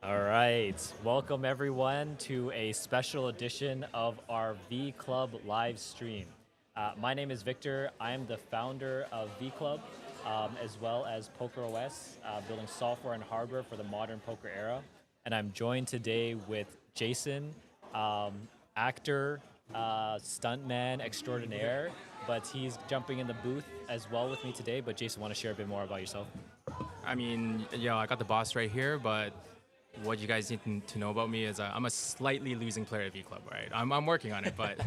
All right. Welcome everyone to a special edition of our VClub live stream. My name is Victor. I am the founder of VClub, as well as PokerOS, building software and hardware for the modern poker era. And I'm joined today with Jason, actor, stuntman extraordinaire, but he's jumping in the booth as well with me today. But Jason, want to share a bit more about yourself? I got the boss right here, but what you guys need to know about me is I'm a slightly losing player at VClub, right? I'm working on it, but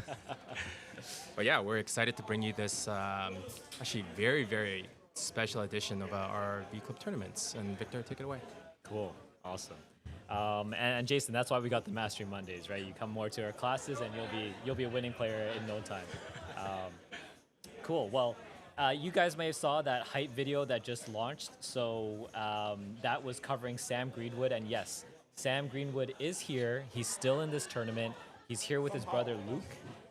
but yeah, we're excited to bring you this actually very, very special edition of our VClub tournaments. And Victor, take it away. Cool. Awesome. And Jason, that's why we got the Mastery Mondays, right? You come more to our classes, and you'll be a winning player in no time. Um, cool. Well, you guys may have saw that hype video that just launched. So that was covering Sam Greenwood, and yes, Sam Greenwood is here. He's still in this tournament. He's here with his brother Luke,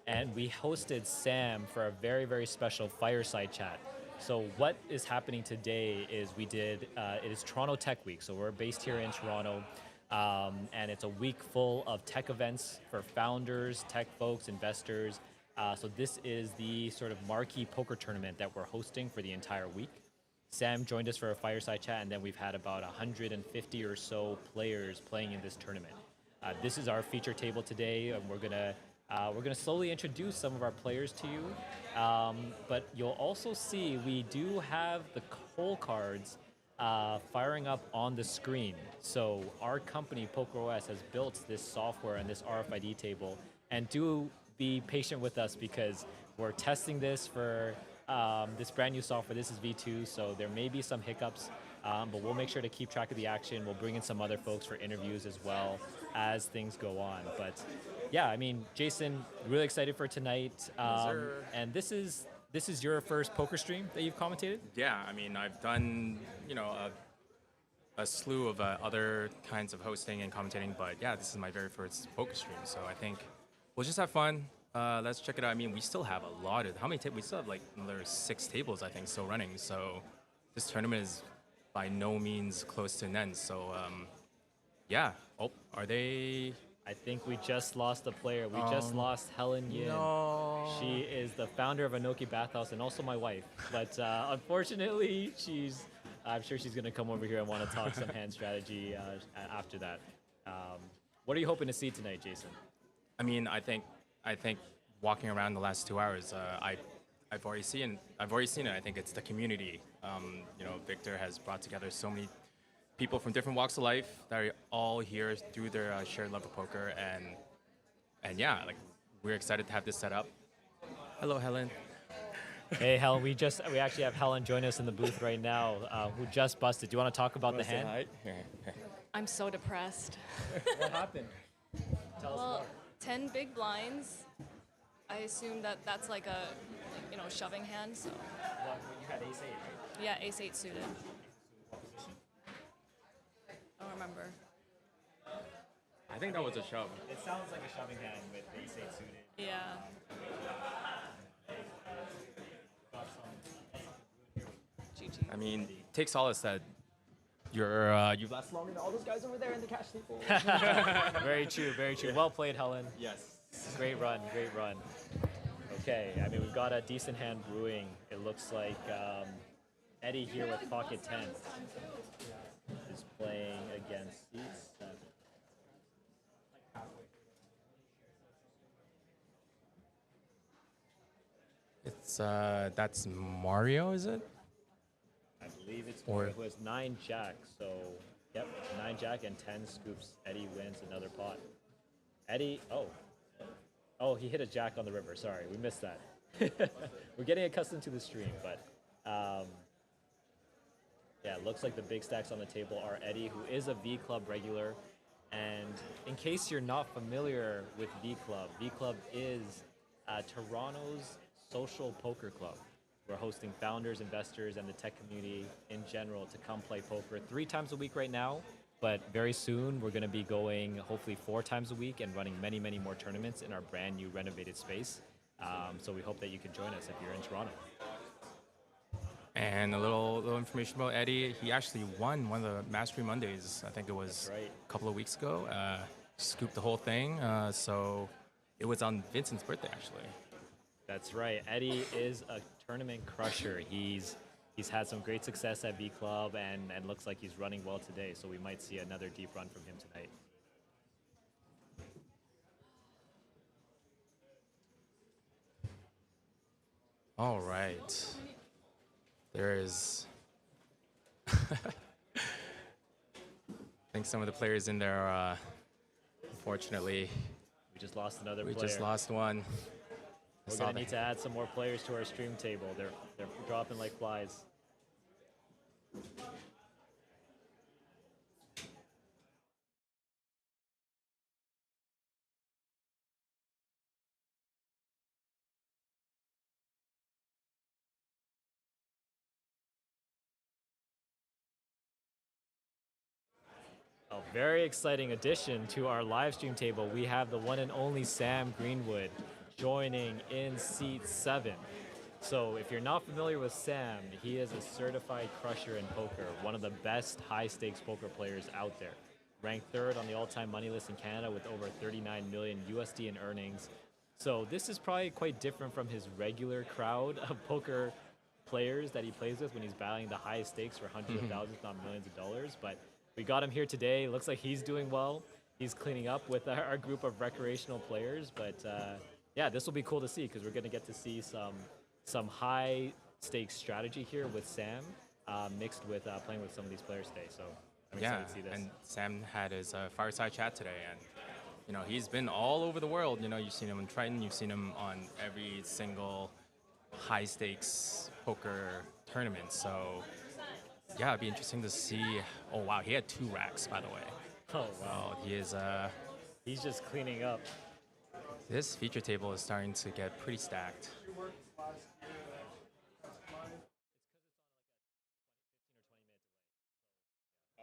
and we hosted Sam for a very, very special fireside chat. So what is happening today is it is Toronto Tech Week. So we're based here in Toronto, and it's a week full of tech events for founders, tech folks, investors. So this is the sort of marquee poker tournament that we're hosting for the entire week. Sam joined us for a fireside chat, and then we've had about 150 or so players playing in this tournament. This is our feature table today, and we're gonna slowly introduce some of our players to you. But you'll also see we do have the hole cards firing up on the screen. So our company, PokerOS, has built this software and this RFID table, and do be patient with us because we're testing this for this brand new software. This is V2, so there may be some hiccups, but we'll make sure to keep track of the action. We'll bring in some other folks for interviews as well as things go on. But yeah, I mean, Jason, really excited for tonight. And this is your first poker stream that you've commentated? Yeah, I mean, I've done a slew of other kinds of hosting and commentating, but yeah, this is my very first poker stream, so I think we'll just have fun. Let's check it out. I mean, we still have a lot of we still have like another 6 tables, I think, still running. So this tournament is by no means close to an end. So yeah. Oh, are they? I think we just lost a player. We just lost Helen Yin. No. She is the founder of Anoki Bathhouse and also my wife. But unfortunately, I'm sure she's going to come over here and want to talk some hand strategy after that. What are you hoping to see tonight, Jason? I mean, I think walking around the last 2 hours, I've already seen it. I think it's the community. Victor has brought together so many people from different walks of life that are all here through their shared love of poker, and yeah, like we're excited to have this set up. Hello, Helen. Hey, Helen, we actually have Helen join us in the booth right now, who just busted. Do you want to talk about the hand? Hi? I'm so depressed. What happened? Tell us Well, more. 10 big blinds. I assume that's like a shoving hand. So You had ace 8, right? yeah, ace 8 suited. I don't remember. I think that was a shove. It sounds like a shoving hand with ace 8 suited. Yeah. GG. I mean, take solace that you've lasted longer than all those guys over there in the cash table. Very true, very true. Well played, Helen. Yes. Great run, great run. Okay, I mean, we've got a decent hand brewing. It looks like Eddie here with pocket 10 is playing against C7. It's that's Mario, is it? I believe it's Or- Mario, who has 9 jack. So, yep, 9 jack and 10 scoops. Eddie wins another pot. Eddie, oh, he hit a jack on the river. Sorry, we missed that. We're getting accustomed to the stream, but yeah, it looks like the big stacks on the table are Eddie, who is a VClub regular. And in case you're not familiar with VClub is Toronto's social poker club. We're hosting founders, investors, and the tech community in general to come play poker 3 times a week right now. But very soon, we're going to be going hopefully 4 times a week and running many, many more tournaments in our brand new renovated space. So we hope that you can join us if you're in Toronto. And a little information about Eddie. He actually won one of the Mastery Mondays. I think it was That's right. a couple of weeks ago. Scooped the whole thing. So it was on Vincent's birthday, actually. That's right. Eddie is a tournament crusher. He's had some great success at VClub and looks like he's running well today. So we might see another deep run from him tonight. All right. There is. I think some of the players in there are, unfortunately, We just lost another we player. just lost one. We're gonna need to add some more players to our stream table. They're dropping like flies. A very exciting addition to our live stream table. We have the one and only Sam Greenwood joining in seat 7. So if you're not familiar with Sam, he is a certified crusher in poker, one of the best high-stakes poker players out there. Ranked 3rd on the all-time money list in Canada with over 39 million USD in earnings. So this is probably quite different from his regular crowd of poker players that he plays with when he's battling the highest stakes for hundreds of thousands, not millions of dollars. But we got him here today. Looks like he's doing well. He's cleaning up with our group of recreational players. But yeah, this will be cool to see because we're going to get to see some high stakes strategy here with Sam mixed with playing with some of these players today. So I'm excited to see this. And Sam had his fireside chat today, and you know he's been all over the world. You know, you've seen him in Triton, you've seen him on every single high stakes poker tournament. So yeah, it'd be interesting to see. Oh wow, he had 2 racks, by the way. Oh wow, He is. he's just cleaning up. This feature table is starting to get pretty stacked.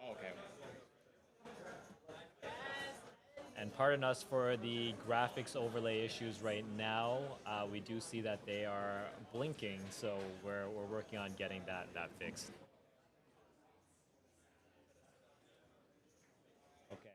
Okay. And pardon us for the graphics overlay issues right now. We do see that they are blinking, so we're working on getting that fixed. Okay.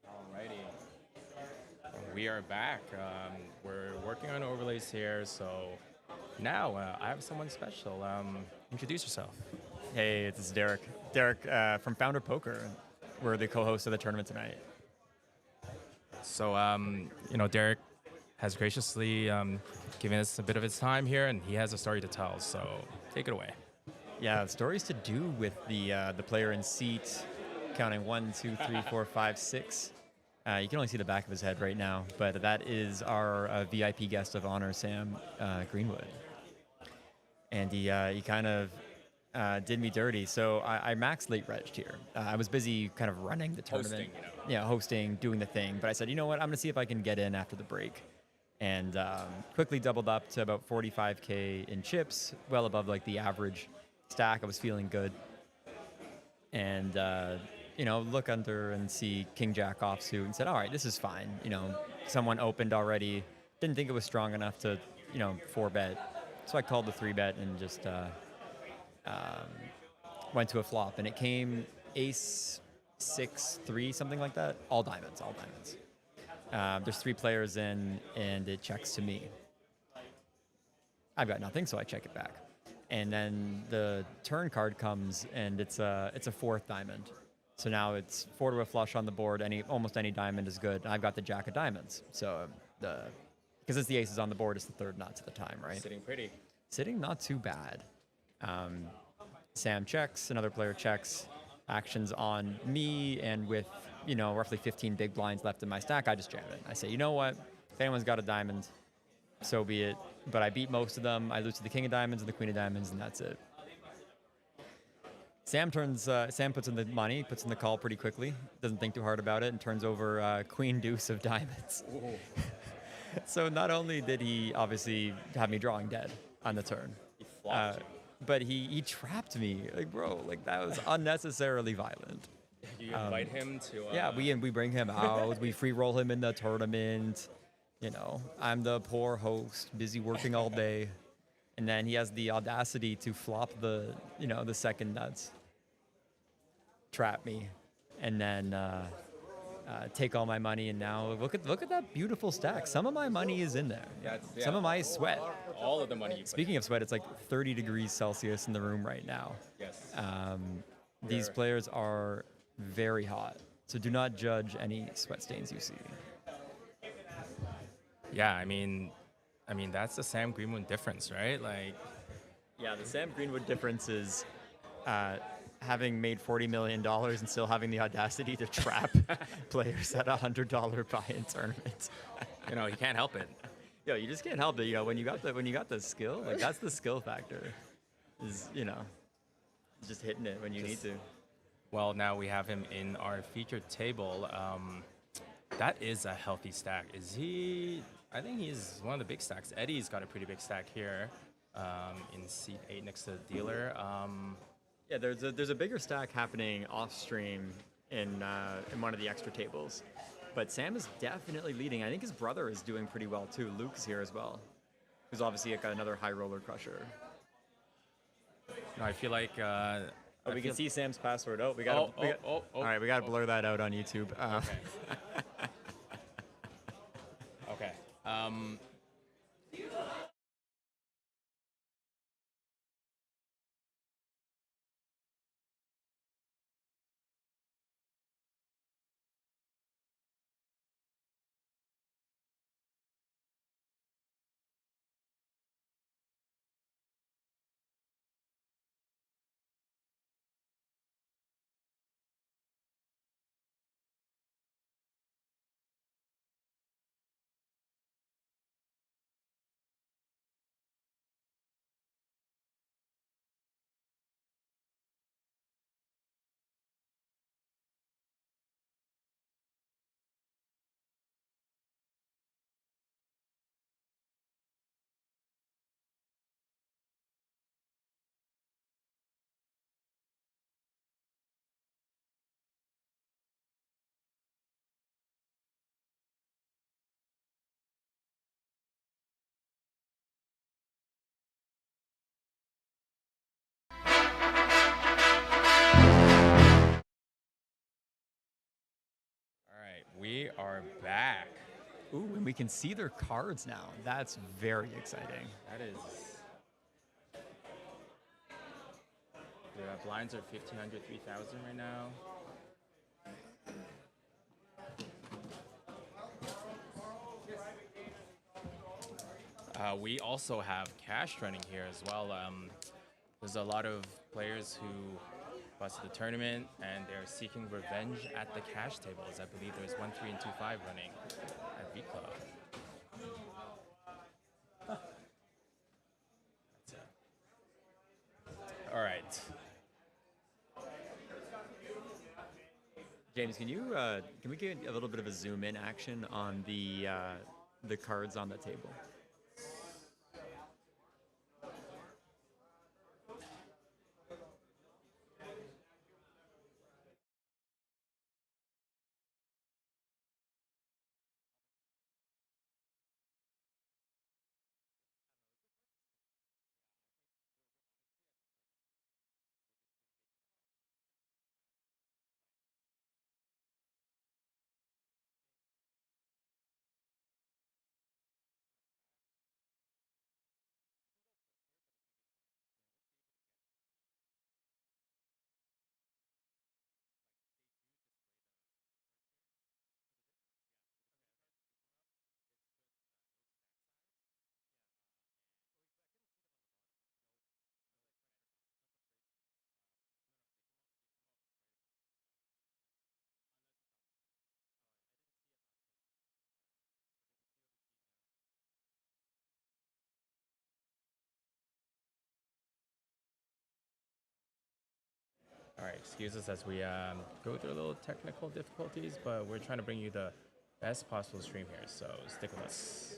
Alrighty. We are back. We're working on overlays here, so now I have someone special. Introduce yourself. Hey, this is Derek. Derek from Founder Poker. We're the co-host of the tournament tonight. So, Derek has graciously given us a bit of his time here, and he has a story to tell. So, take it away. Yeah, stories to do with the player in seat, counting 1, 2, 3, 4, 5, 6. You can only see the back of his head right now, but that is our VIP guest of honor, Sam Greenwood. And he kind of did me dirty. So I maxed late regged here. I was busy kind of running the tournament. Hosting, Yeah, hosting, doing the thing. But I said, you know what? I'm going to see if I can get in after the break. And quickly doubled up to about 45K in chips, well above like the average stack. I was feeling good. And, look under and see King Jack offsuit and said, all right, this is fine. Someone opened already. Didn't think it was strong enough to, 4-bet. So I called the 3-bet and just went to a flop. And it came ace, 6, 3, something like that. All diamonds. There's 3 players in, and it checks to me. I've got nothing, so I check it back. And then the turn card comes, and it's a 4th diamond. So now it's 4 to a flush on the board. Almost any diamond is good. And I've got the jack of diamonds. So because it's the aces on the board, it's the 3rd nuts at the time, right? Sitting pretty. Sitting not too bad. Sam checks, another player checks. Actions on me, and with roughly 15 big blinds left in my stack, I just jam it. I say, you know what? If anyone's got a diamond, so be it. But I beat most of them. I lose to the king of diamonds and the queen of diamonds, and that's it. Sam puts in the money, puts in the call pretty quickly. Doesn't think too hard about it, and turns over queen deuce of diamonds. So not only did he obviously have me drawing dead on the turn, He flopped but he trapped me. Like, bro, that was unnecessarily violent. you. You invite him to. Yeah, we bring him out. We free roll him in the tournament. I'm the poor host, busy working all day, and then he has the audacity to flop the 2nd nuts, trap me, and then take all my money. And now look at that beautiful stack. Some of my money is in there. Some of my sweat. All of the money you put Speaking of sweat, it's like 30 degrees Celsius in the room right now. Yes. These players are very hot, so do not judge any sweat stains you see. Yeah, I mean, that's the Sam Greenwood difference, right? Yeah, the Sam Greenwood difference is having made $40 million and still having the audacity to trap players at $100 buy-in tournament. he can't help it. Yo, you just can't help it. When you got the skill, that's the skill factor. Is just hitting it when you need to. Well, now we have him in our featured table. That is a healthy stack. Is he? I think he's one of the big stacks. Eddie's got a pretty big stack here in seat 8 next to the dealer. Yeah, there's a bigger stack happening off stream in one of the extra tables, but Sam is definitely leading. I think his brother is doing pretty well too. Luke is here as well, who's obviously got another high roller crusher. No, I feel like. We can see Sam's password. Oh, we got. All right, we got to blur that out on YouTube. Okay. We are back. Ooh, and we can see their cards now. That's very exciting. That is. The blinds are 1,500, 3,000 right now. We also have cash running here as well. There's a lot of players who busted the tournament and they're seeking revenge at the cash tables. I believe there's 1, 3, and 2, 5 running at VClub. That's it. All right. James, can we get a little bit of a zoom in action on the cards on the table? All right, excuse us as we go through a little technical difficulties, but we're trying to bring you the best possible stream here, so stick with us.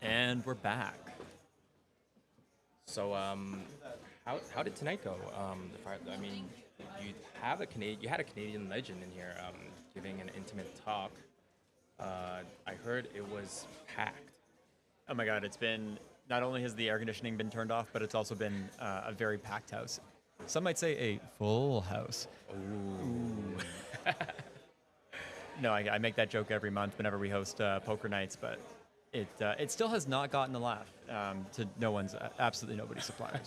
And we're back. So, how did tonight go? I mean, you had a Canadian legend in here giving an intimate talk. I heard it was packed. Oh my God, it's been, not only has the air conditioning been turned off, but it's also been a very packed house. Some might say a full house. Ooh. No, I make that joke every month whenever we host poker nights, but it still has not gotten a laugh to absolutely nobody's surprise.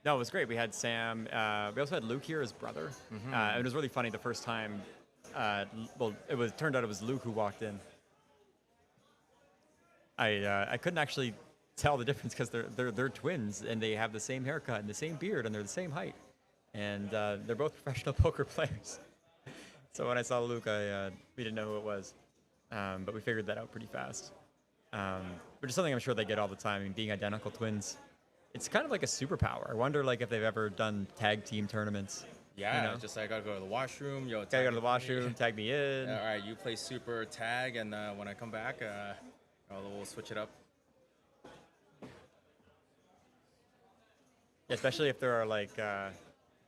No, it was great. We had Sam. We also had Luke here, his brother. It was really funny the first time. Turned out it was Luke who walked in. I couldn't actually tell the difference because they're twins and they have the same haircut and the same beard and they're the same height, and they're both professional poker players. So when I saw Luke, we didn't know who it was, but we figured that out pretty fast. Which is something I'm sure they get all the time. I mean, being identical twins, it's kind of like a superpower. I wonder if they've ever done tag team tournaments. Yeah, you know? just like I gotta go to the washroom. Gotta go to the washroom, tag me in. All right, you play super tag, and when I come back, we'll switch it up. Especially if there are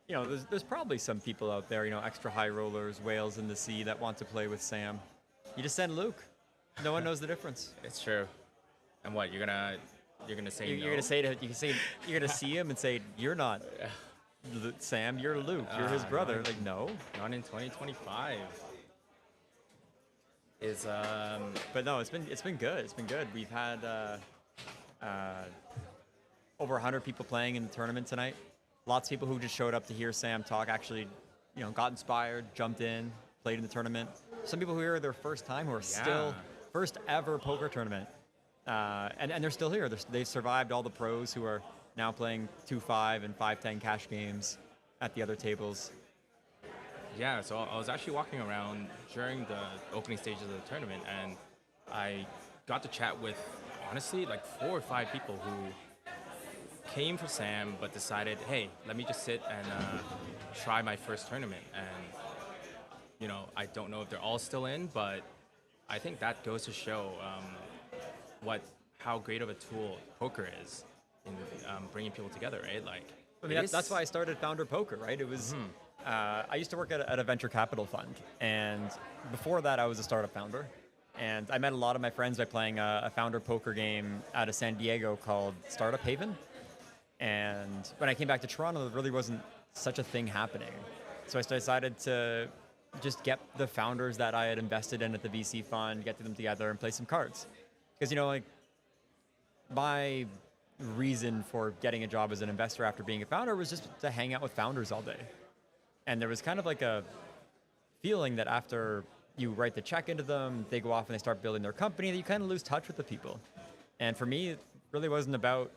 there's probably some people out there, extra high rollers, whales in the sea that want to play with Sam. You just send Luke. No one knows the difference. It's true. And what you're gonna say? You're gonna say you're gonna see him and say, "You're not Sam. You're Luke. You're his brother." Not, Like, no. not in 2025. Is But no, it's been good. It's been good. We've had over 100 people playing in the tournament tonight. Lots of people who just showed up to hear Sam talk actually, got inspired, jumped in, played in the tournament. Some people who are their first time, who are still first ever poker tournament, and they're still here. They've survived all the pros who are now playing 2-5 and 5-10 cash games at the other tables. Yeah, so I was actually walking around during the opening stages of the tournament, and I got to chat with, honestly, like 4 or 5 people who came for Sam but decided, hey, let me just sit and try my first tournament. And, I don't know if they're all still in, but I think that goes to show how great of a tool poker is in bringing people together, right? Like, I mean, that's why I started Founder Poker, right? It was, I used to work at a venture capital fund, and before that, I was a startup founder. And I met a lot of my friends by playing a Founder Poker game out of San Diego called Startup Haven. And when I came back to Toronto, there really wasn't such a thing happening. So I decided to just get the founders that I had invested in at the VC fund, get them together and play some cards. Because, my reason for getting a job as an investor after being a founder was just to hang out with founders all day. And there was kind of like a feeling that after you write the check into them, they go off and they start building their company, that you kind of lose touch with the people. And for me, it really wasn't about,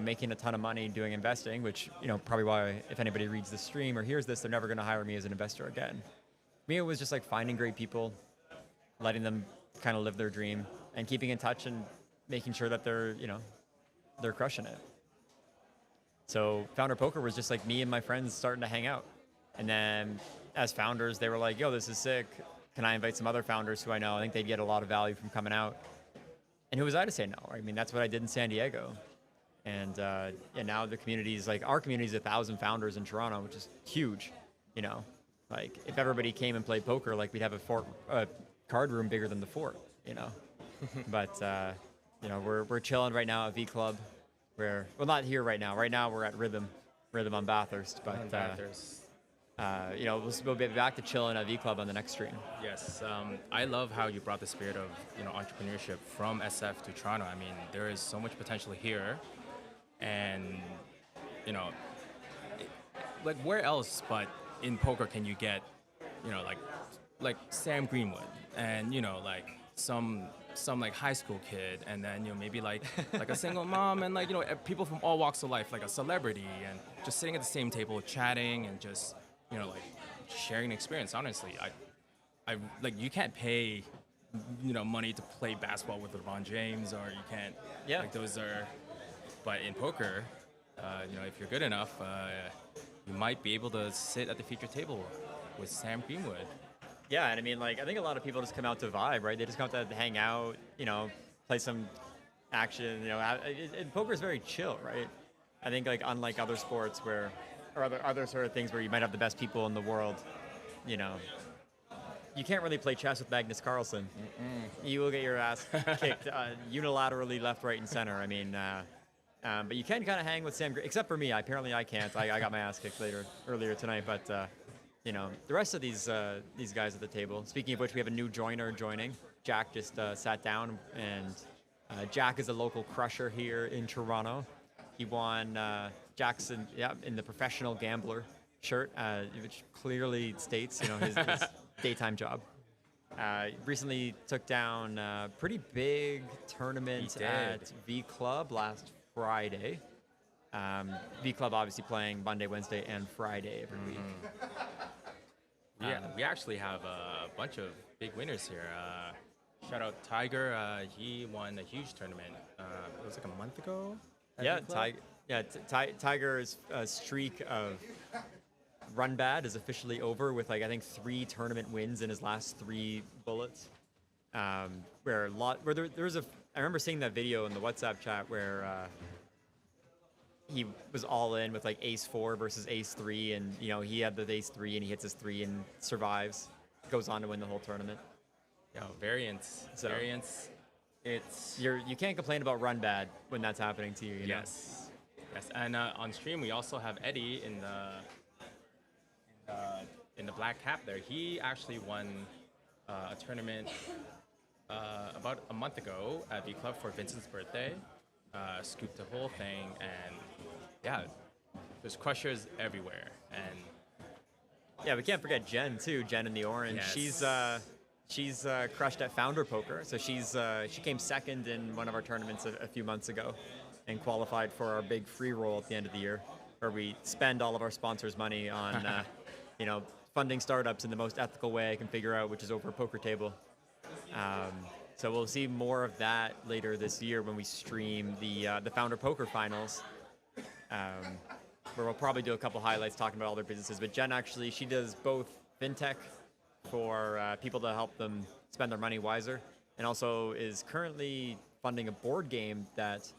making a ton of money doing investing, which, probably why if anybody reads the stream or hears this, they're never going to hire me as an investor again. For me, it was just like finding great people, letting them kind of live their dream, and keeping in touch and making sure that they're crushing it. So Founder Poker was just like me and my friends starting to hang out. And then as founders, they were like, yo, this is sick. Can I invite some other founders who I know? I think they'd get a lot of value from coming out. And who was I to say no? I mean, that's what I did in San Diego. And now the community is like, our community is 1,000 founders in Toronto, which is huge. Like if everybody came and played poker, like we'd have a card room bigger than the fort, But, we're chilling right now at VClub. Well, not here right now. Right now we're at Rhythm on Bathurst. But, we'll be back to chilling at VClub on the next stream. Yes, I love how you brought the spirit of entrepreneurship from SF to Toronto. I mean, there is so much potential here, and like where else but in poker can you get like Sam Greenwood and like some like high school kid, and then maybe like a single mom, and like people from all walks of life, like a celebrity, and just sitting at the same table chatting and just like sharing an experience. Honestly, I like, you can't pay money to play basketball with LeBron James, or you can't, like those are, but in poker, if you're good enough, you might be able to sit at the feature table with Sam Greenwood. Yeah, and I mean, like, I think a lot of people just come out to vibe, right? They just come out to hang out, play some action, and poker is very chill, right? I think, like, unlike other sports or other sort of things where you might have the best people in the world, you can't really play chess with Magnus Carlsen. You will get your ass kicked unilaterally left, right, and center. I mean, but you can kind of hang with Sam, except for me. Apparently I can't. I got my ass kicked earlier tonight, but the rest of these guys at the table. Speaking of which, we have a new joiner joining. Jack just sat down, and Jack is a local crusher here in Toronto. He won Jackson in the professional gambler shirt, which clearly states his daytime job. Recently took down a pretty big tournament at VClub last Friday. VClub obviously playing Monday, Wednesday, and Friday every week. Yeah, we actually have a bunch of big winners here. Shout out Tiger. He won a huge tournament. It was like a month ago. Tiger's streak of run bad is officially over with, like, I think 3 tournament wins in his last 3 bullets. I remember seeing that video in the WhatsApp chat where he was all in with like ace 4 versus ace 3, and he had the ace 3 and he hits his 3 and survives, goes on to win the whole tournament. Variance. So- Variance. It's You can't complain about run bad when that's happening to you. You know? yes, yes. And on stream we also have Eddie in the black cap there. He actually won a tournament about a month ago at VClub for Vincent's birthday. Scooped the whole thing, and yeah, there's crushers everywhere. And Yeah, we can't forget Jen too. Jen in the orange. Yes. She's crushed at Founder Poker. So she came second in one of our tournaments a few months ago, and qualified for our big free roll at the end of the year, where we spend all of our sponsors' money on funding startups in the most ethical way I can figure out, which is over a poker table. So we'll see more of that later this year when we stream the Founder Poker Finals, where we'll probably do a couple highlights talking about all their businesses. But Jen actually, she does both fintech for people to help them spend their money wiser, and also is currently funding a board game that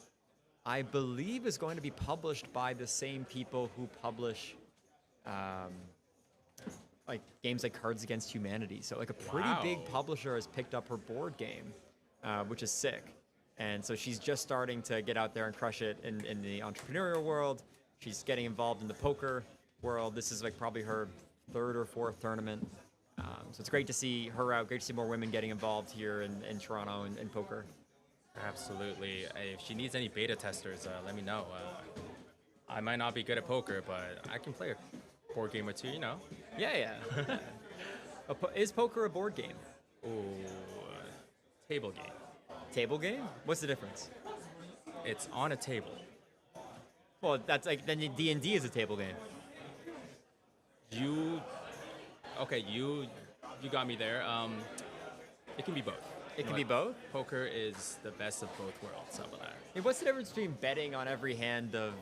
I believe is going to be published by the same people who publish like games like Cards Against Humanity. So like a pretty Wow. big publisher has picked up her board game, which is sick. And so she's just starting to get out there and crush it in the entrepreneurial world. She's getting involved in the poker world. This is like probably her third or fourth tournament. So it's great to see her out. Great to see more women getting involved here in Toronto in poker. absolutely, if she needs any beta testers, let me know. I might not be good at poker, but I can play a board game or two. Yeah. Is poker a board game? Ooh, table game. Table game? What's the difference? It's on a table. Well, that's like then D&D is a table game. You got me there. It can be both. It can be both. Poker is the best of both worlds. How about that? Hey, what's the difference between betting on every hand of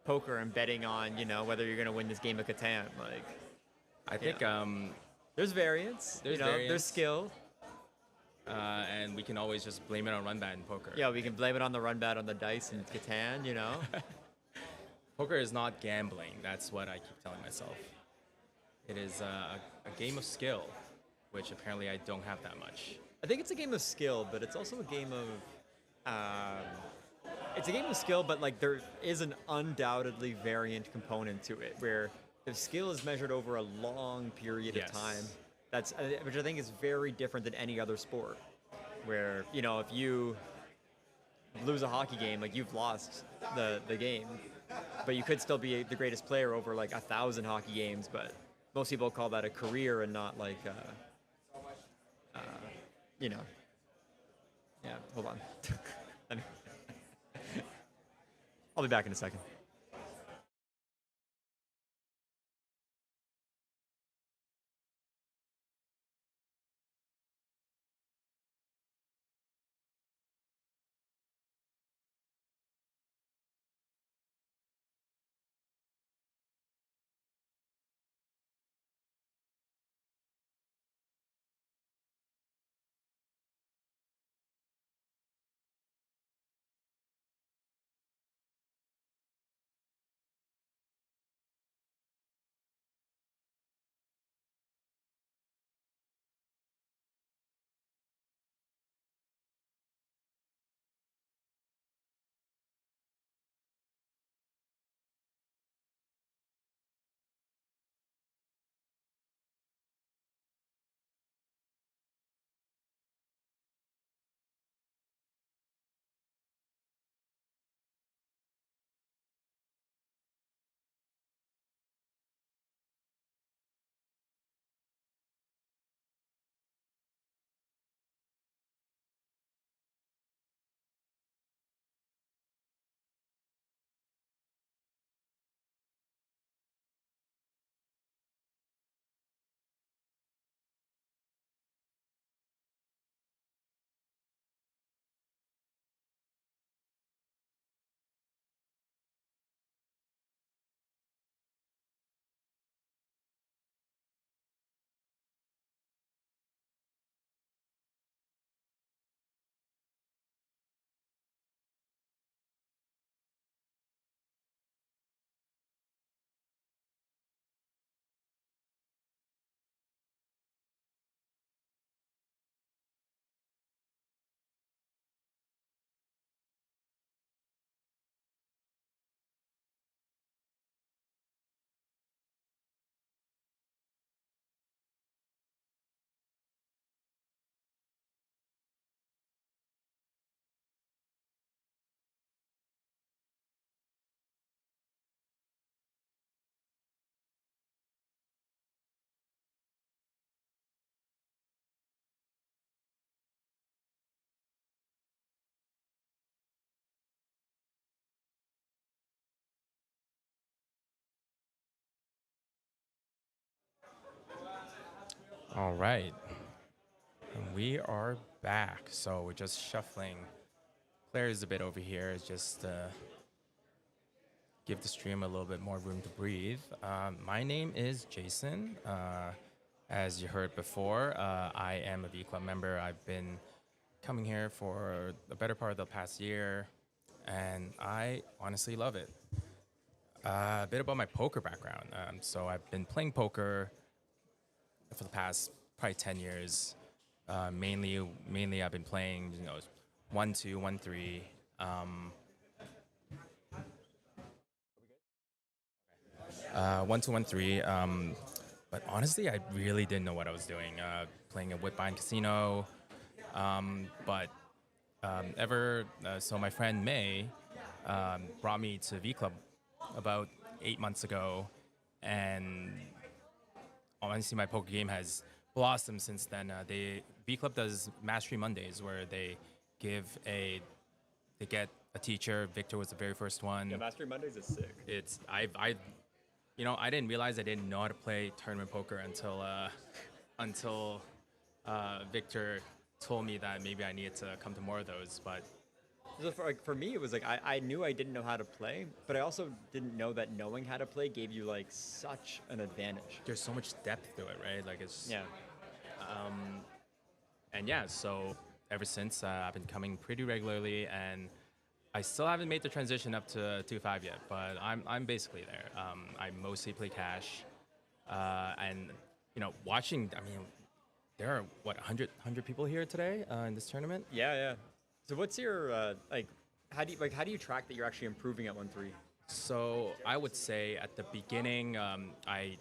poker and betting on whether you're going to win this game of Catan? Like, I think there's variance. There's There's variance. skill. and we can always just blame it on run bad in poker. Yeah, we can blame it on the run bad on the dice and Catan. Poker is not gambling. That's what I keep telling myself. It is a game of skill, which apparently I don't have that much. I think it's a game of skill, but it's also a game of. It's a game of skill, but like there is an undoubtedly variant component to it, where the skill is measured over a long period Yes. of time. That's which I think is very different than any other sport. Where if you lose a hockey game, like you've lost the game, but you could still be the greatest player over like 1,000 hockey games. But most people call that a career and not like. Yeah, hold on. I'll be back in a second. All right. And we are back. So we're just shuffling players a bit over here, just give the stream a little bit more room to breathe. My name is Jason. As you heard before, I am a VClub member. I've been coming here for the better part of the past year, and I honestly love it. A bit about my poker background. So I've been playing poker for the past probably 10 years. Mainly I've been playing, 1-2, 1-3. 1-2, 1-3. But honestly, I really didn't know what I was doing. Playing at Woodbine Casino. But so my friend May brought me to VClub about 8 months ago, and honestly, my poker game has blossomed since then. VClub does Mastery Mondays, where they get a teacher. Victor was the very first one. Yeah, Mastery Mondays is sick. It's I didn't realize I didn't know how to play tournament poker until Victor told me that maybe I needed to come to more of those. But So for me, it was like I knew I didn't know how to play, but I also didn't know that knowing how to play gave you like such an advantage. there's so much depth to it, right? Like it's Yeah. And yeah, so ever since I've been coming pretty regularly, and I still haven't made the transition up to 2.5 yet, but I'm basically there. I mostly play cash, and watching. I mean, there are what 100 people here today in this tournament. Yeah, yeah. So what's your like? How do you track that you're actually improving at 1-3? So I would say at the beginning, I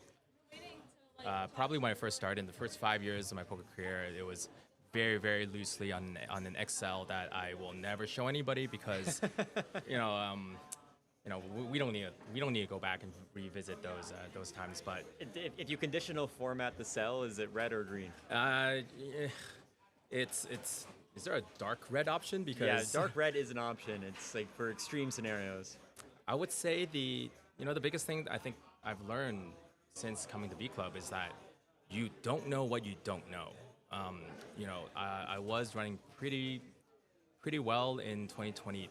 probably when I first started in the first 5 years of my poker career, it was very, very loosely on an Excel that I will never show anybody because, we don't need to go back and revisit those times. But If you conditional format the cell, is it red or green? yeah, it's is there a dark red option? Because Yeah, dark red is an option. It's like for extreme scenarios. I would say the biggest thing I think I've learned since coming to VClub is that you don't know what you don't know. I was running pretty well in 2020,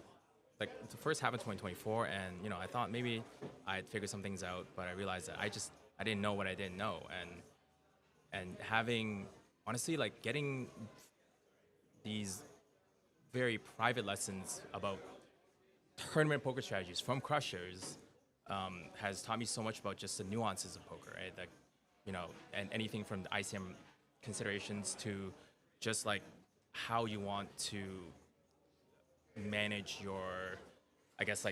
like the first half of 2024, and I thought maybe I'd figure some things out, but I realized that I didn't know what I didn't know, and having honestly like getting these very private lessons about tournament poker strategies from crushers has taught me so much about just the nuances of poker, right? Like, and anything from the ICM considerations to just like how you want to manage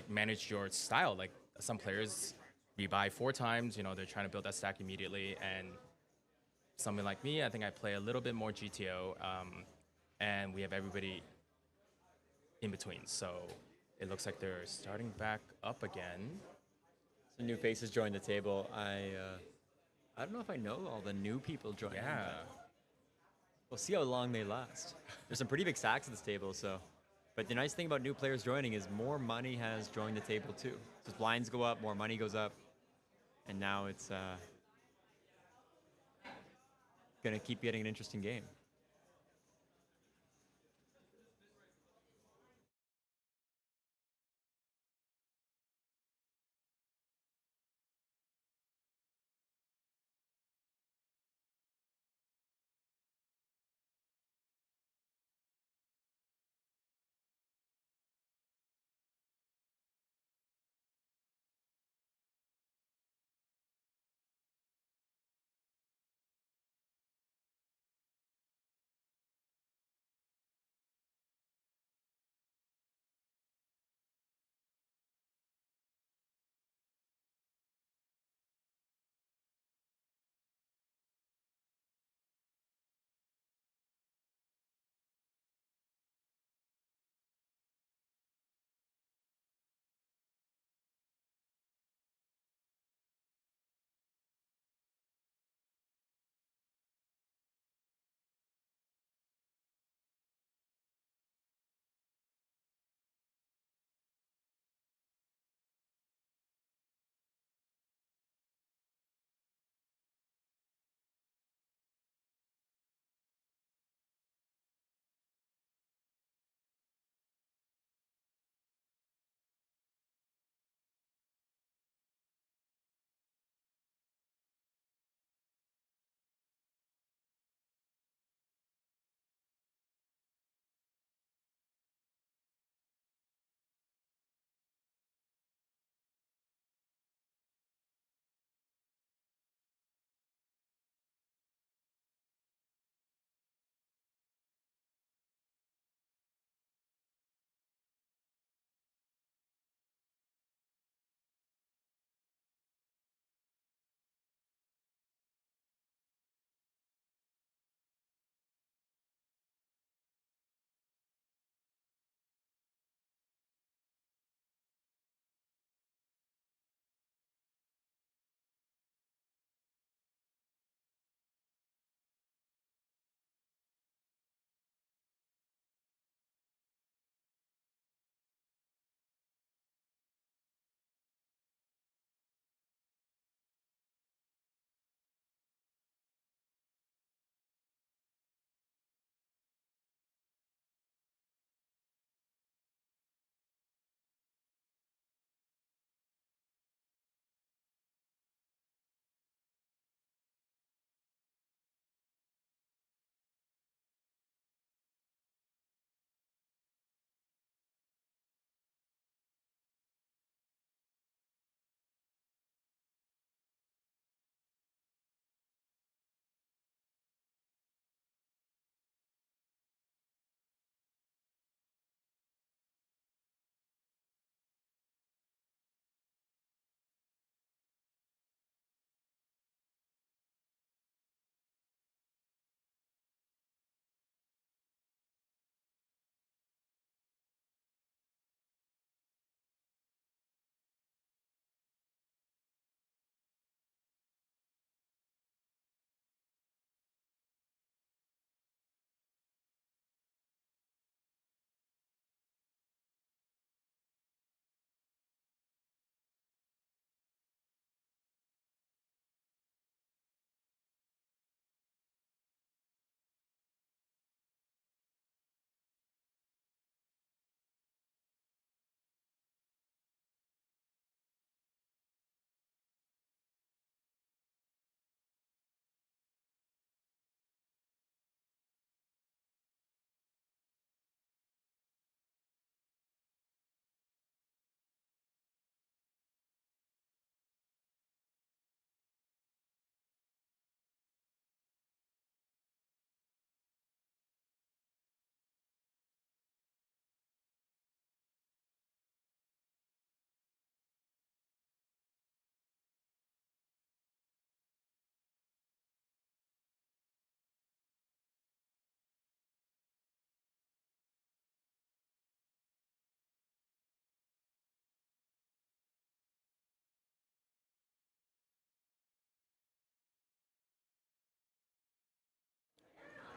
manage your style. Like some players rebuy 4 times, they're trying to build that stack immediately, and someone like me, I think I play a little bit more GTO, and we have everybody in between. So it looks like they're starting back up again. Some new faces joined the table. I don't know if I know all the new people joining. Yeah. But we'll see how long they last. There's some pretty big stacks at this table, so. But the nice thing about new players joining is more money has joined the table too. So as blinds go up, more money goes up, and now it's gonna keep getting an interesting game.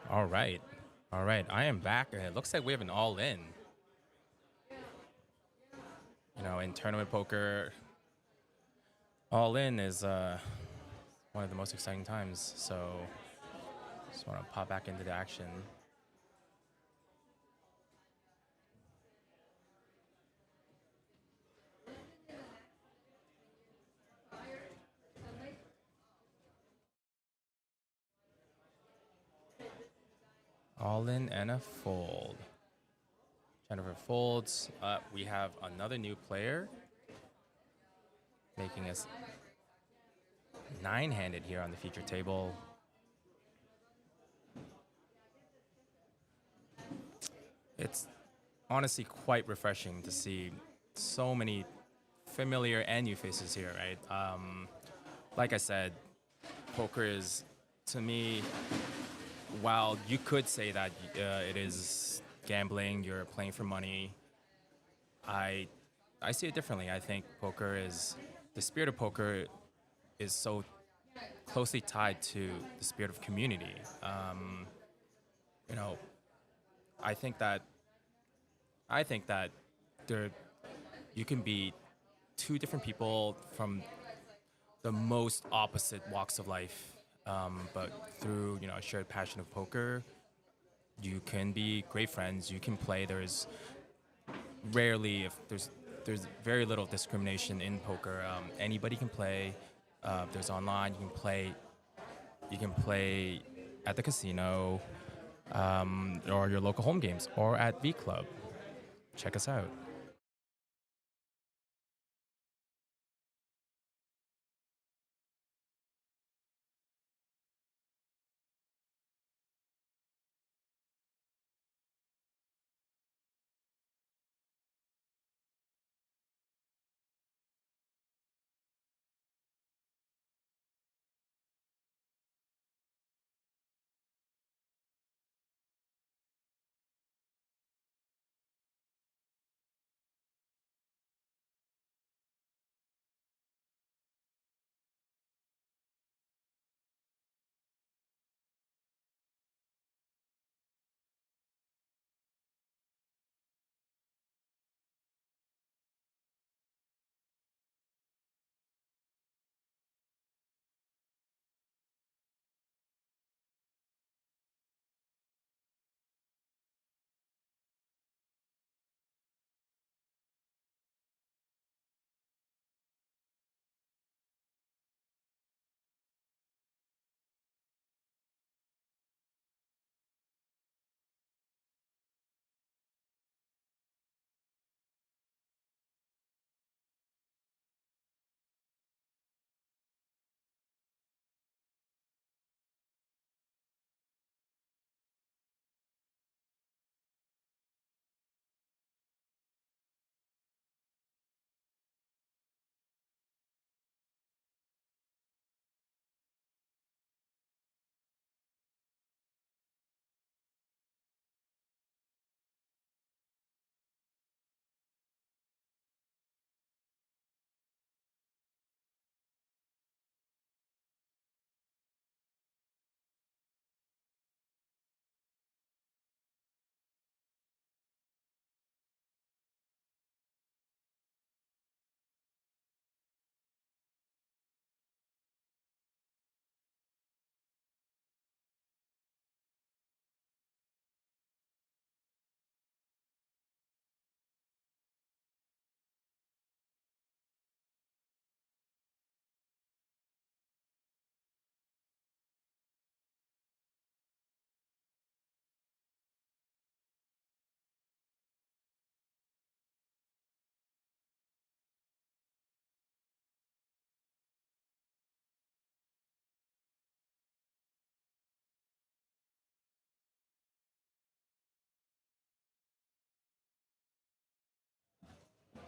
All right. All right. I am back, and it looks like we have an all in. You know, in tournament poker, all in is one of the most exciting times. So just want to pop back into the action. All in and a fold. Jennifer folds. We have another new player making us nine-handed here on the feature table. It's honestly quite refreshing to see so many familiar and new faces here, right? Like I said, poker is, to me, while you could say that it is gambling, you're playing for money, I see it differently. I think the spirit of poker is so closely tied to the spirit of community. You know, I think that there you can be two different people from the most opposite walks of life, but through a shared passion of poker, you can be great friends. You can play. Rarely, if there's very little discrimination in poker. Anybody can play. There's online. You can play. You can play at the casino, or your local home games, or at VClub. Check us out.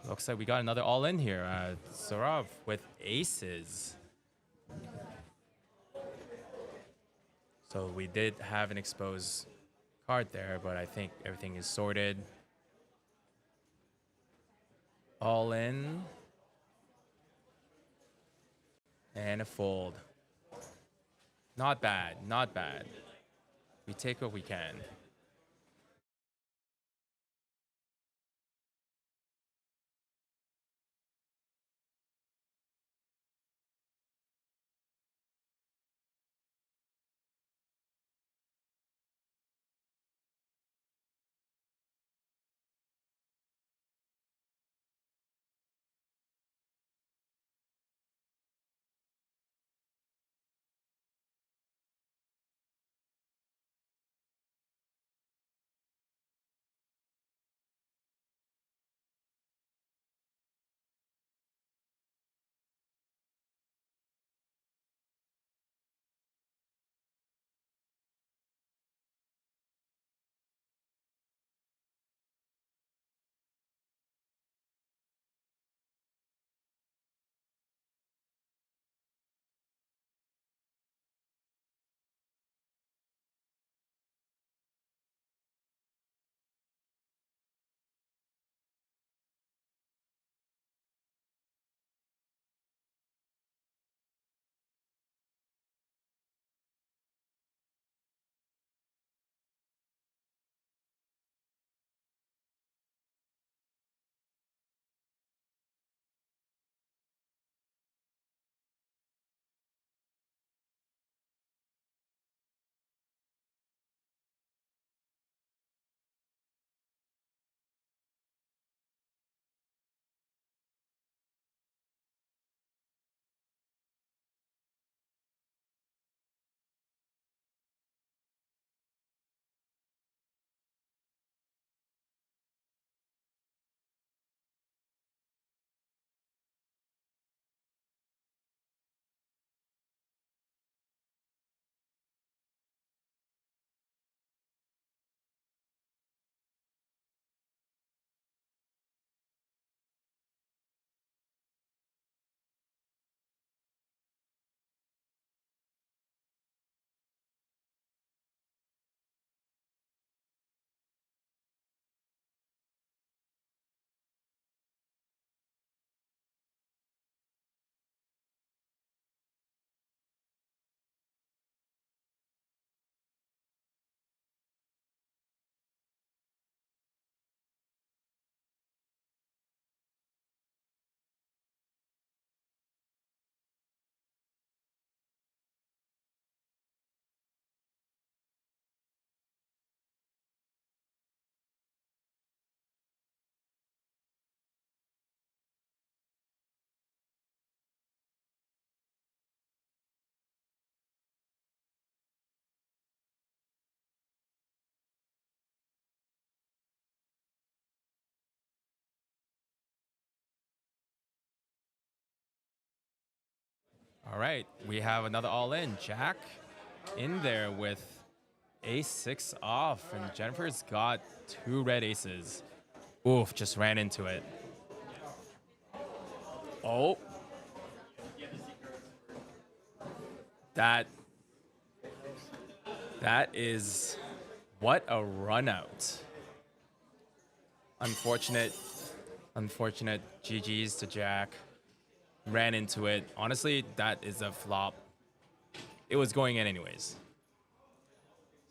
Looks like we got another all in here. Saurav with aces. So we did have an exposed card there, but I think everything is sorted. All in. And a fold. Not bad, not bad. We take what we can. All right, we have another all in. Jack in there with ace six off, and Jennifer's got two red aces. Oof, just ran into it. Oh. That is what a run out. Unfortunate GG's to Jack. Ran into it. Honestly, that is a flop. It was going in anyways.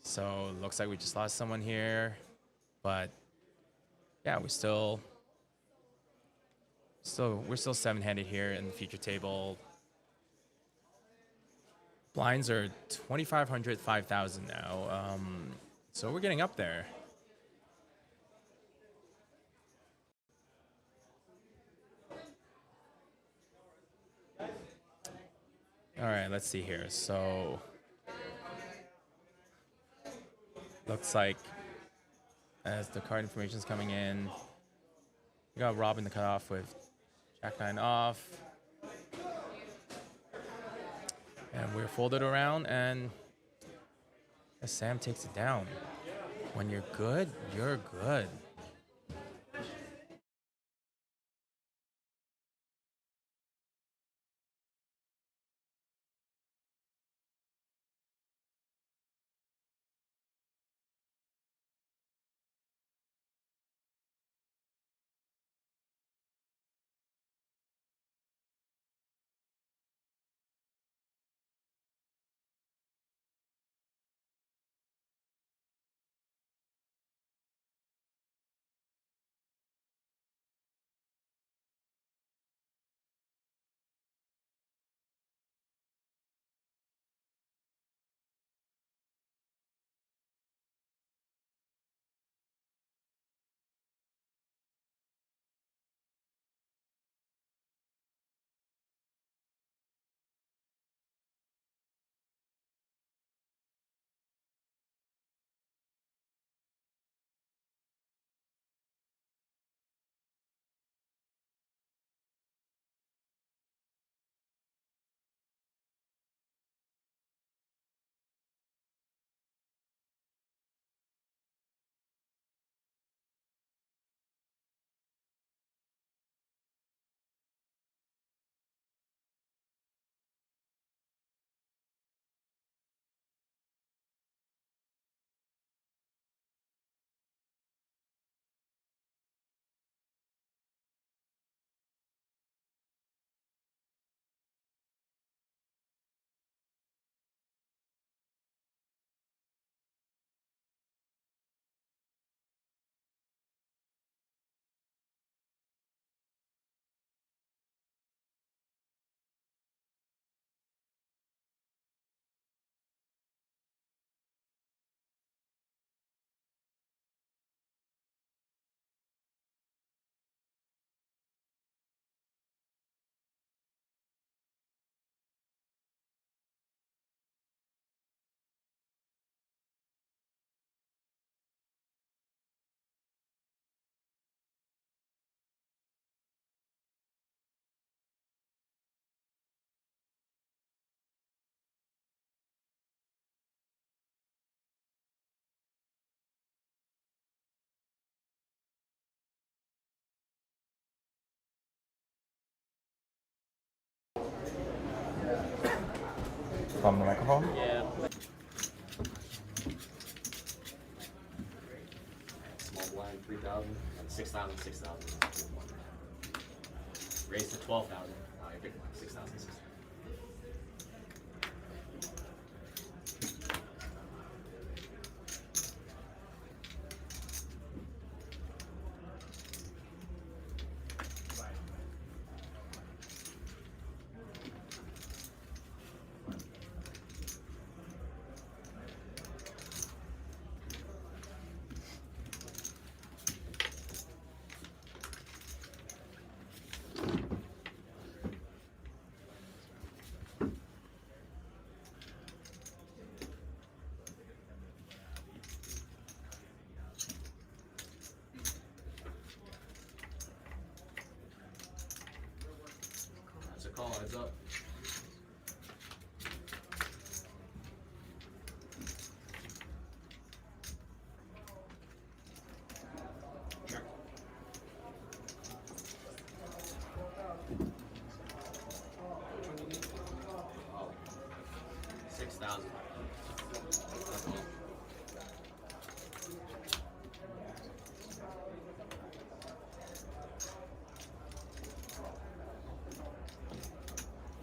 So looks like we just lost someone here. But yeah, we're still seven-handed here in the future table. Blinds are 2,500, 5,000 now. So we're getting up there. All right, let's see here. So looks like as the card information is coming in, we got Robin to cut off with Jack 9 off. And we're folded around, and Sam takes it down. When you're good, you're good. from the microphone. Yeah. Small blind 3,000, 6,000, 6,000. Raise to 12,000. Your big blind 6,000, 6,000. That's a call, heads up. Oh. 6,000. That's all.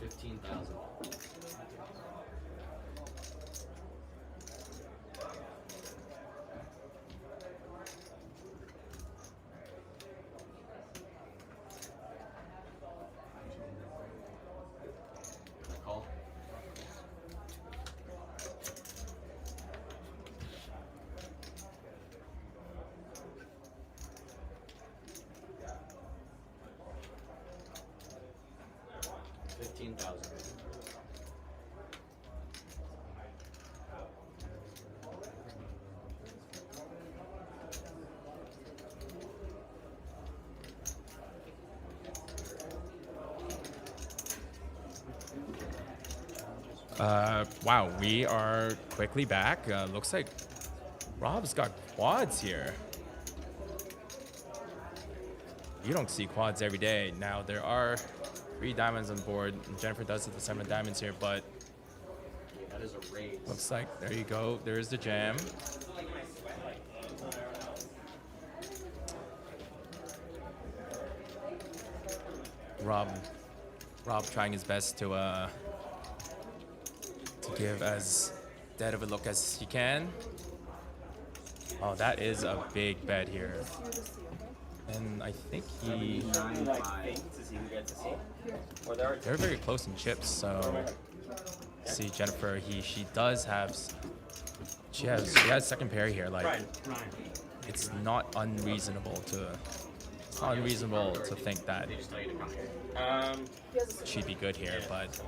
$15,000. Call. $15,000. Wow, we are quickly back. Looks like Rob's got quads here. You don't see quads every day. Now, there are 3 diamonds on board. Jennifer does have the 7 diamonds here, but Yeah, that is a raise. looks like, there you go. There's the jam. Rob trying his best to give as dead of a look as he can. Oh, that is a big bet here. And I think they're very close in chips, so see Jennifer, she has second pair here. Like, it's not unreasonable to think that she'd be good here, but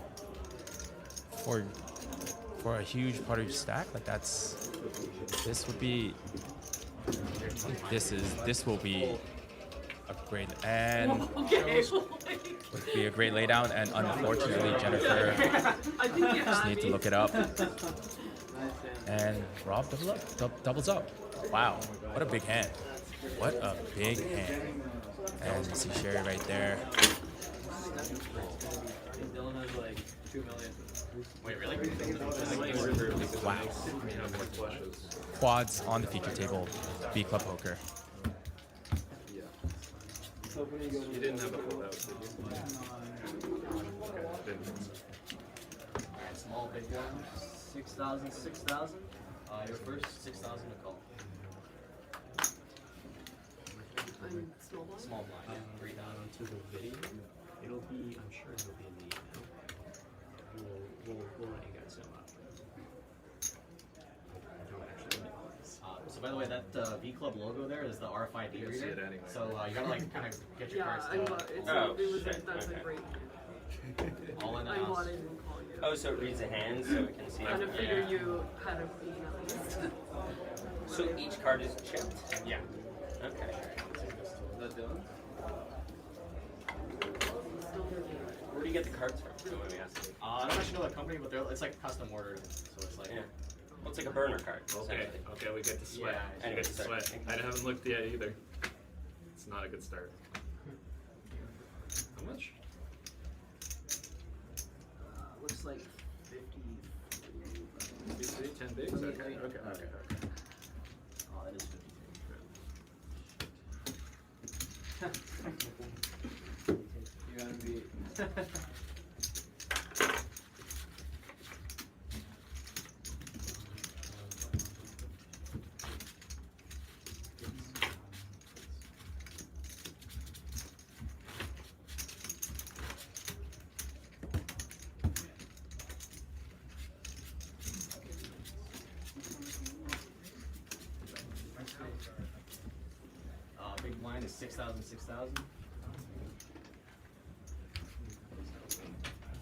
for a huge part of your stack, like this will be a great would be a great laydown, and unfortunately Jennifer just need to look it up. And Rob doubles up. Wow, what a big hand. What a big hand. And you see Sherry right there. Wait, really? Wow. Quads on the feature table. VClub poker. You didn't have a full house, did you? Okay, didn't think so. Alright, small, big one. 6,000, 6,000. Your first 6,000 to call. Small one? Small blind, 3,000. To the video, it'll be, I'm sure it'll be in the email. We'll let you guys know after. I don't actually know. So by the way, that VClub logo there is the RFID You can see reader. it anyway. So you gotta like kind of get your Yeah, cards I to bought it. Oh, It was shit, that's okay. a great. all in the I house. wanted to call you. Oh, so it reads a hand so we can see Kind of it. figured you had a bean at least. So each card is chipped? Yeah. Okay. Where do you get the cards from? Let me ask you. I don't actually know the company, but it's like custom ordered, so it's like. Yeah. Well, it's like a burner card. Okay, essentially. okay, we get to sweat. Yeah, We anyway, get to sorry. sweat. I haven't looked yet either. It's not a good start. How much? Looks like 54. 10 bigs? Okay, okay, okay, okay. Oh, that is 53. You gotta be. Big blind is 6,000, 6,000.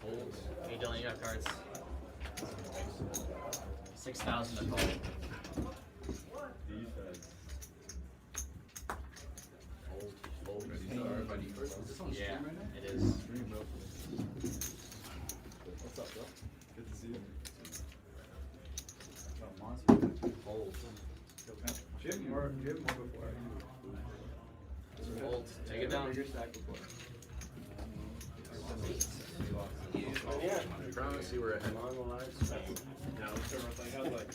Hold. Hey Dylan, you got cards. 6,000 to call. Hold. Yeah, it is. What's up, bro? Good to see you. Hold. Do you have more before? Hold. Take it down. Bigger stack before. Yeah. I promise you we're ahead. I'm on the live stream. Now, let's start with like, how's like.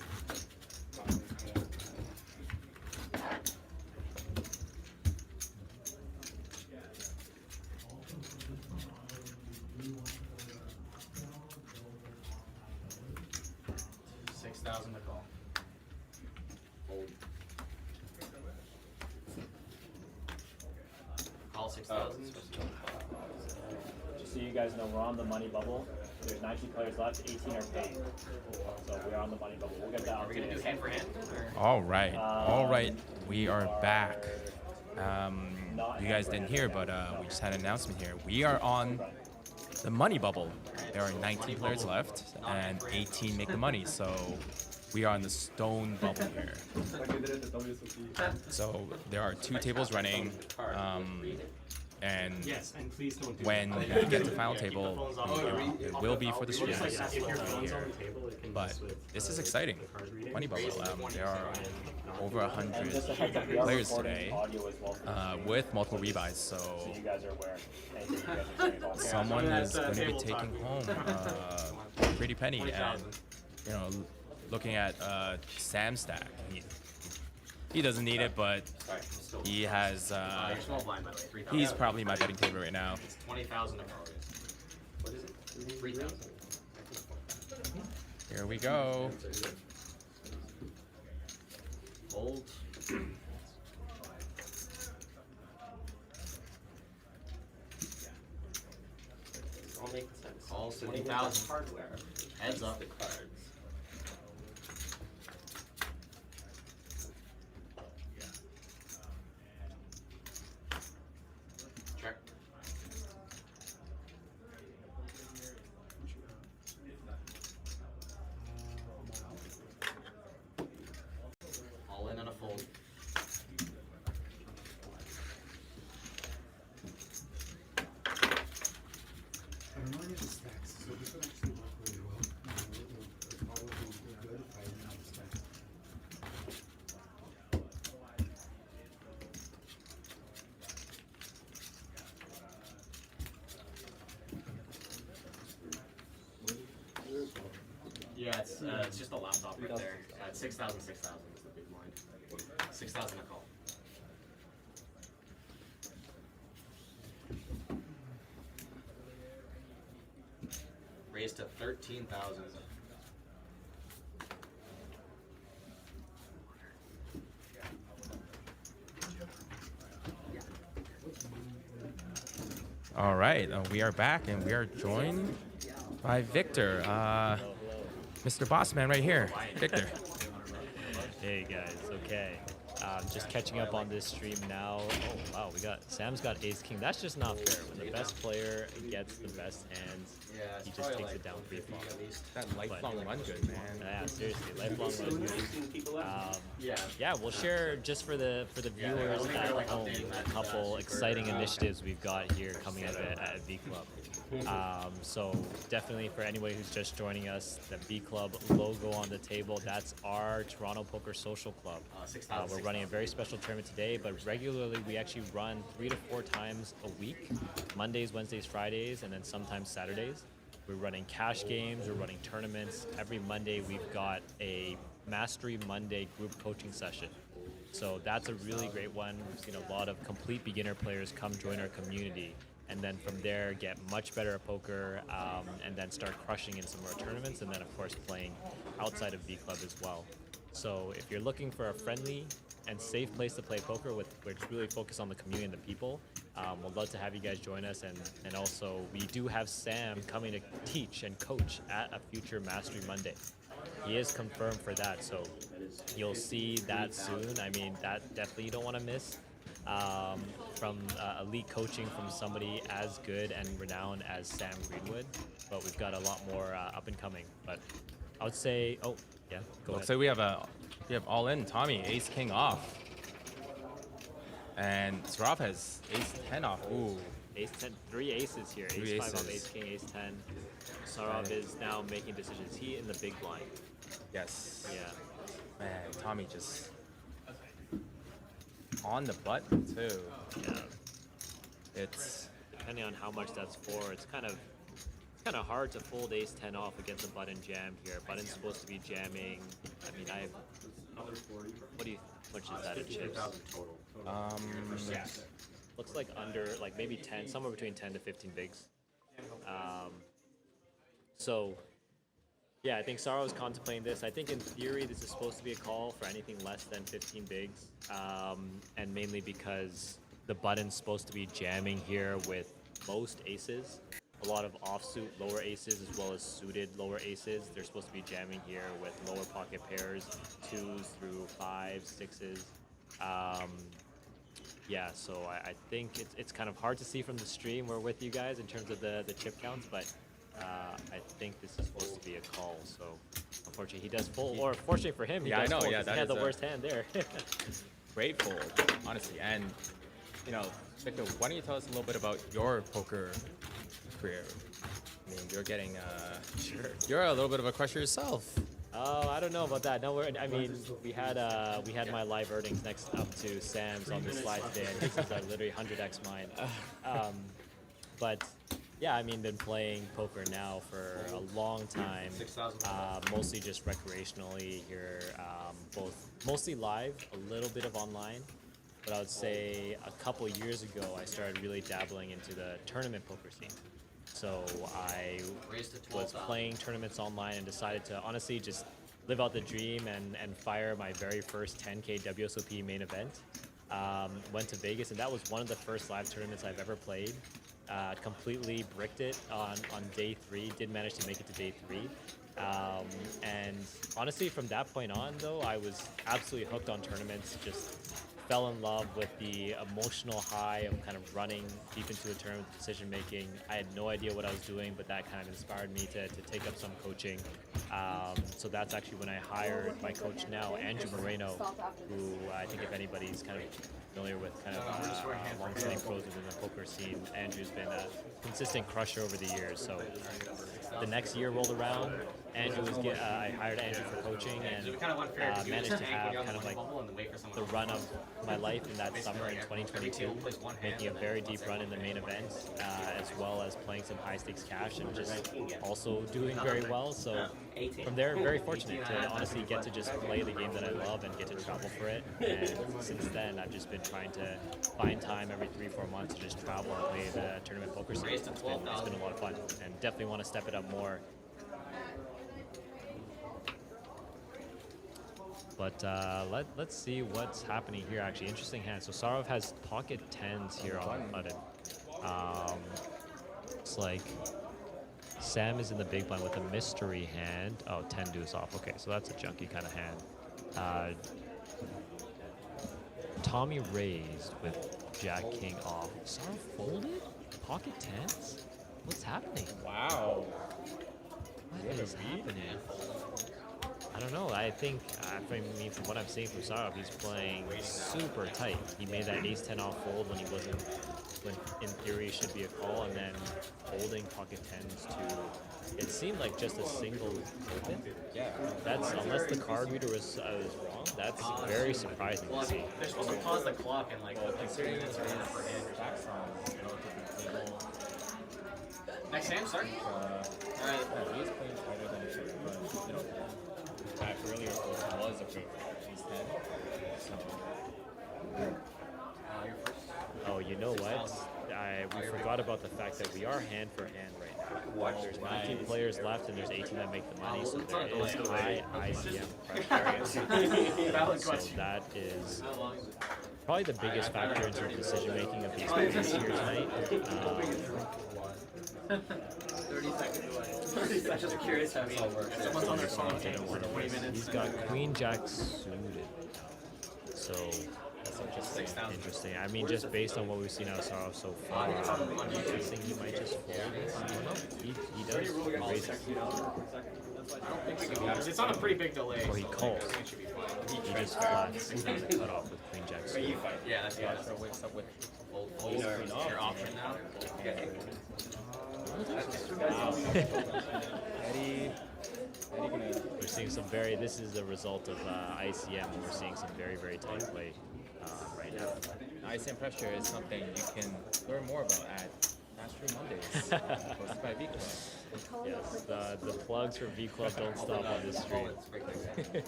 6,000 to call. Hold. Call 6,000. Just so you guys know, we're on the money bubble. There's 19 players left, 18 are paid. So we're on the money bubble. We'll get that Are out we to gonna you. do hand for hand? Or? All right, we are back. You guys didn't hear, but we just had an announcement here. We are on the money bubble. There are 19 players left, and 18 make the money. So we are on the stone bubble here. So there are 2 tables running, and Yes, and please don't do when we get to the final table, it will be for the streamers. If your phone's here. on the table, it can But mess with this is the exciting. card reading. Money bubble. There are over And 100 just a heads up, we are players recording today audio as well for the stream, with multiple rebuys. so So you guys are aware. Thank you. You guys are doing all someone that's, is going to be table taking talk. home a pretty penny, and 20,000. you know, looking at Sam's stack, he doesn't need it, but Sorry, I'm still. he has. You're small blind, by the way. 3,000. He's probably my betting favorite right now. It's 20,000 to call. What is it? 3,000. Here we go. Hold. All making sense. All What do you 60,000. want hardware? Heads up. The cards. Check. All in and a fold. Yeah, it's just a laptop right there. It's 6,000, 6,000 is the big blind. 6,000 a call. Raised to 13,000. All right, we are back, and we are joined by Victor, Mr. Bossman right here. Victor. Hey guys, okay. Just catching up on this stream now. Oh wow, Sam's got Ace King. That's just not fair. When the best player gets the best hands, he just takes it down free flop. That lifelong run good, man. Yeah, seriously, lifelong run good. Yeah, we'll share just for the viewers at home a couple exciting initiatives we've got here coming up at VClub. So definitely for anyone who's just joining us, the VClub logo on the table, that's our Toronto Poker Social Club. We're running a very special tournament today, but regularly we actually run 3 to 4 times a week, Mondays, Wednesdays, Fridays, and then sometimes Saturdays. We're running cash games. We're running tournaments. Every Monday, we've got a Mastery Monday group coaching session. So that's a really great one. We've seen a lot of complete beginner players come join our community, and then from there get much better at poker, and then start crushing in some more tournaments, and then of course playing outside of VClub as well. So if you're looking for a friendly and safe place to play poker with which really focus on the community and the people, we'd love to have you guys join us. And also we do have Sam coming to teach and coach at a future Mastery Monday. He is confirmed for that, so you'll see that soon. I mean, that definitely you don't want to miss. From elite coaching from somebody as good and renowned as Sam Greenwood, but we've got a lot more up and coming. But I would say, oh yeah, go ahead. So we have all in Tommy, ace king off, and Srov has ace 10 off. Ooh, Ace 10, 3 aces here. Three Ace 5 off, aces. ace king, ace 10. Sarov is now making decisions. He in the big blind. yes. Yeah. Man, Tommy just on the button too. Yeah. It's Depending on how much that's for, it's kind of hard to fold ace 10 off against a button jam here. Button's supposed to be jamming. I mean, which is that in chips? Looks like under, like maybe 10, somewhere between 10 to 15 bigs. So, yeah, I think Saro is contemplating this. I think in theory this is supposed to be a call for anything less than 15 bigs, and mainly because the button's supposed to be jamming here with most aces. A lot of offsuit lower aces as well as suited lower aces. They're supposed to be jamming here with lower pocket pairs, 2s through 5s, 6s. Yeah, so I think it's kind of hard to see from the stream. We're with you guys in terms of the chip counts, but I think this is supposed to be a call. So unfortunately, he does fold. Or fortunately for him, he Yeah, I does know, fold. yeah, 'Cause that he had is the a- worst hand there. great fold, honestly. And Victor, why don't you tell us a little bit about your poker career? I mean, you're getting Sure. you're a little bit of a crusher yourself. Oh, I don't know about that. No, I mean, we had my live earnings next up to Sam's on the slide today, and his is literally 100x mine. But yeah, I mean, been playing poker now for a long time, mostly just recreationally here, mostly live, a little bit of online. But I would say a couple years ago, I started really dabbling into the tournament poker scene. So I was playing tournaments online and decided to honestly just live out the dream and fire my very first 10K WSOP main event. Went to Vegas, and that was one of the first live tournaments I've ever played. Completely bricked it on day 3, did manage to make it to day 3. And honestly, from that point on, though, I was absolutely hooked on tournaments, just fell in love with the emotional high of kind of running deep into a tournament decision making. I had no idea what I was doing, but that kind of inspired me to take up some coaching. So that's actually when I hired my coach now, Andrew Moreno, who I think if anybody's kind of familiar with kind of long-standing pros within the poker scene, Andrew's been a consistent crusher over the years. So the next year rolled around, I hired Andrew for coaching, and managed to have kind of like the run of my life in that summer in 2022, making a very deep run in the main event, as well as playing some high stakes cash and just also doing very well. So from there, very fortunate to honestly get to just play the game that I love and get to travel for it. And since then, I've just been trying to find time every 3-4 months to just travel and play the tournament poker scene. It's been a lot of fun, and definitely want to step it up more. But let's see what's happening here. Actually, interesting hand. So Sarov has pocket 10s here on the button. Looks like Sam is in the big blind with a mystery hand. Oh, 10 deuce off. Okay, so that's a junky kind of hand. Tommy raised with Jack King off. Sarov folded? Pocket 10s? What's happening? Wow. What is happening? I don't know. I think, from what I'm seeing from Sarov, he's playing super tight. He made that ace 10 off fold when in theory should be a call, and then folding pocket 10s to, it seemed like just a single open. Yeah. That's, unless the card reader was wrong, that's very surprising to see. They're supposed to pause the clock and like Considering this is Next hand, start. Alright. He's playing better than he should, but you know, back earlier was a favorite. She's 10. So, You're first. Oh, you know what? We forgot about the fact that we are hand for hand right now. There's 19 players left, and there's 18 that make the money, so there is high ICM pressure. So that is probably the biggest factor into the decision making of these players here tonight. 30 seconds away. 30 seconds. Just curious how it all works. Someone's on their phone Didn't taking want to 20 waste. minutes. He's got Queen Jack suited. So Just 6,000. interesting. I mean, just based on what we've seen out of Sorrow so far, It's on I'm YouTube. guessing he might just fold this. I don't know. He does. He raises. It's on a pretty big delay. Or he so, like, calls. I think it should be fine. He just flats. He does a cutoff with Queen Jack suited. Yeah, that's yeah. So wakes up with full your option now. Eddie gonna. We're seeing some very. This is a result of ICM. We're seeing some very, very tight play right now. ICM pressure is something you can learn more about at Mastery Mondays, hosted by VClub. Yes, the plugs for VClub don't stop on this stream.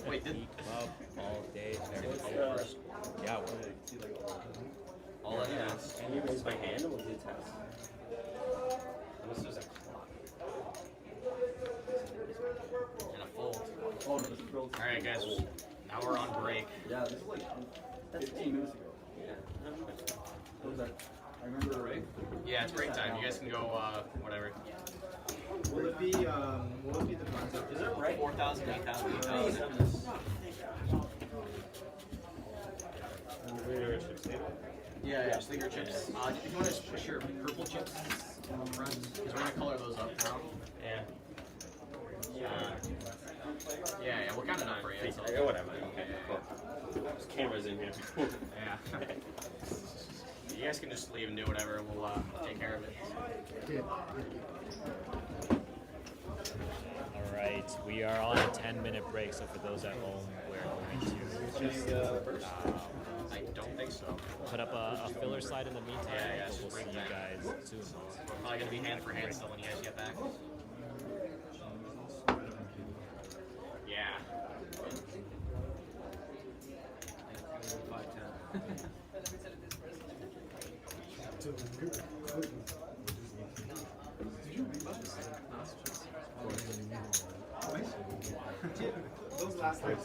Wait, did VClub all day, every day. Yeah, all that has? Can you raise my hand and we'll do a test? This is a clock. And a fold. Alright, guys. Now we're on break. Yeah, this is like 15 minutes ago. Yeah. What was that? I remember, right? Yeah, it's break time. You guys can go, whatever. Will it be the concept? Is it right? 4,000, 8,000, 8,000. Yeah, just leave your chips. If you want to push your purple chips on the front, because we're going to color those up now. Yeah. Yeah, we'll count it up for you. So. Yeah, whatever. Okay, cool. There's cameras in here. Yeah. You guys can just leave and do whatever. We'll take care of it. All right, we are on a 10-minute break. So for those at home, we're going to I don't think so. put up a filler slide in the meantime. Yeah, but we'll see you guys soon. We're probably going to be hand for hand still when you guys get back. Yeah. Those last like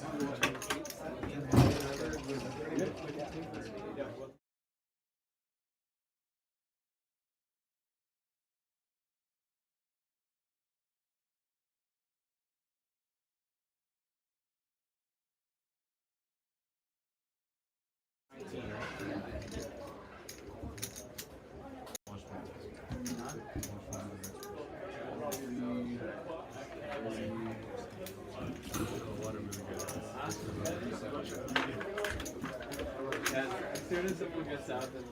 as soon as someone gets out, then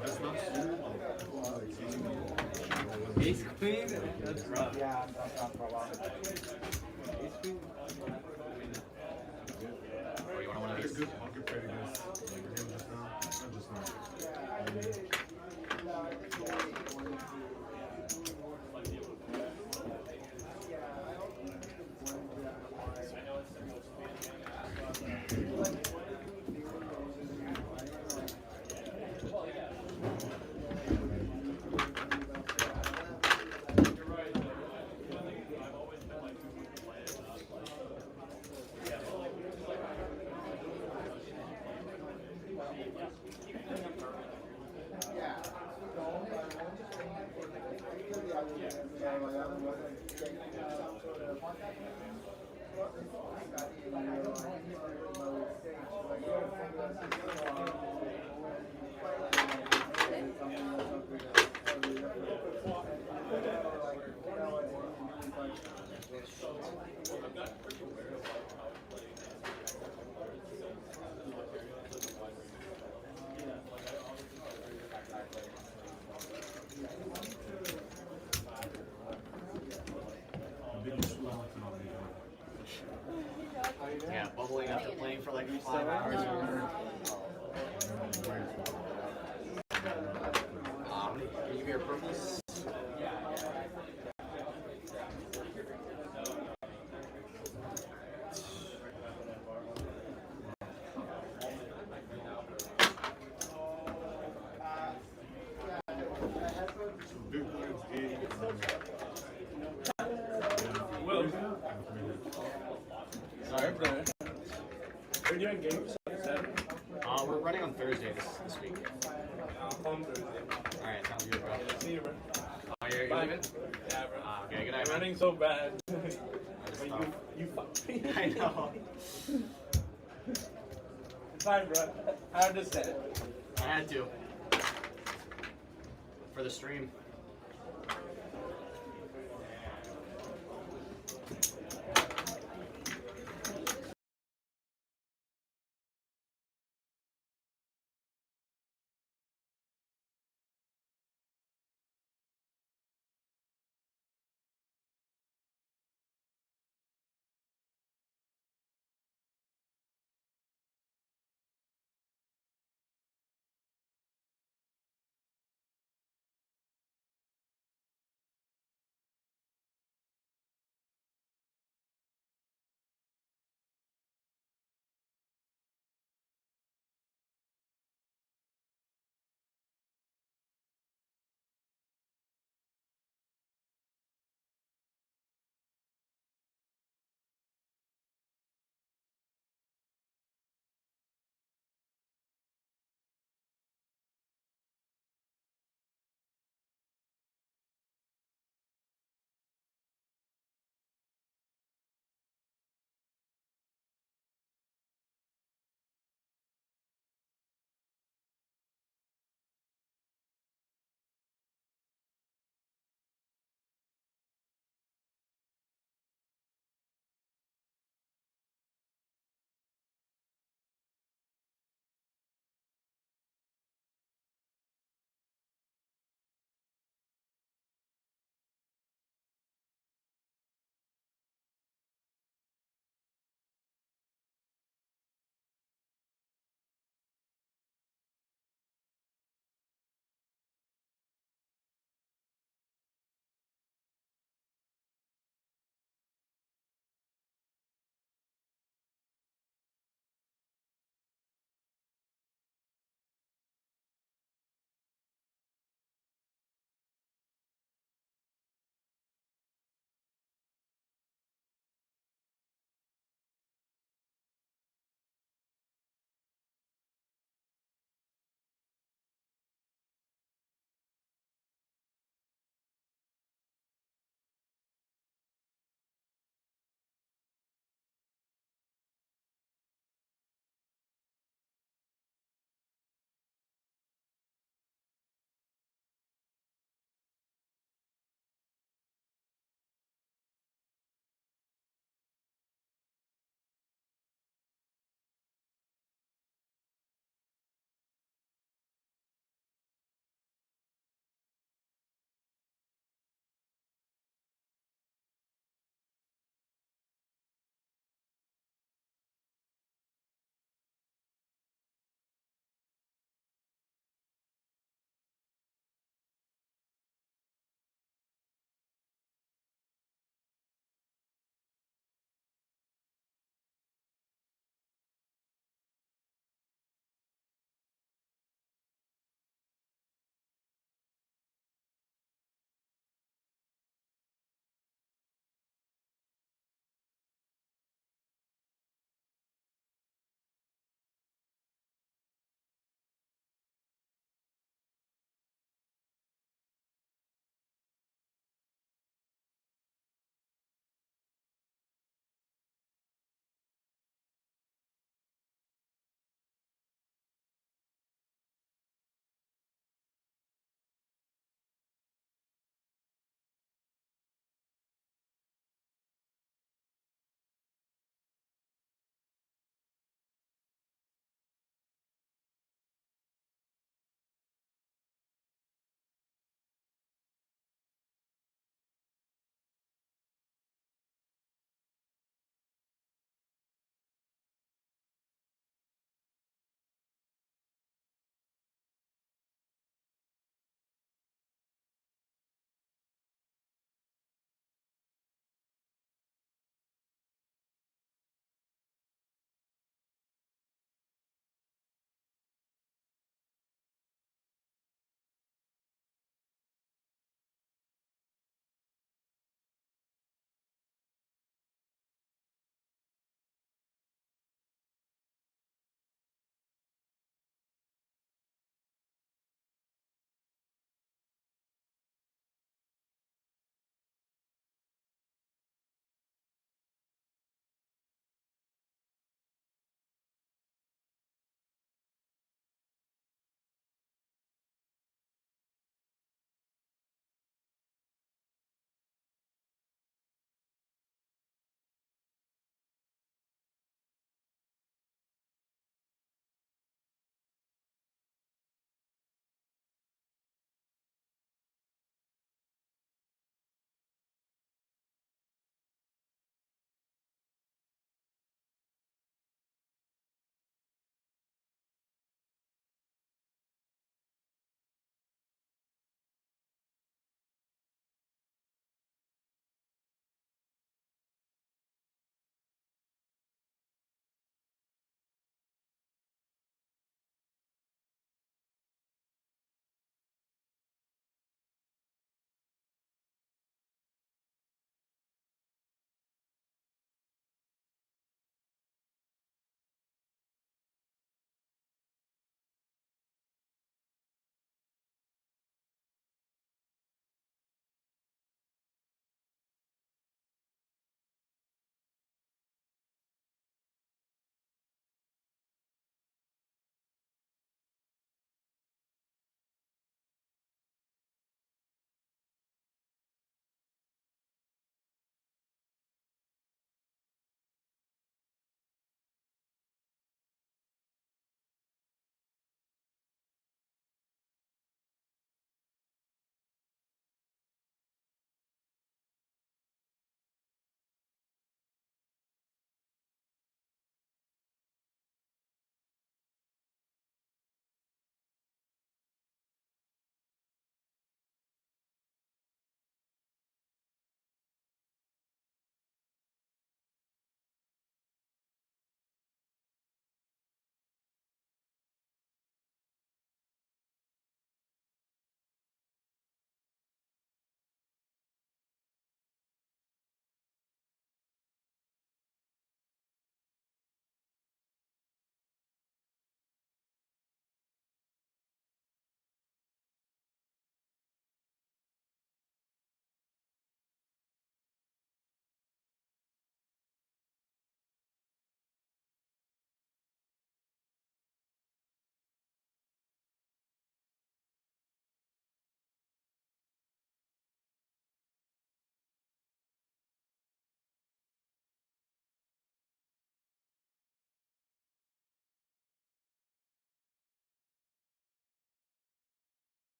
that's not Ace Queen? That's rough. Yeah, that's not for a while. Ace Queen? Or you want one of these? Good pocket pair against him just now. Not just now. Yeah, bubbling after playing for like 5 hours. Can you give me your purples? running games at 7? We're running on Thursday this week. On Thursday. All right, sounds good, bro. See you, bro. Oh, you're Bye. leaving? Yeah, bro. Okay, good night, I'm man. running so bad. I just But thought- you fucked me. I know. It's fine, bro. I understand. I had to. For the stream.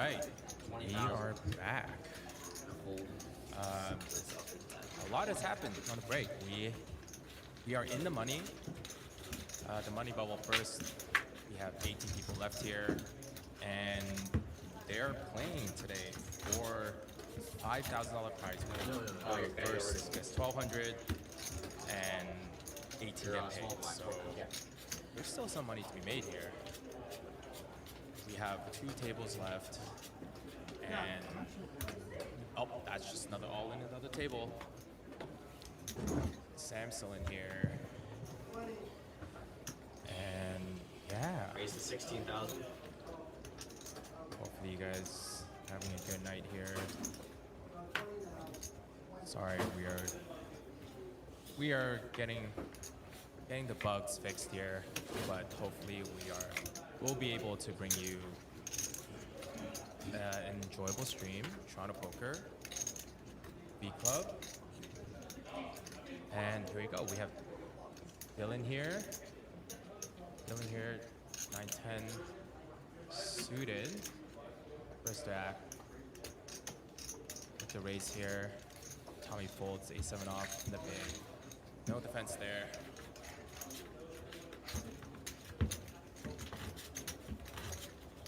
right, we are back. A lot has happened on the break. We are in the money. The money bubble first. We have 18 people left here, and they're playing today for $5,000 prize. First gets 1,200, and 18 get paid. So there's still some money to be made here. We have 2 tables left, and oh, that's just another all in another table. Sam's still in here, and yeah. Raise to 16,000. Hopefully you guys having a good night here. Sorry, we are getting the bugs fixed here, but hopefully we'll be able to bring you an enjoyable stream. Toronto Poker, VClub, and here we go. We have Dylan here. 9-10 suited. First act. With the raise here. Tommy folds A7 off in the big. No defense there.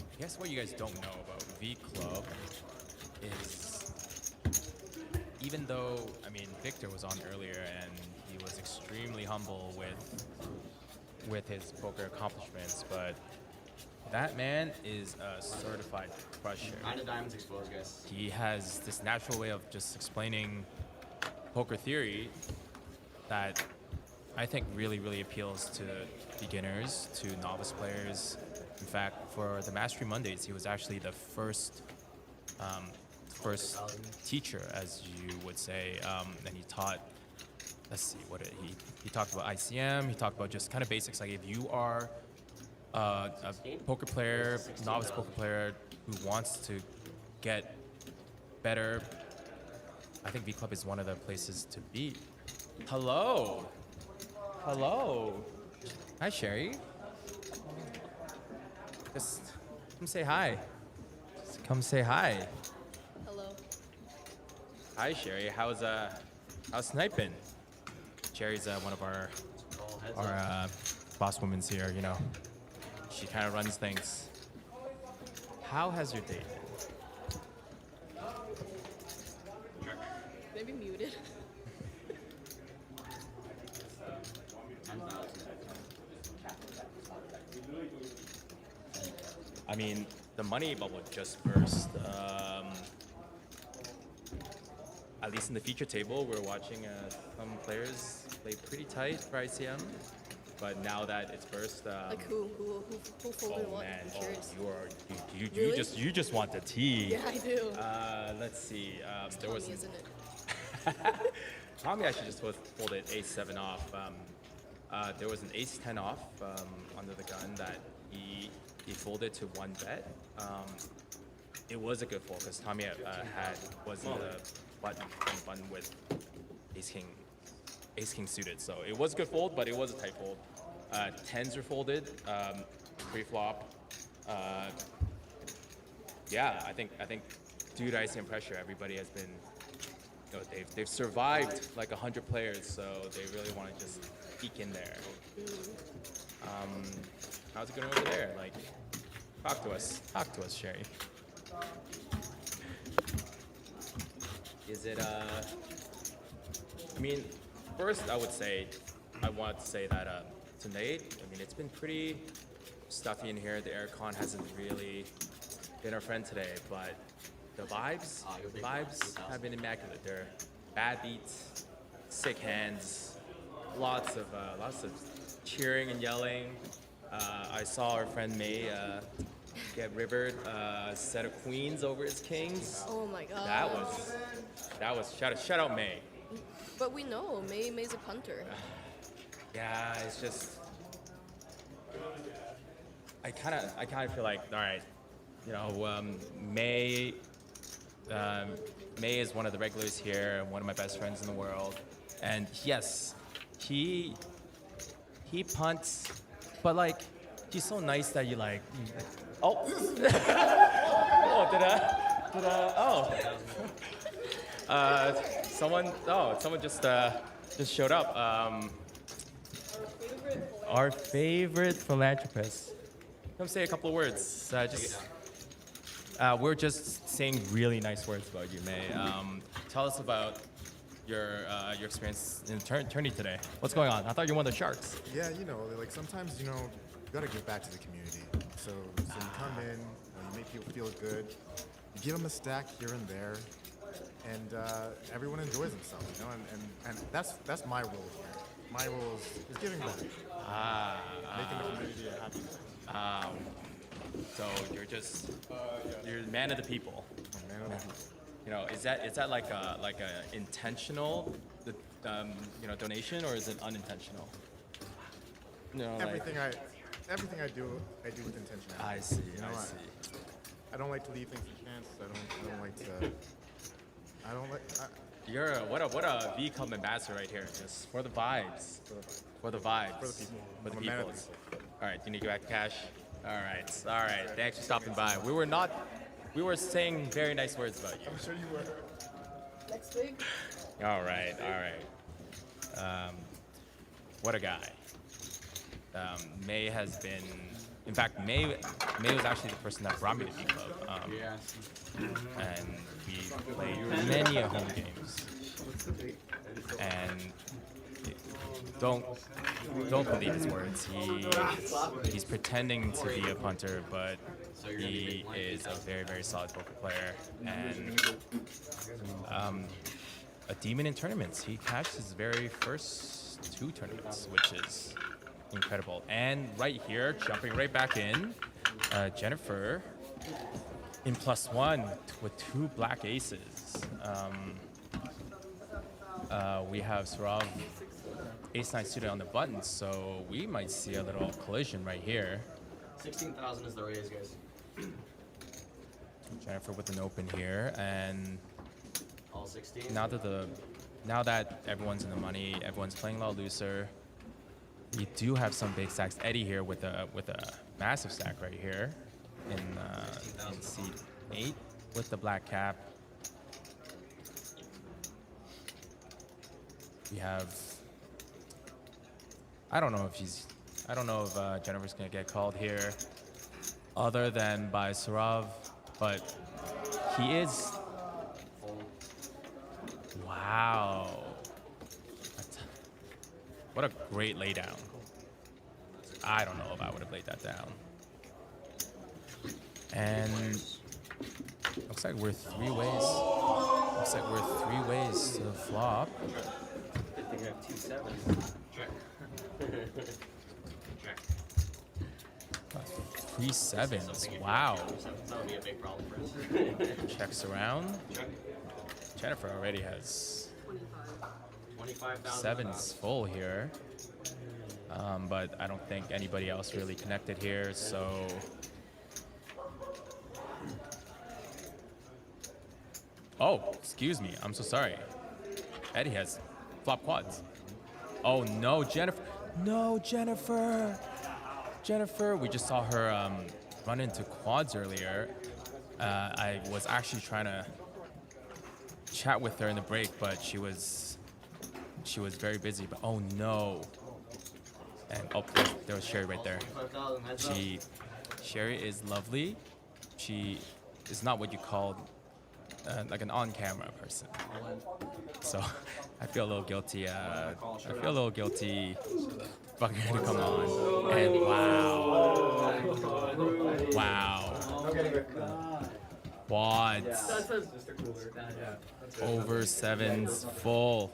I guess what you guys don't know about VClub is, even though, I mean, Victor was on earlier and he was extremely humble with his poker accomplishments, but that man is a certified crusher. 9 of diamonds exposed, guys. He has this natural way of just explaining poker theory that I think really, really appeals to beginners, to novice players. In fact, for the Mastery Mondays, he was actually the first teacher, as you would say, and he taught. Let's see, what did he talked about ICM. He talked about just kind of basics, like if you are a poker player, novice poker player who wants to get better, I think VClub is one of the places to be. Hello. Hi, Sherry. Just come say hi. Just come say hi. Hello. Hi, Sherry. How's sniping? Sherry's one of our boss women's here. You know, she kind of runs things. How has your day been? Maybe muted. I mean, the money bubble just burst. At least in the feature table, we're watching some players play pretty tight for ICM. But now that it's burst, Like who folded oh what? man, I'm curious. you Really? you just want the tea. Yeah, I do. Let's see. There Tommy, was isn't it? Tommy actually just folded ace-7 off. There was an ace-10 off under the gun that he folded to 1 bet. It was a good fold because Tommy was in the button with ace-king suited. So it was a good fold, but it was a tight fold. 10s are folded, pre-flop. Yeah, I think due to ICM pressure, everybody has been, you know, they've survived like 100 players, so they really want to just peek in there. How's it going over there? Like, talk to us, Sherry. Is it I mean, first I want to say that tonight, I mean, it's been pretty stuffy in here. The aircon hasn't really been our friend today, but the vibes have been immaculate. They're bad beats, sick hands, lots of cheering and yelling. I saw our friend May get rivered a set of queens over his kings. Oh my god. That was shout out May. But we know May's a punter. Yeah, it's just I kind of feel like, all right, you know, May is one of the regulars here, one of my best friends in the world, and yes, he punts, but like he's so nice that you like. Oh. Oh, someone just showed up. Our favorite philanthropist. Come say a couple of words. We're just saying really nice words about you, May. Tell us about your experience in tourney today. What's going on? I thought you were one of the Sharks. Yeah, like sometimes, you gotta give back to the community. So you come in, you make people feel good, you give them a stack here and there, and everyone enjoys themselves, and that's my role here. My role is giving back. Making the community a happy place. So you're a man of the people. Man of the people. Is that like a intentional, donation, or is it unintentional? Everything I do with intentionality. I see. I don't like to leave things to chance. I don't like. You're what a VClub ambassador right here, just for the vibes. For the vibes. For the people. For the I'm a man of people. the people. All right, do you need to get back the cash? All right. Thanks for stopping by. We were saying very nice words about you. I'm sure you were. Next week. All right. What a guy. May has been, in fact, May was actually the person that brought me to VClub. And we played many home games. And don't believe his words. He's pretending to be a punter, but he is a very, very solid poker player. And a demon in tournaments. He cashed his very first 2 tournaments, which is incredible. And right here, jumping right back in, Jennifer in +1 with 2 black aces. We have Sarav ace-9 suited on the button, so we might see a little collision right here. 16,000 is the raise, guys. Jennifer with an open here, and All 16. now that everyone's in the money, everyone's playing a lot looser. You do have some big stacks. Eddie here with a massive stack right here in seat 8 with the black cap. We have. I don't know if Jennifer's gonna get called here, other than by Sarav, but he is. Wow. What a great laydown. I don't know if I would have laid that down. And looks like we're 3 ways. Looks like we're 3 ways to the flop. Good thing I have 2 sevens. Check. Check. 3 sevens. Wow. That would be a big problem for us. Checks around. Check. Jennifer already has 25,000. sevens full here. But I don't think anybody else really connected here, so. Oh, excuse me. I'm so sorry. Eddie has flop quads. Oh no, Jennifer. No, Jennifer. Jennifer, we just saw her run into quads earlier. I was actually trying to chat with her in the break, but she was very busy. But oh no. And oh, there was Sherry right there. 25,000, heads up. Sherry is lovely. She is not what you call like an on-camera person. So I feel a little guilty. I feel a little guilty fucking her to come on. And wow. Quads. Over sevens full.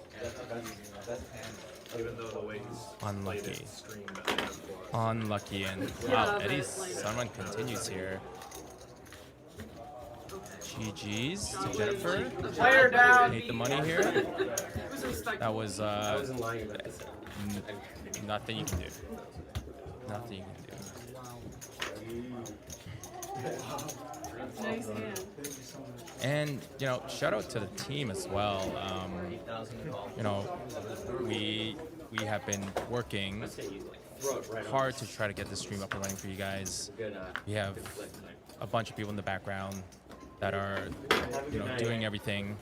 Even though the wings Unlucky. screamed at the end. Unlucky, and wow, Eddie's sunrun continues here. GG's to Jennifer. Player down. Hate the money here. That was I wasn't lying about this. nothing you can do. Nothing you can do. Nice hand. And shout out to the team as well. We have been working hard to try to get the stream up and running for you guys. We have a bunch of people in the background that are doing everything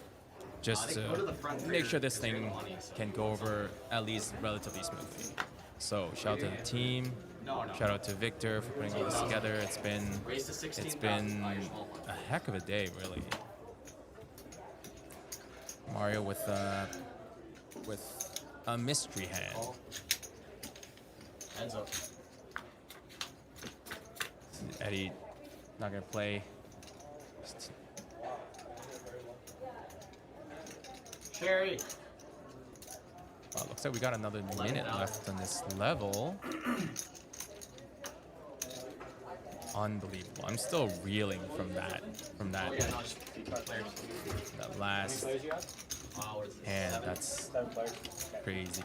just to make sure this thing can go over at least relatively smoothly. So shout out to the team. Shout out to Victor for putting all this together. It's been a heck of a day, really. Mario with a mystery hand. Heads up. Eddie not gonna play. Cherry. Looks like we got another minute left on this level. Unbelievable. I'm still reeling from that last hand. That's crazy.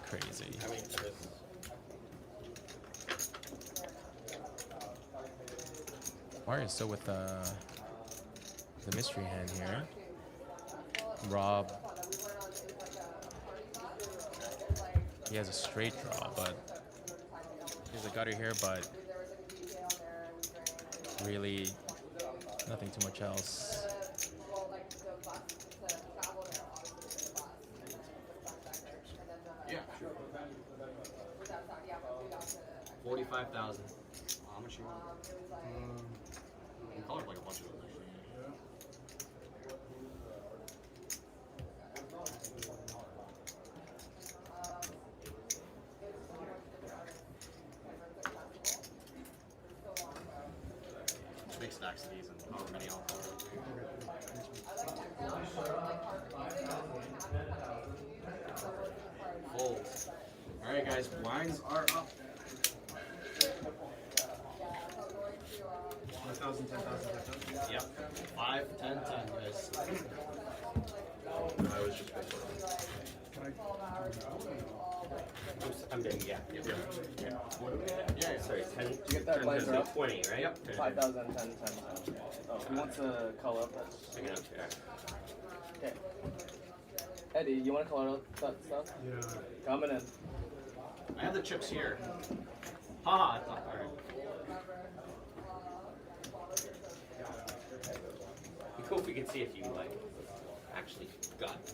Mario's still with the mystery hand here. Rob, he has a straight draw, but he has a gutter here, but really nothing too much else. Yeah. 45,000. How much you want? You colored like a bunch of them actually. Big stacks of these and however many I'll color. Fold. Alright guys, blinds are up. 1,000, 10,000, 10,000. Yep. 5, 10, 10 guys. I was just I'm doing, yeah. Yeah, Sorry, 10. You get that 10, blazer 10, up? 20, right? Yep. 5,000, 10, 10, 10. Oh, he wants to color up that. I can answer that. Okay. Eddie, you want to color up that stuff? Yeah. Coming in. I have the chips here. Haha, it's not alright. It'd be cool if we could see if you like actually got the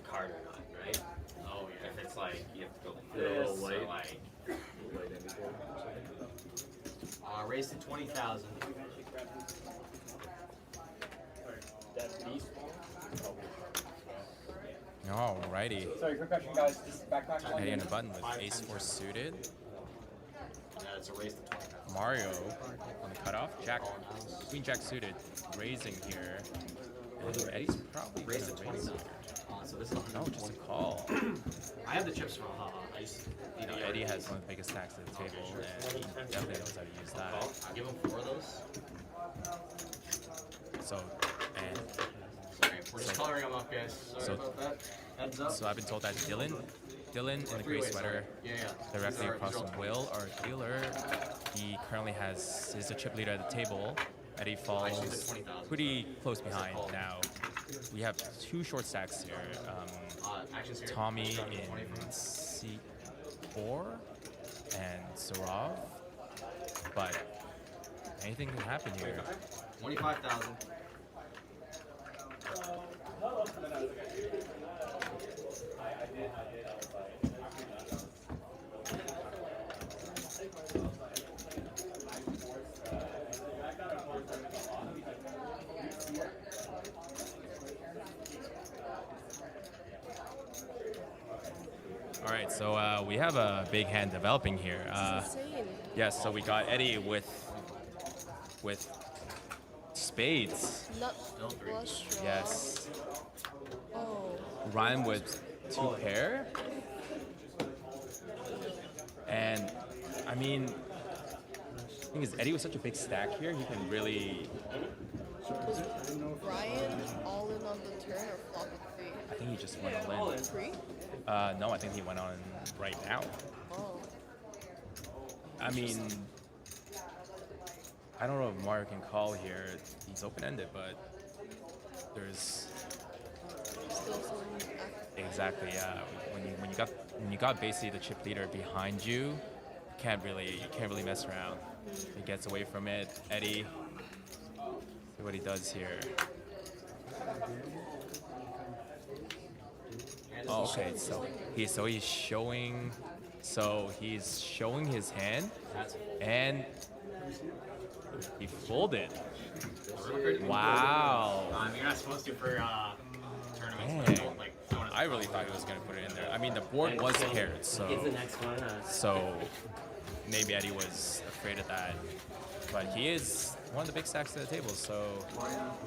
card or not, right? Oh yeah. If it's like you have to go like Yeah, a little this, or light. like Light indicator. Raise to 20,000. Alrighty. Sorry, quick question, guys. Just backpack one. Eddie on the button with ace 4 suited. Yeah, it's a raise to 20,000. Mario on the cutoff. Jack, Queen Jack suited, raising here. And Eddie's probably Raise to gonna raise 20,000. here. So this is No, just a call. I have the chips from haha. I just Eddie has one of the biggest stacks at the table, and he definitely knows how to use that. I'll give him 4 of those. So, and Sorry, we're just coloring them up, guys. Sorry So- about that. Heads up. so I've been told that Dylan in the gray sweater, Yeah, yeah. directly These are- across these are from all Will, our dealer, he currently is the chip leader at the table. Eddie falls 20,000. pretty close behind now. We have 2 short stacks here. Actions here. Tommy Starting with in 20 from- C4 and Sarov, but anything can happen here. 25,000. All right, so we have a big hand developing here. Insane. Yes, so we got Eddie with spades. Nut flush draw. Yes, Oh. Ryan with 2 pair. And I mean, the thing is, Eddie with such a big stack here, he can really. Ryan all in on the turn or flop at 3? I think he just went all in. 3? No, I think he went on right now. Oh. I mean, I don't know if Mario can call here. He's open-ended, but there's Still some act. exactly when you got basically the chip leader behind you, you can't really mess around. He gets away from it. Eddie, see what he does here. Oh, okay. He's showing. So he's showing his hand, and he folded. Wow. You're not supposed to for tournaments. Dang. But don't I really thought he was gonna put it in there. I mean, the board was paired, It's the next one. so maybe Eddie was afraid of that. But he is one of the big stacks at the table, so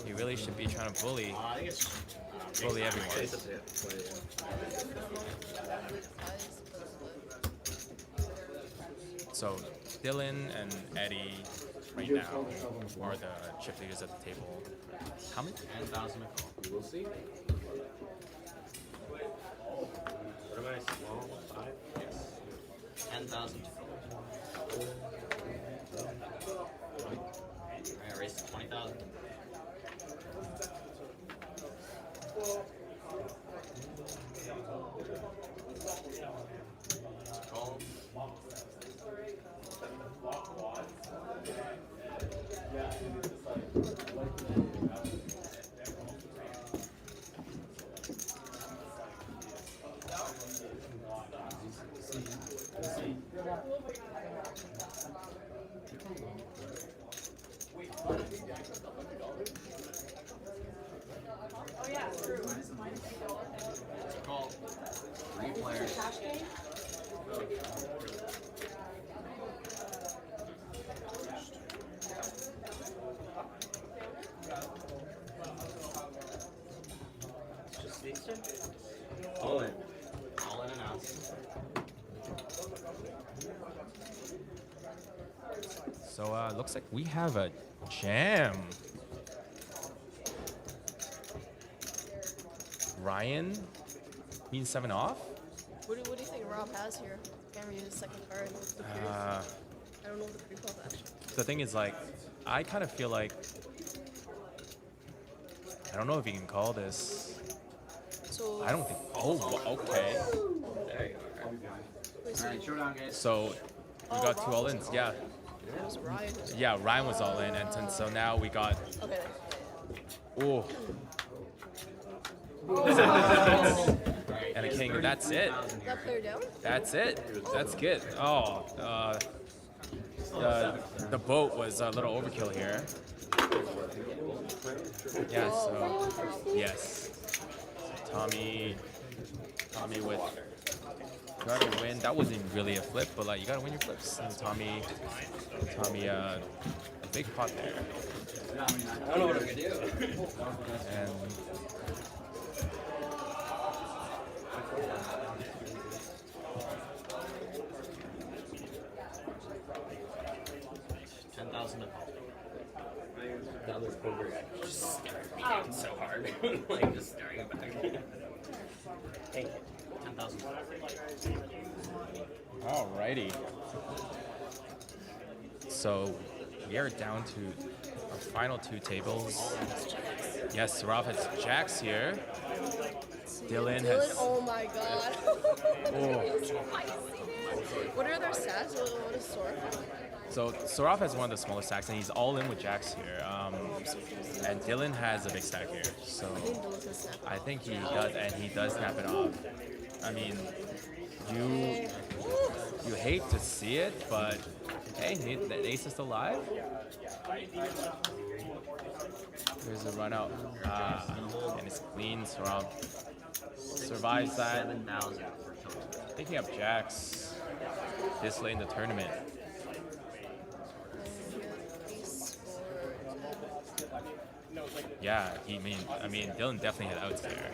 he really should be trying to bully I think it's everyone. So Dylan and Eddie right now are the chip leaders at the table. How many? 10,000 a call. We'll see. What am I, small? 5? Yes. 10,000. I raise to 20,000. Call. Call. 3 players. Just these two? All in. All in and out. So looks like we have a jam. Ryan means 7 off. What do you think Rob has here? Can't read his second card. The Pierce. I don't know the pre-flop action. The thing is, like, I kind of feel like I don't know if you can call this. So I don't think. Oh, okay. There you are. wait, so Alright, showdown, guys. So we got 2 all-ins. Yeah, it was Ryan. yeah. Ryan was all in, and so now we got. Okay. Oh. And a king. That's it. That player down? That's it. That's good. Oh, the boat was a little overkill here. Yeah. So yes, Tommy with gotta win. That wasn't really a flip, but like you gotta win your flips. And Tommy, a big pot there. I don't know what I'm gonna do. And Down this poker guy. Just staring me down so hard. Like, just staring at back. Thank you. 10,000. alrighty. So we are down to our final 2 tables. Yes, Rob has jacks here. Dylan has. Oh my god. Oh. What are their stats? What is Sora? So Saraf has one of the smaller stacks, and he's all in with jacks here. And Dylan has a big stack here, so I think he does, and he does snap it off. I mean, you hate to see it, but hey, the ace is still alive. There's a run out, and it's clean. Saraf survives that. 7,000 for total. Picking up jacks this late in the tournament. Yeah, I mean, Dylan definitely had outs there.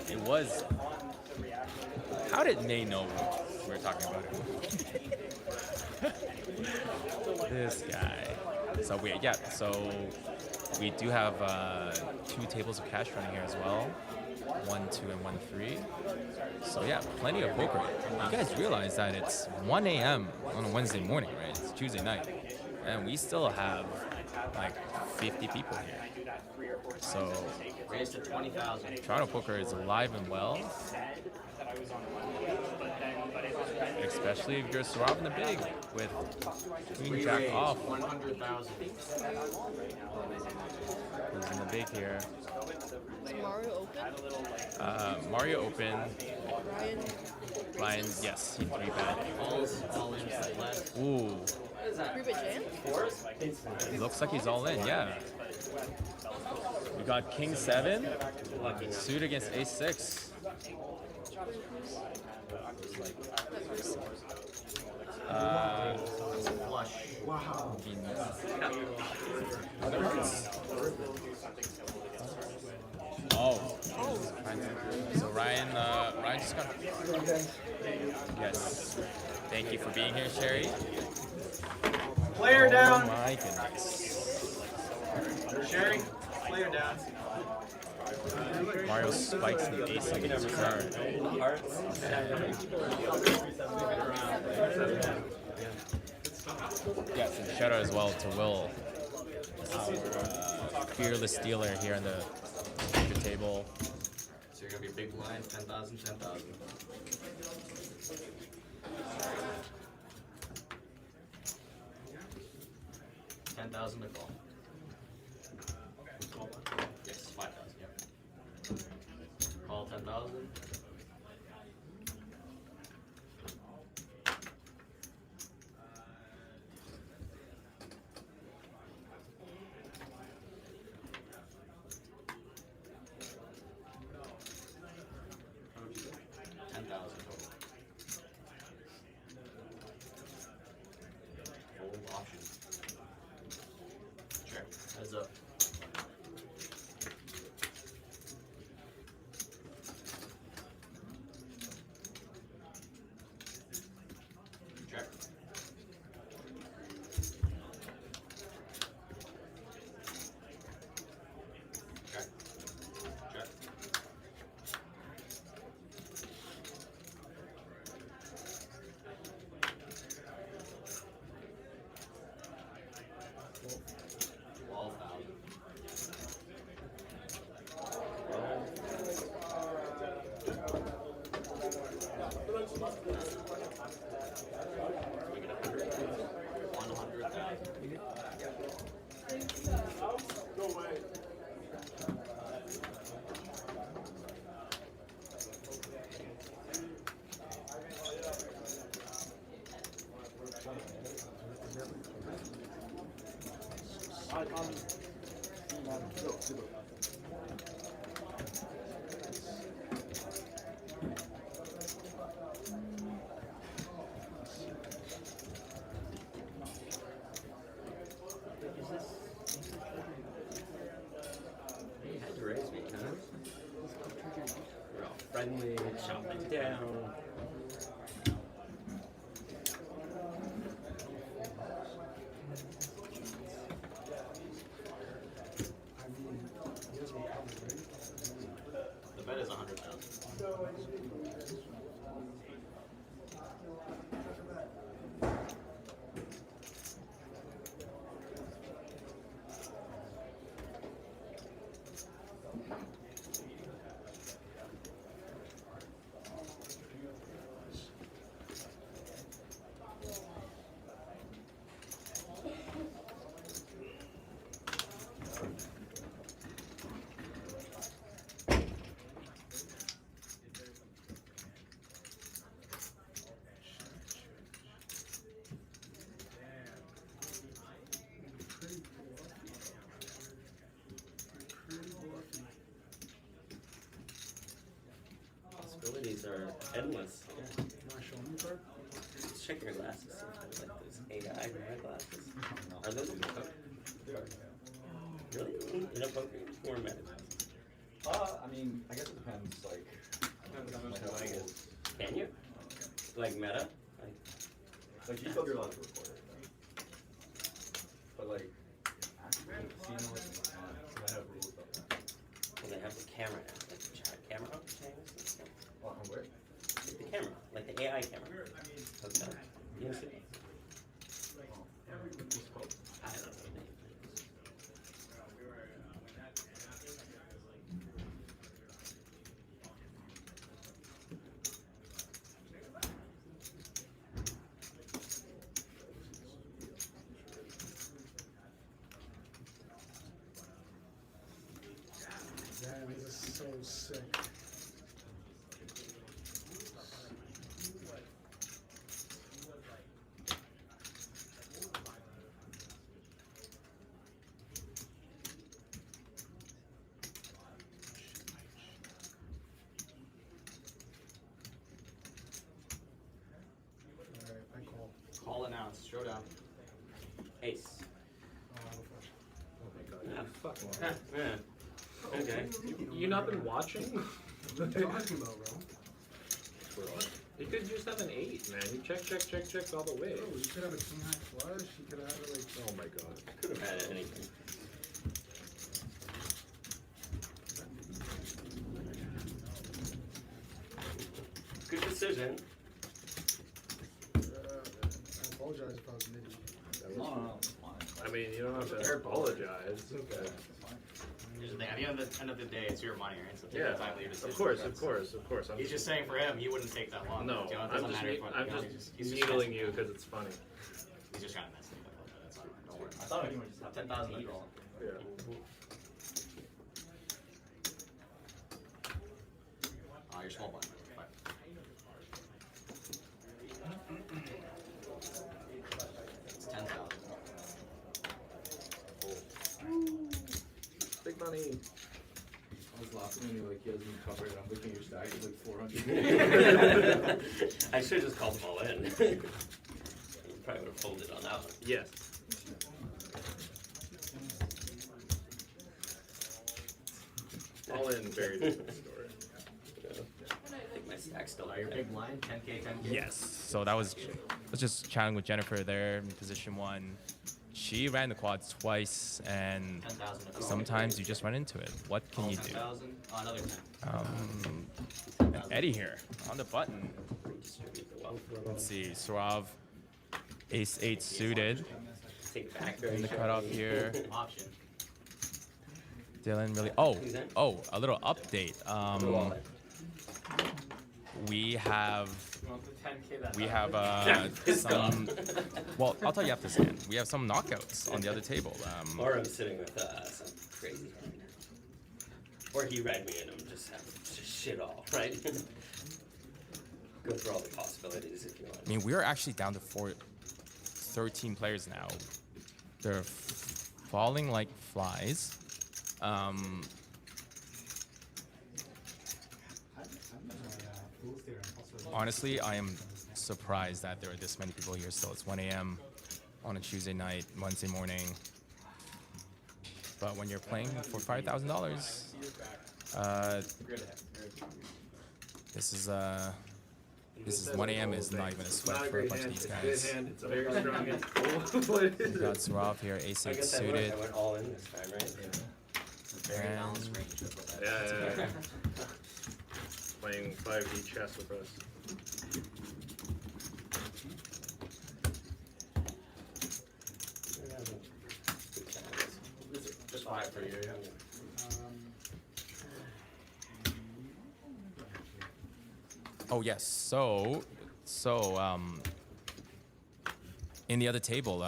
It was. How did May know we were talking about it? This guy. So we do have 2 tables of cash running here as well. 1, 2, and 1, 3. So yeah, plenty of poker. You guys realize that it's 1 a.m. on a Wednesday morning, right? It's Tuesday night, and we still have like 50 people here. So Raised to 20,000. Toronto Poker is alive and well, especially if you're swapping the big with Queen Jack Raised off. 100,000. Who's in the big here? Is Mario open? Mario open. Ryan. Ryan, yes, he 3-bet. All in for less. Ooh, 3-bet jam? looks like he's all in, yeah. We got King 7, suit against Ace 6. Flush. Wow. Other hearts. Oh. So Ryan just got. Yes. Thank you for being here, Sherry. Player Oh down. my goodness. Sherry, player down. Mario spikes the ace on his turn. Yes, and shout out as well to Will, our fearless dealer here on the table. So you're gonna be big blind, 10,000, 10,000. 10,000 to call. Yes, 5,000. Yep. Call 10,000. Heads up. Check. Check. Check. You had to raise me, huh? We're all friendly, chopping down. The bet is 100,000. Possibilities are endless. Yeah. Just check your glasses. See if like those AI in my glasses. Are those in the poker? Really? In a poker or meta? I mean, I guess it depends. Like, Can you? Like meta? like VClub, you're allowed to record it. But like, actually, casinos, I have rules about that. Well, they have the camera now. Like the chat camera. On where? Like the camera, like the AI camera. Okay. You see it? I don't know the name. Showdown. Ace. Oh my god. Yeah. Fucking Yeah. Okay. You not been watching? What are you talking about, bro? You could just have an 8, man. You check all the way. Bro, you could have a king high flush. You could have like. Oh my god. I could have had anything. Good decision. I apologize if I was nitty. No, I mean, you don't have to apologize. Okay. Here's the thing. At the end of the day, it's your money, right? So take Yeah, the time to your decision. of course. He's just saying for him, he wouldn't take that long. No, You know, it I'm doesn't just, matter what- I'm you know, just he's needling trying- you because it's funny. He's just trying to mess things up. That's all. Don't worry. I thought anyone just have 10,000 each. Yeah. You're small blind. Fine. It's 10,000. Big money. I was laughing when you like, he hasn't covered. I'm looking at your stack, it's like 400. I should have just called them all in. You probably would have folded on that one. Yes. All in, very different story. I think my stack's still Your there. big blind, 10K, 10K. Yes. So that was just chatting with Jennifer there in position 1. She ran the quads twice, and 10,000 to call. sometimes you just run into it. What can you do? 10,000. Oh, another 10. And Eddie here on the button. Redistribute the wealth. Let's see, Surav, ace 8 suited Take it back. in the cutoff here. Option. Dylan really. Oh, a little update. We have some. Well, I'll tell you after this hand. We have some knockouts on the other table. Or I'm sitting with some crazy hand. Or he read me and I'm just having just shit all, right? Go through all the possibilities if you want. I mean, we're actually down to 13 players now. They're falling like flies. Honestly, I am surprised that there are this many people here still. It's 1 a.m. on a Tuesday night, Wednesday morning. But when you're playing for $5,000, this is 1 a.m. is not even a sweat for a bunch of these guys. It's a very strong hand. We got Surav here, ace 8 suited. I went all in this time, right? It's a very balanced range. That's what that is. Yeah. Playing 5D chess with us. Just 5 for you, yeah. Oh yes. So in the other table,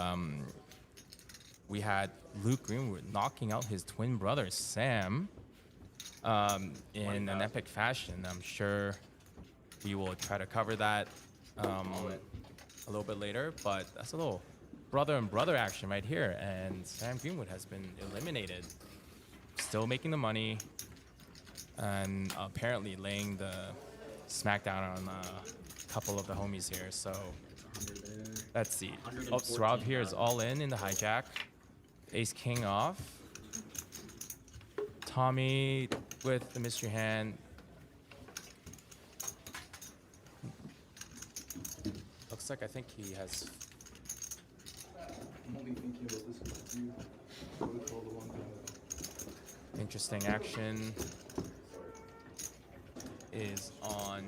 we had Luke Greenwood knocking out his twin brother Sam in an epic fashion. I'm sure we will try to cover that a little bit later, but that's a little brother and brother action right here. And Sam Greenwood has been eliminated, still making the money, and apparently laying the smackdown on a couple of the homies here. So let's see. Oh, Surav here is all in the hijack. Ace King off. Tommy with the mystery hand. Looks like I think he has. I'm only thinking about this with you. I would call the one thing. Interesting action is on,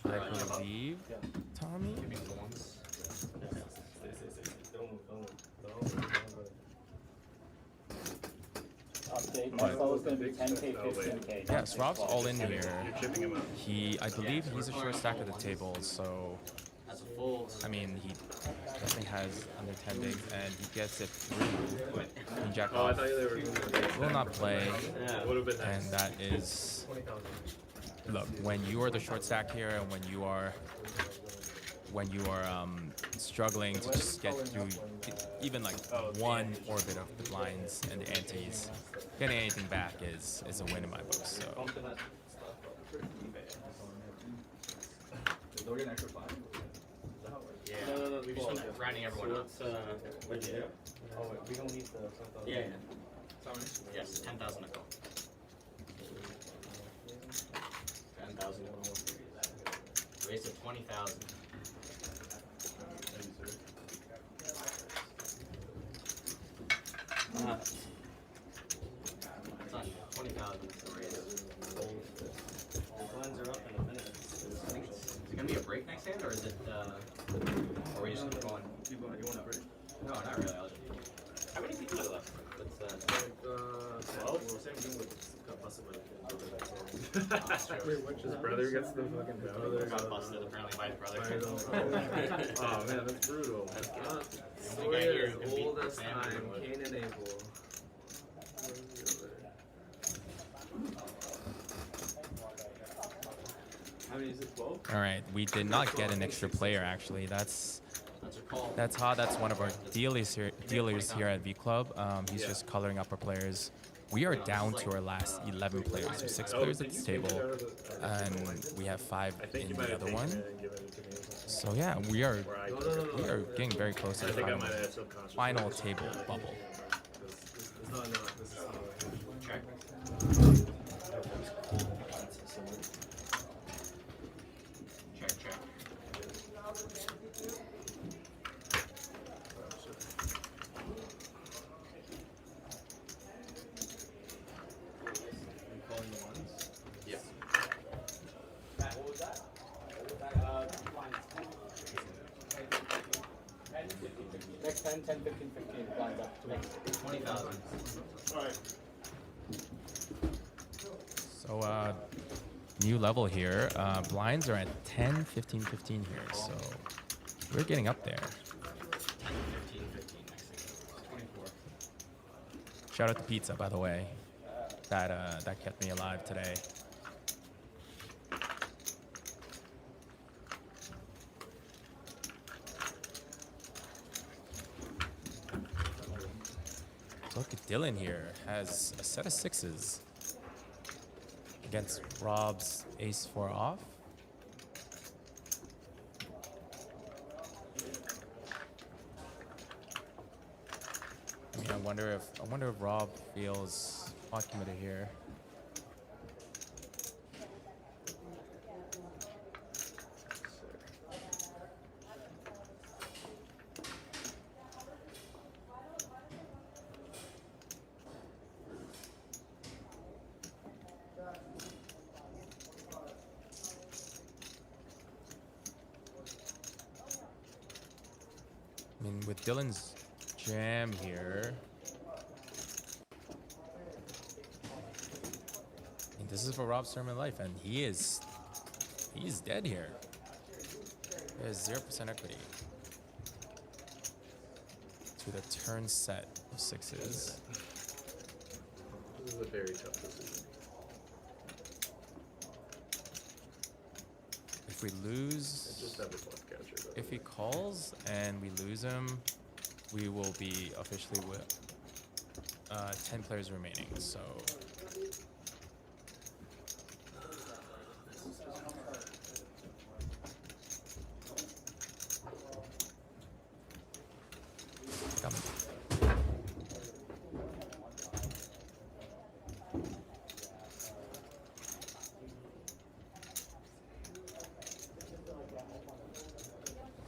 I believe, Tommy. Update. So it's going to be 10K, 15K. Yeah, Srav's all in here. You're chipping him out. I believe he's a short stack at the table, so That's a full. I mean, he definitely has under 10 bigs, and he gets it through. Queen Jack Oh, I off. thought they were going to Will not play, Would have been nice. and that is. Look, when you are the short stack here, and when you are struggling to just get through even like one orbit of the blinds and the antes, getting anything back is a win in my book. So They'll get an extra 5. Yeah. No, We just went grinding everyone up. What'd you do? Oh, wait, we don't need the 10,000. Yeah. Yes, 10,000 a call. 10,000. Raise to 20,000. Son, 20,000 is the raise. The blinds are up in a minute. Is it gonna be a break next hand, or is it? Or are we just keep going? You want a break? No, not really. I'll just. How many people are left? What's that? 12? Well, same thing with got busted by the Wait, what? His brother gets the fucking bounty? Got busted apparently by his brother. Oh man, that's brutal. The Story guy here as who can beat old as Sam time, Greenwood. Cain and Abel. How many is it? 12? All right, we did not get an extra player actually. That's one of our dealers here at VClub. He's just coloring up our players. We are down to our last 11 players. There's 6 players at this table, and we have 5 in the other one. So yeah, we are getting very close to the final table bubble. It's not enough. This is not Check. Check, check. calling the ones. Yeah. What was that? Next 10, 10, 15, 15. Blinds up. Next 20,000. Alright. So new level here. Blinds are at 10, 15, 15 here. So we're getting up there. 10, 15, 15 next thing. 24. Shout out to Pizza, by the way. That kept me alive today. So look at Dylan here. Has a set of 6s against Rob's ace-4 off. I mean, I wonder if Rob feels pot committed here. I mean, with Dylan's jam here, I mean, this is for Rob's tournament life, and he's dead here. He has 0% equity to the turn set of 6s. This is a very tough decision. If we lose, Just have a bluff catcher. Though. if he calls and we lose him, we will be officially with 10 players remaining. So come.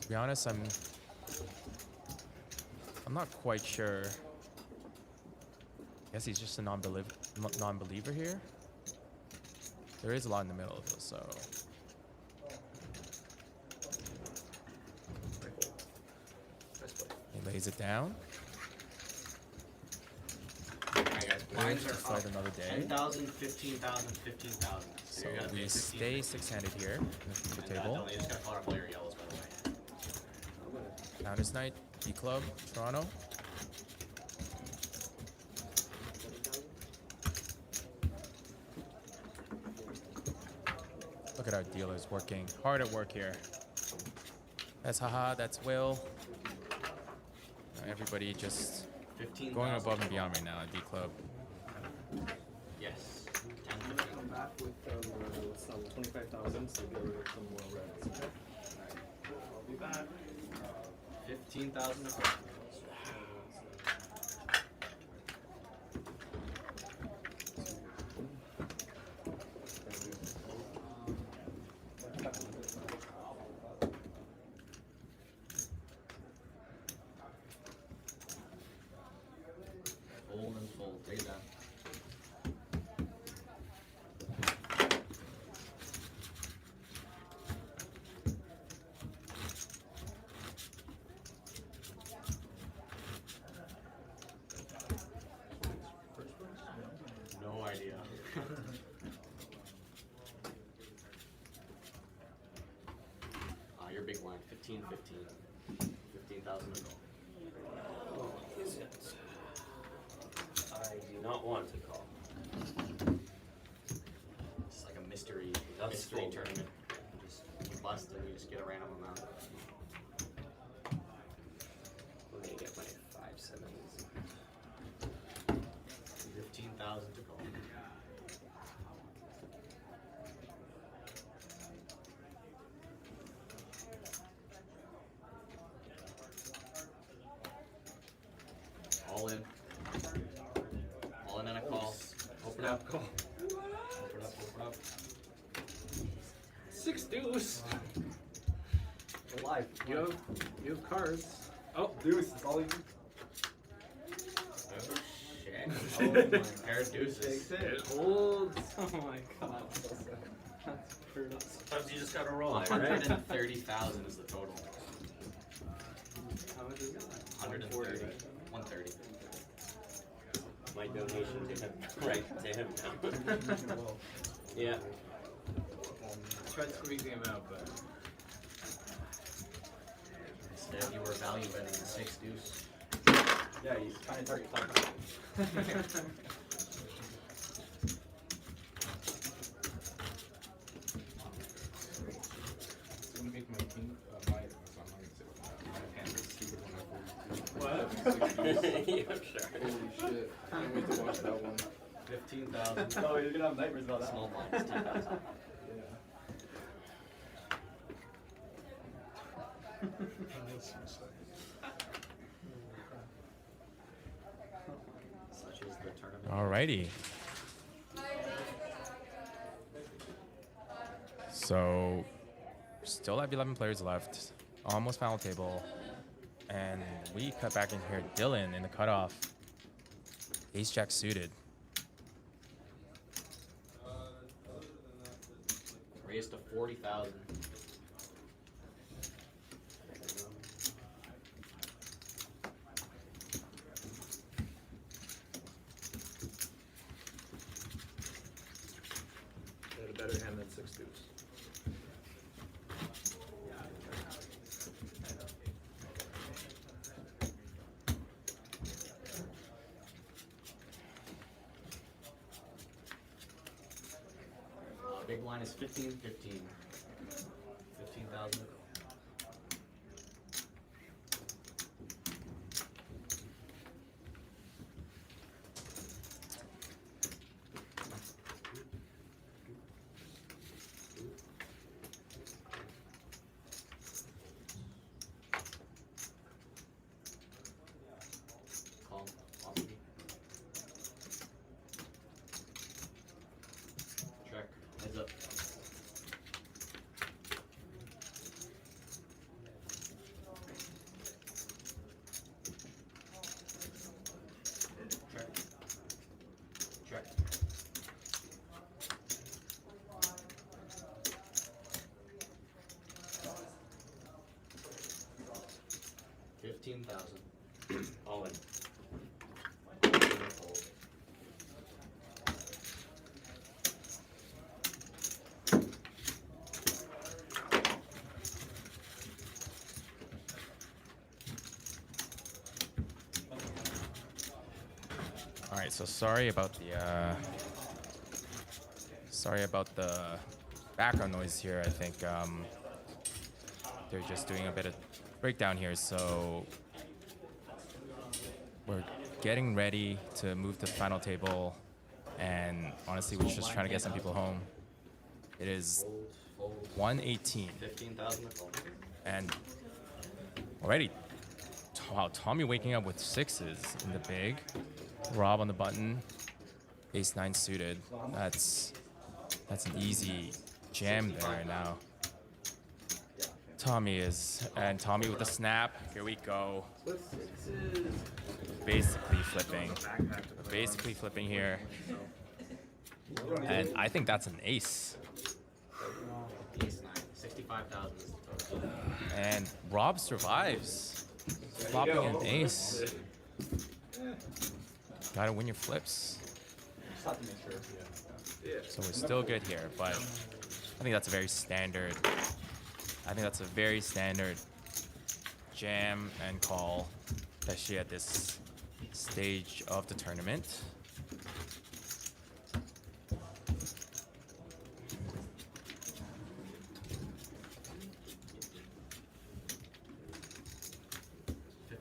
To be honest, I'm not quite sure. I guess he's just a non-believer here. There is a lot in the middle though, so he lays it down. Alright guys, blinds are Fight up. another day. 10,000, 15,000, 15,000. So you're gonna we pay 15. stay 6-handed here And, at the table. Dylan, you just gotta call our player yellows, by the way. Founders Night, VClub, Toronto. Look at our dealers working hard at work here. That's Haha, that's Will. Everybody just 15,000. going above and beyond right now at VClub. Yes. 10, 15. Come back with what's that, 25,000, so get rid of some more reds. Okay? I'll be back. 15,000. Fold and fold. Take it down. No idea. Your big line, 15, 15. 15,000 to go. Oh, is it? I do not want to call. It's like a mystery That's full. tournament. You bust and you just get a random amount. I'm gonna get my 5/7s. 15,000 to go. All in. All in and a call. Open up. Call. Open up, open up. 6 deuce. Alive. You have cards. Oh, deuce. That's all you can. Oh shit. Oh my pair of deuces. It holds. Oh my god. That's brutal. Sometimes you just gotta roll it, right? 130,000 is the total. How much is it? 130. 130. My donation to him. Right, to him now. Yeah. I tried squeezing him out, but. Instead, you were value betting the 6 deuce. Yeah, he's trying to target top. It's gonna make my king my. So I'm not gonna say my hand is stupid when I What? Yeah, sure. Holy shit! Can't wait to watch that one. 15,000. Oh, you're gonna have nightmares about that. Small blind is 10,000. Such is the tournament. Alrighty. So, still have 11 players left. Almost final table. And we cut back in here. Dylan in the cutoff. Ace Jack suited. Raised to 40,000. Had a better hand than 6 deuce. Big line is 15, 15. 15,000 to go. Call. Off me. Check. Heads up. Check. Check. $15,000. All in. Fold. All right, so sorry about the background noise here. I think they're just doing a bit of breakdown here. So we're getting ready to move to the final table, and honestly, we're just trying to get some people home. It is Fold. 118, 15,000 to go. and already Wow, Tommy waking up with 6s in the big. Rob on the button. Ace 9 suited. That's an easy jam there now. Tommy with the snap. Here we go. Basically flipping here. And I think that's an ace. Ace 9, 65,000 is the total. And Rob survives. Flopping an ace. Gotta win your flips. So we're still good here, but I think that's a very standard. Jam and call, especially at this stage of the tournament.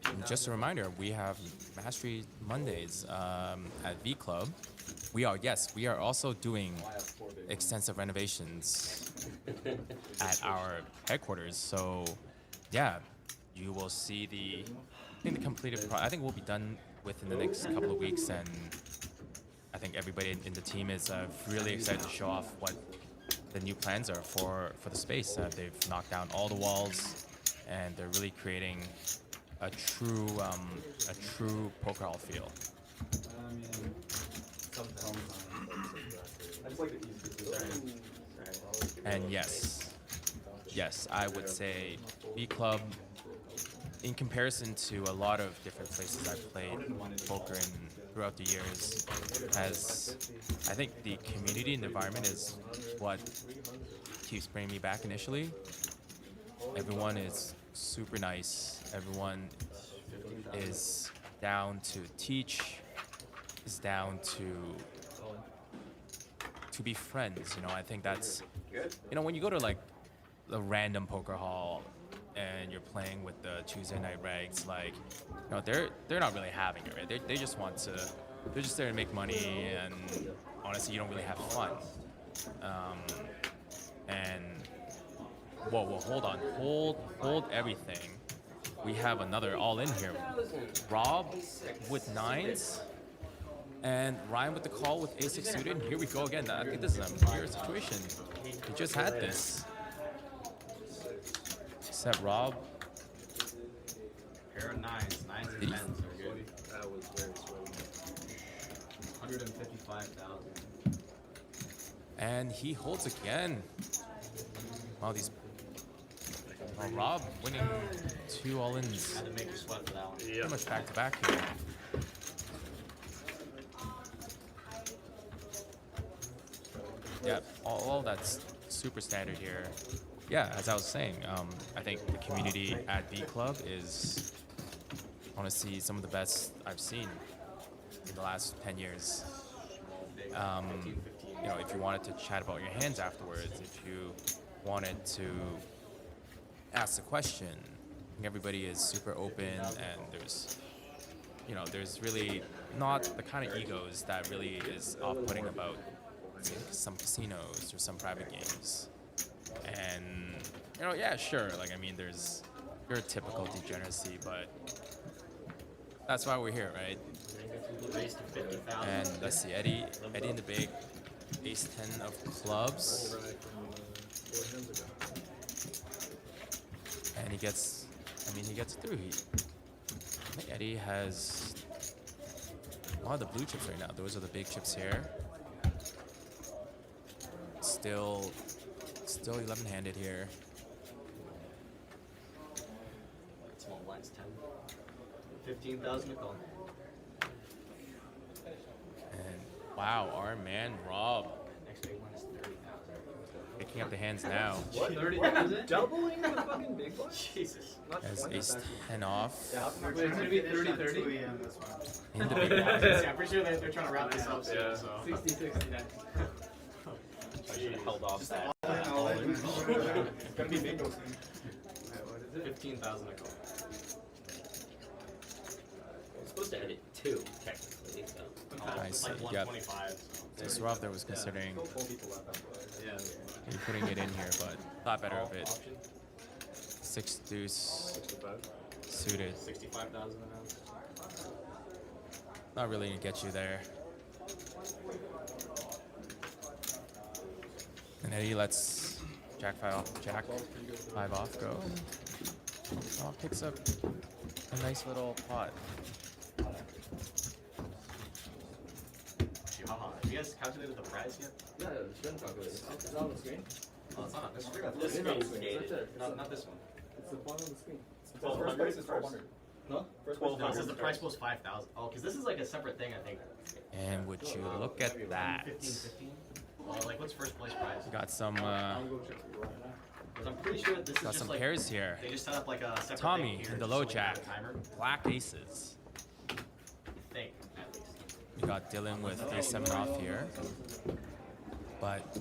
And just a reminder, we have Mastery Mondays at VClub. We are also doing extensive renovations at our headquarters. So, yeah, you will see the completed. I think we'll be done within the next couple of weeks, and I think everybody in the team is really excited to show off what the new plans are for the space. They've knocked down all the walls, and they're really creating a true poker hall feel. And yes, I would say VClub, in comparison to a lot of different places I've played poker in throughout the years, I think the community and the environment is what keeps bringing me back initially. Everyone is super nice. Everyone is down to teach, is down to be friends. I think that's, when you go to like a random poker hall and you're playing with the Tuesday night regs, like, they're not really having it, right? They just want to, they're just there to make money, and honestly, you don't really have fun. And whoa, hold everything. We have another all in here. Rob with 9s. And Ryan with the call with ace-6 suited. Here we go again. I think this is a weird situation. We just had this. Except Rob. Pair of 9s. 9s and 10s are good. That was very sweaty. 155,000. And he holds again. Wow, Rob winning 2 all-ins. Had to make you sweat for that one. Pretty much back-to-back here. Yeah, all that's super standard here. Yeah, as I was saying, I think the community at VClub is honestly some of the best I've seen in the last 10 years. If you wanted to chat about your hands afterwards, if you wanted to ask a question, everybody is super open, and there's really not the kind of egos that really is off-putting about some casinos or some private games. And sure, there's your typical degeneracy, but that's why we're here, right? And let's see, Eddie in the big, ace 10 of clubs, and he gets through. I think Eddie has a lot of the blue chips right now. Those are the big chips here. Still 11-handed here. Small blinds 10. 15,000 to call. And wow, our man Rob. Next big one is 30,000. Picking up the hands now. What? 30,000? Doubling the fucking big one? Jesus. Has ace 10 off. Yeah, it's gonna be 30-30. In the big one. Yeah, I'm pretty sure they're trying to wrap this up soon, Yeah. so. 60-60 then. I should have held off that. It's gonna be bingo soon. 15,000 to call. It's supposed to end at 2, technically, so. I see, Like yep. 125. So Rob there was considering Yeah. maybe putting it in here, but thought better of it. 6 deuce. Suited. 65,000 now. Not really gonna get you there. And then he lets Jack 5 off go. And picks up a nice little pot. Have you guys calculated the price yet? Yeah, the spin calculator. It's on the screen. Oh, it's not. This This screen. screen. It's right there. Not this one. It's the bottom of the screen. First 1200 price is 1200. No? First price is No, it says the 1200. price was 5,000. Oh, because this is like a separate thing, I think. And would you look at that? 15. Well, like, what's first place prize? Got some I'll go check for you right now. Because I'm pretty sure this is got just some like pairs here. they just set up like a separate Tommy thing here in the just low so we can have jack. a timer. Black aces. I think at least. We got Dylan with ace 7 off here. But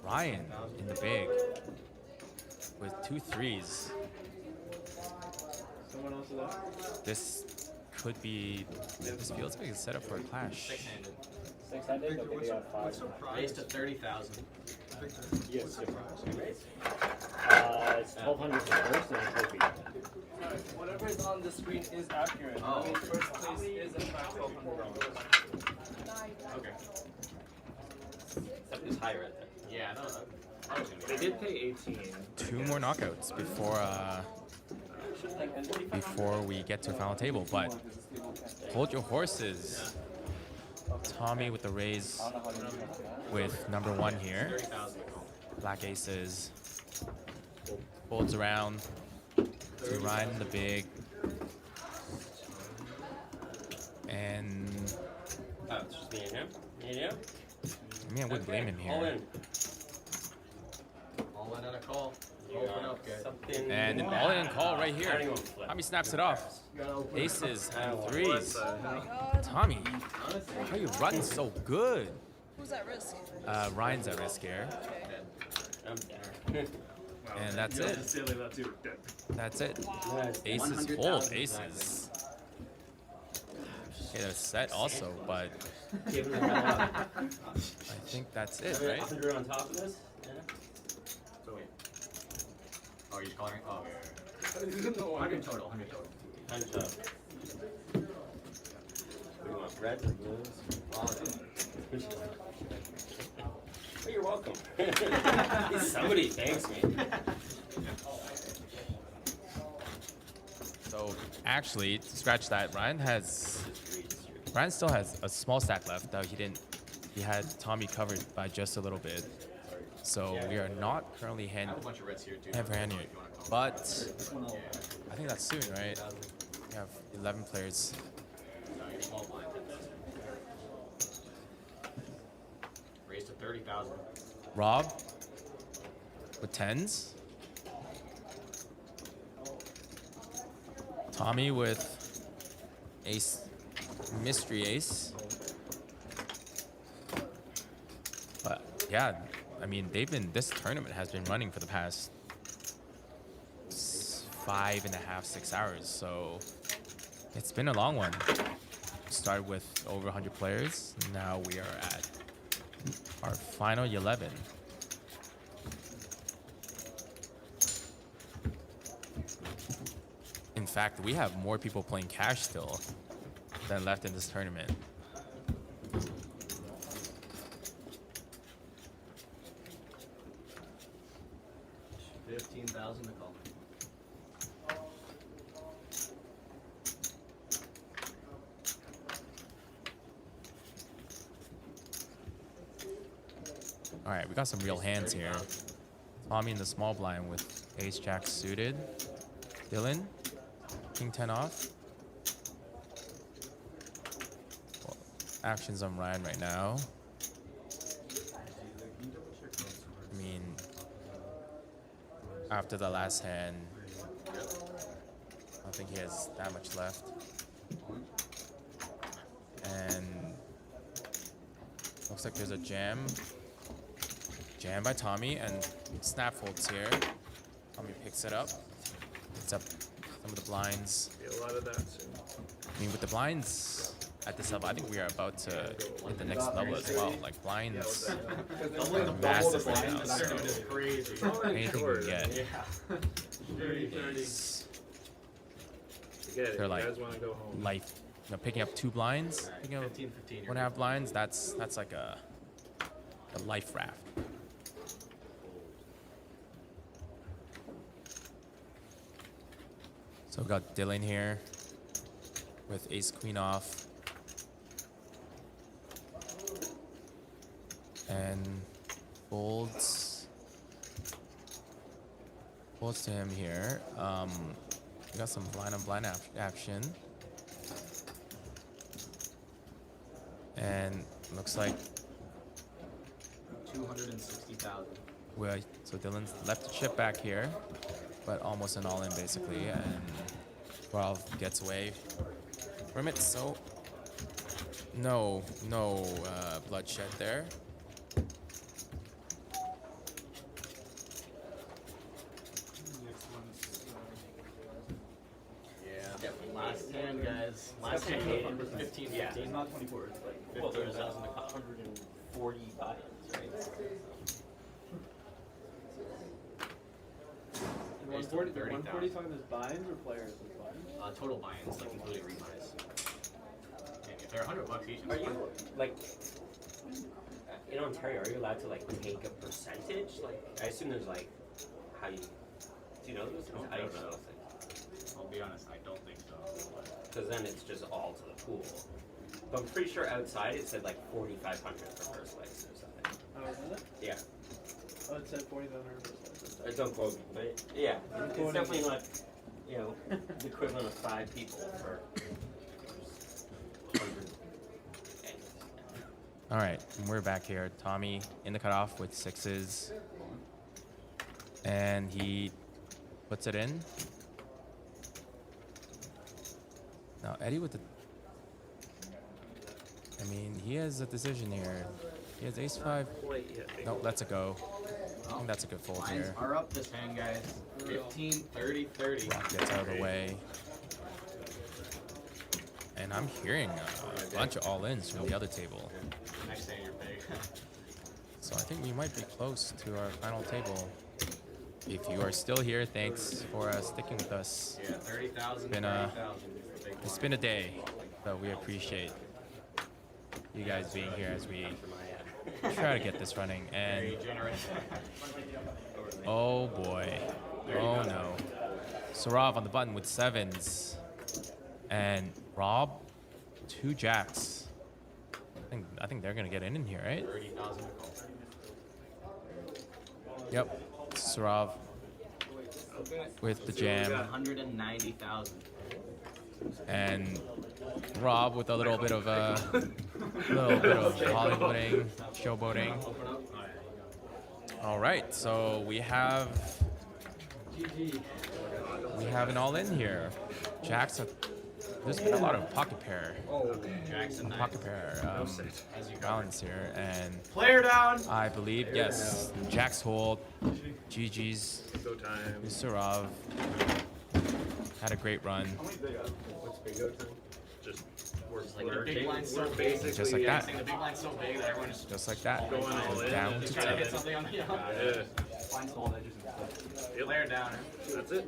Ryan in the big with 2 threes. Someone else is up? This could be. This feels like a setup for a clash. Six-handed. Six-handed? Okay, they got five. Raised to 30,000. Yes, it's 1200 for first and it's Kobe. Whatever is on the screen is accurate. Oh. I mean, first place is in fact $1,200. Okay. It's higher right there. Yeah, no. They did pay 18. 2 more knockouts before we get to final table. But hold your horses. Tommy with the raise with number 1 here. 30,000. Black aces. Folds around to Ryan in the big. And Oh, it's just me and him? Me and you? I mean, I wouldn't blame him All here. in. All in on a call. You Open got up, guys. something. And an all-in call right I here. don't even flip. Tommy snaps it off. Aces and Oh 3s. my god. Tommy, how you running so good? Who's at risk? Ryan's at risk here. I'm there. And that's it. That's it. Aces fold. Aces. Okay, there's set also, but Give him the hell up. I think that's it, right? 100 on top of this? Yeah. So wait. Oh, you're just calling? Oh, yeah. 100 total. 100 total. Time's up. What do you want, reds or blues? Oh, you're welcome. Somebody thanks me. So actually, scratch that. Ryan still has a small stack left. Though he had Tommy covered by just a little bit. So we are not currently I have a bunch of reds here, too. hand for hand here. But I think that's soon, right? We have 11 players. No, you're small blind. Raised to 30,000. Rob with 10s. Tommy with ace, mystery ace. But yeah, I mean, this tournament has been running for the past 5.5, 6 hours. So it's been a long one. Started with over 100 players. Now we are at our final 11. In fact, we have more people playing cash still than left in this tournament. $15,000 to call. All right, we got some real hands here. Tommy in the small blind with ace jack suited. Dylan, king 10 off. Well, actions on Ryan right now. I mean, after the last hand, I don't think he has that much left. And looks like there's a jam. Jam by Tommy, and snap folds here. Tommy picks it up. Picks up some of the blinds. A lot of that soon. I mean, with the blinds at this level, I think we are about to hit the next level as well. Like, blinds are massive right now, so anything we can get is Forget it. they're You like guys want to go home. life. You know, picking up 2 blinds, picking up 15, 15. 1.5 blinds. That's like a life raft. So we got Dylan here with ace queen off. And folds to him here. We got some blind on blind action. And looks like 260,000. so Dylan's left the chip back here, but almost an all in basically, and Ralph gets away from it. So no bloodshed there. Yeah. Last hand, guys. Last hand, 15. Yeah, it's not 24. It's like, well, there's 140 buy-ins, right? 140 talking as binds or players as binds? Total buy-ins, like including rebuys. And if they're $100 each, Are you, like, in Ontario, are you allowed to, like, take a percentage? Like, I assume there's, like, how you, do you know those things? I don't know know. those things. I'll be honest, I don't think so. Because then it's just all to the pool. But I'm pretty sure outside it said, like, 4,500 for first place or something. Oh, is it? Yeah. Oh, it said 4,500 for Don't quote me, but yeah, it's quoting definitely you. not, you know, the equivalent of 5 people for 100. All right, and we're back here. Tommy in the cutoff with 6s, and he puts it in. Now Eddie with the, I mean, he has a decision here. He has ace 5. No, that's a go. I think that's a good fold Lines here. are up this hand, guys. 15, 30, 30. Rock gets out of the way. And I'm hearing a bunch of all-ins from the other table. Next hand, you're big. So I think we might be close to our final table. If you are still here, thanks for sticking with us. Yeah, 30,000, Been 30,000. It's been a day, so we appreciate you guys being here as we try to get this running. And Very generous. oh boy, oh no. Sarav on the button with 7s, and Rob 2 jacks. I think they're gonna get in here, right? 30,000. Yep, Sarav with the jam, 190,000. and Rob with a little bit of Hollywooding, showboating. All right, so we have an all-in here. Jackson. There's been a lot of pocket pair. Pocket pair balance here, and player down. I believe yes. Jack's hold. GG's. Go time. Sarav had a great run. What's bingo time? Just Like the big line's so big. basically Just like that. The big line's so big that everyone just Just like that. Going all in. Down to trying to 10. get something on the Yeah. Blind small edges and stuff. Player down. That's it.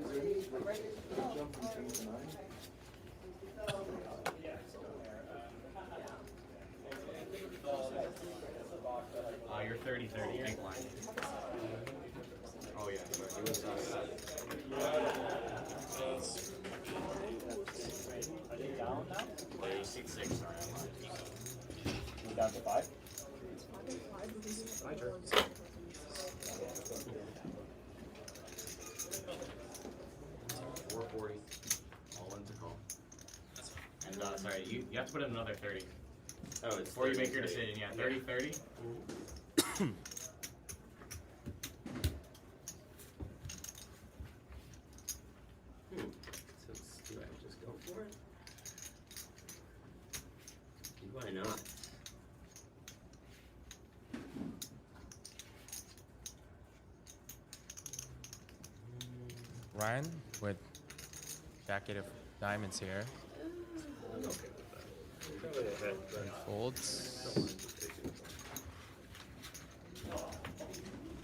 You're 30-30, big line. Oh yeah, he was Play 6-6, sorry, I'm lying. You down to 5? My turn. 440. All in to call. And sorry, you have to put in another 30. Oh, it's Before you make your 30-30. decision, yeah, 30-30. So do I just go for it? Why not? Ryan with jacket of diamonds here. I'm okay with that. Probably a head, but And folds. don't mind just taking it.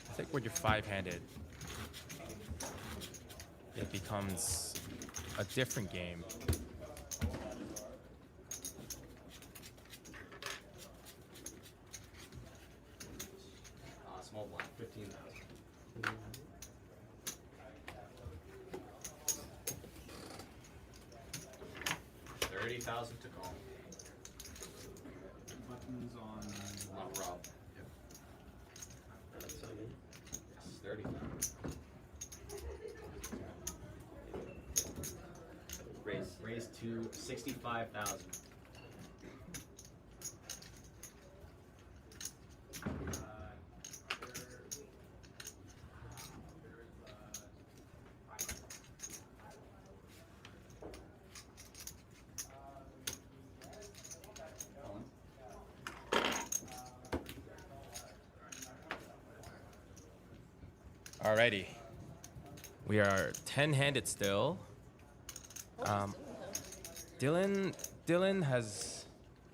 I think when you're 5-handed, it becomes a different game 30,000 to call. Buttons on. Not Rob. That's so good. This is 30. Raise to 65,000. Alrighty. We are 10-handed still. Dylan has,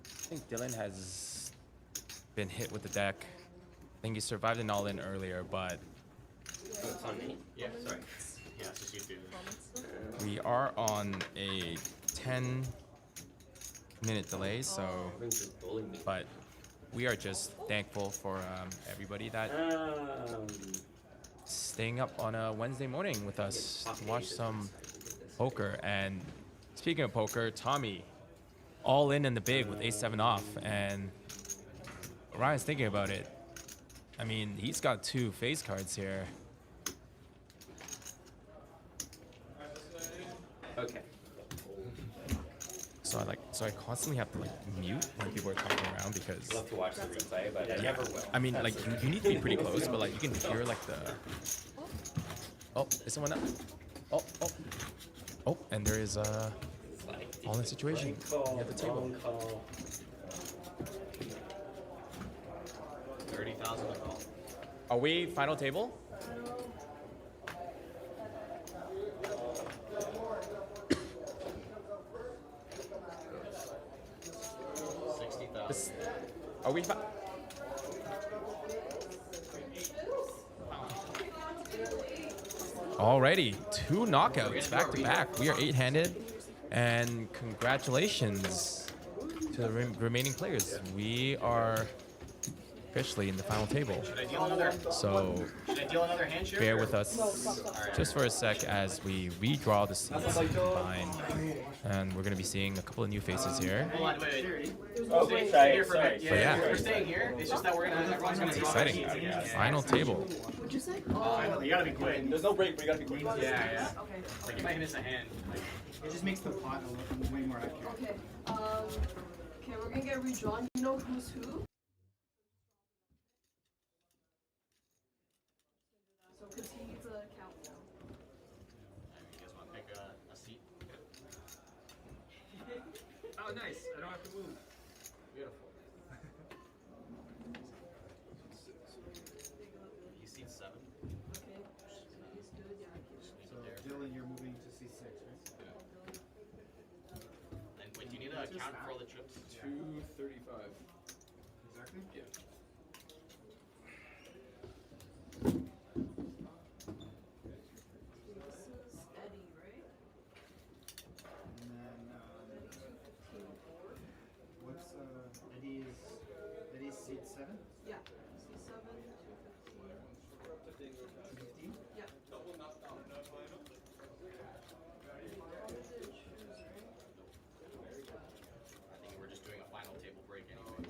I think Dylan has been hit with the deck. I think he survived an all-in earlier, but Oh, it's on me? Yeah, sorry. Yeah, it's just you two. we are on a 10-minute delay, so, Everyone's just bullying me. but we are just thankful for everybody that staying up on a Wednesday morning with us to watch some poker. And speaking of poker, Tommy, all in the big with ace-7 off, and Ryan's thinking about it. I mean, he's got 2 face cards here. Okay. So I constantly have to like mute when people are talking around because Love to watch the replay, but I never will. I mean, like you need to be pretty close, but like you can hear like the. Oh, is someone up? Oh, and there is all in situation at the table. 30,000 to call. Are we final table? Are we? Alrighty, 2 knockouts back to back. We are 8-handed, and congratulations to the remaining players. We are officially in the final table. Should I deal another? So Should I deal another handshake? bear with us just for a sec as we redraw the seats combined, and we're gonna be seeing a couple of new faces here. Hold on, wait. Oh, Stay sorry, here for a bit. But yeah. We're staying here. It's just that everyone's gonna It's draw exciting. their seats again. Final table. What'd you say? You gotta be quick. There's no break, but you gotta be quick. Yeah. Okay. Like you might miss a hand. Like, It just makes the pot a little way more accurate. Okay. Okay, we're gonna get redrawn. You know who's who? So continue to count now. you guys want to pick a seat? Oh, nice. I don't have to move. Beautiful. You seat 7. Okay. He's good. Yeah, I can. So Dylan, you're moving to C6, right? And wait, do you need to account for all the chips? 235. Exactly? Yeah. This is Eddie, right? And then, what's Eddie's seat 7? Yeah. C7, 215. 215? Yeah. I think we're just doing a final table break anyway.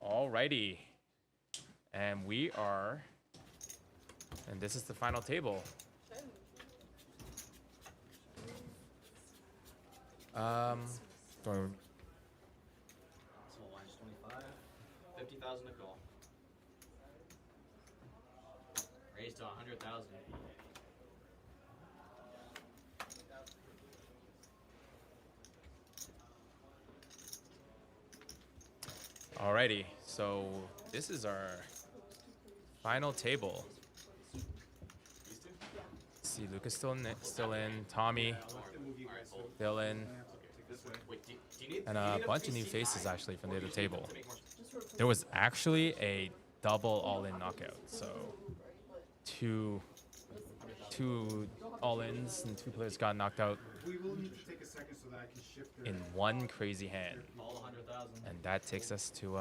Alrighty. And we are, and this is the final table. Going Small lines 25. 50,000 to call. Raised to 100,000. Alrighty, so this is our final table. See, Lucas still in, Tommy, Dylan, and a bunch of new faces actually from the other table. There was actually a double all-in knockout, so two all-ins and 2 players got knocked out We will need to take a second so that I can shift in one crazy hand. All 100,000. And that takes us to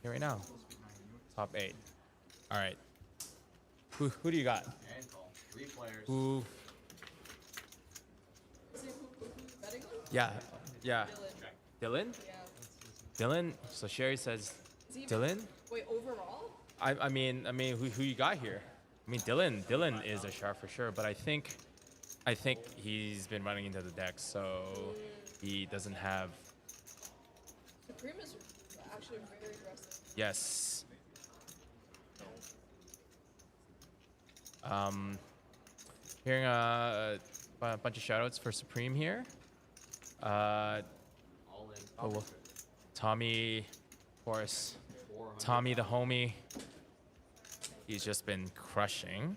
here right now. Top 8. All right. Who do you got? And call. 3 players. Who? Yeah. Dylan? Dylan? So Sherry says Dylan? Wait, overall? I mean who you got here? I mean Dylan is a sharp for sure, but I think he's been running into the deck, so he doesn't have. Supreme is actually very aggressive. Yes. Hearing a bunch of shoutouts for Supreme here. All in. Oh, well, Tommy, of course. Tommy the homie. He's just been crushing.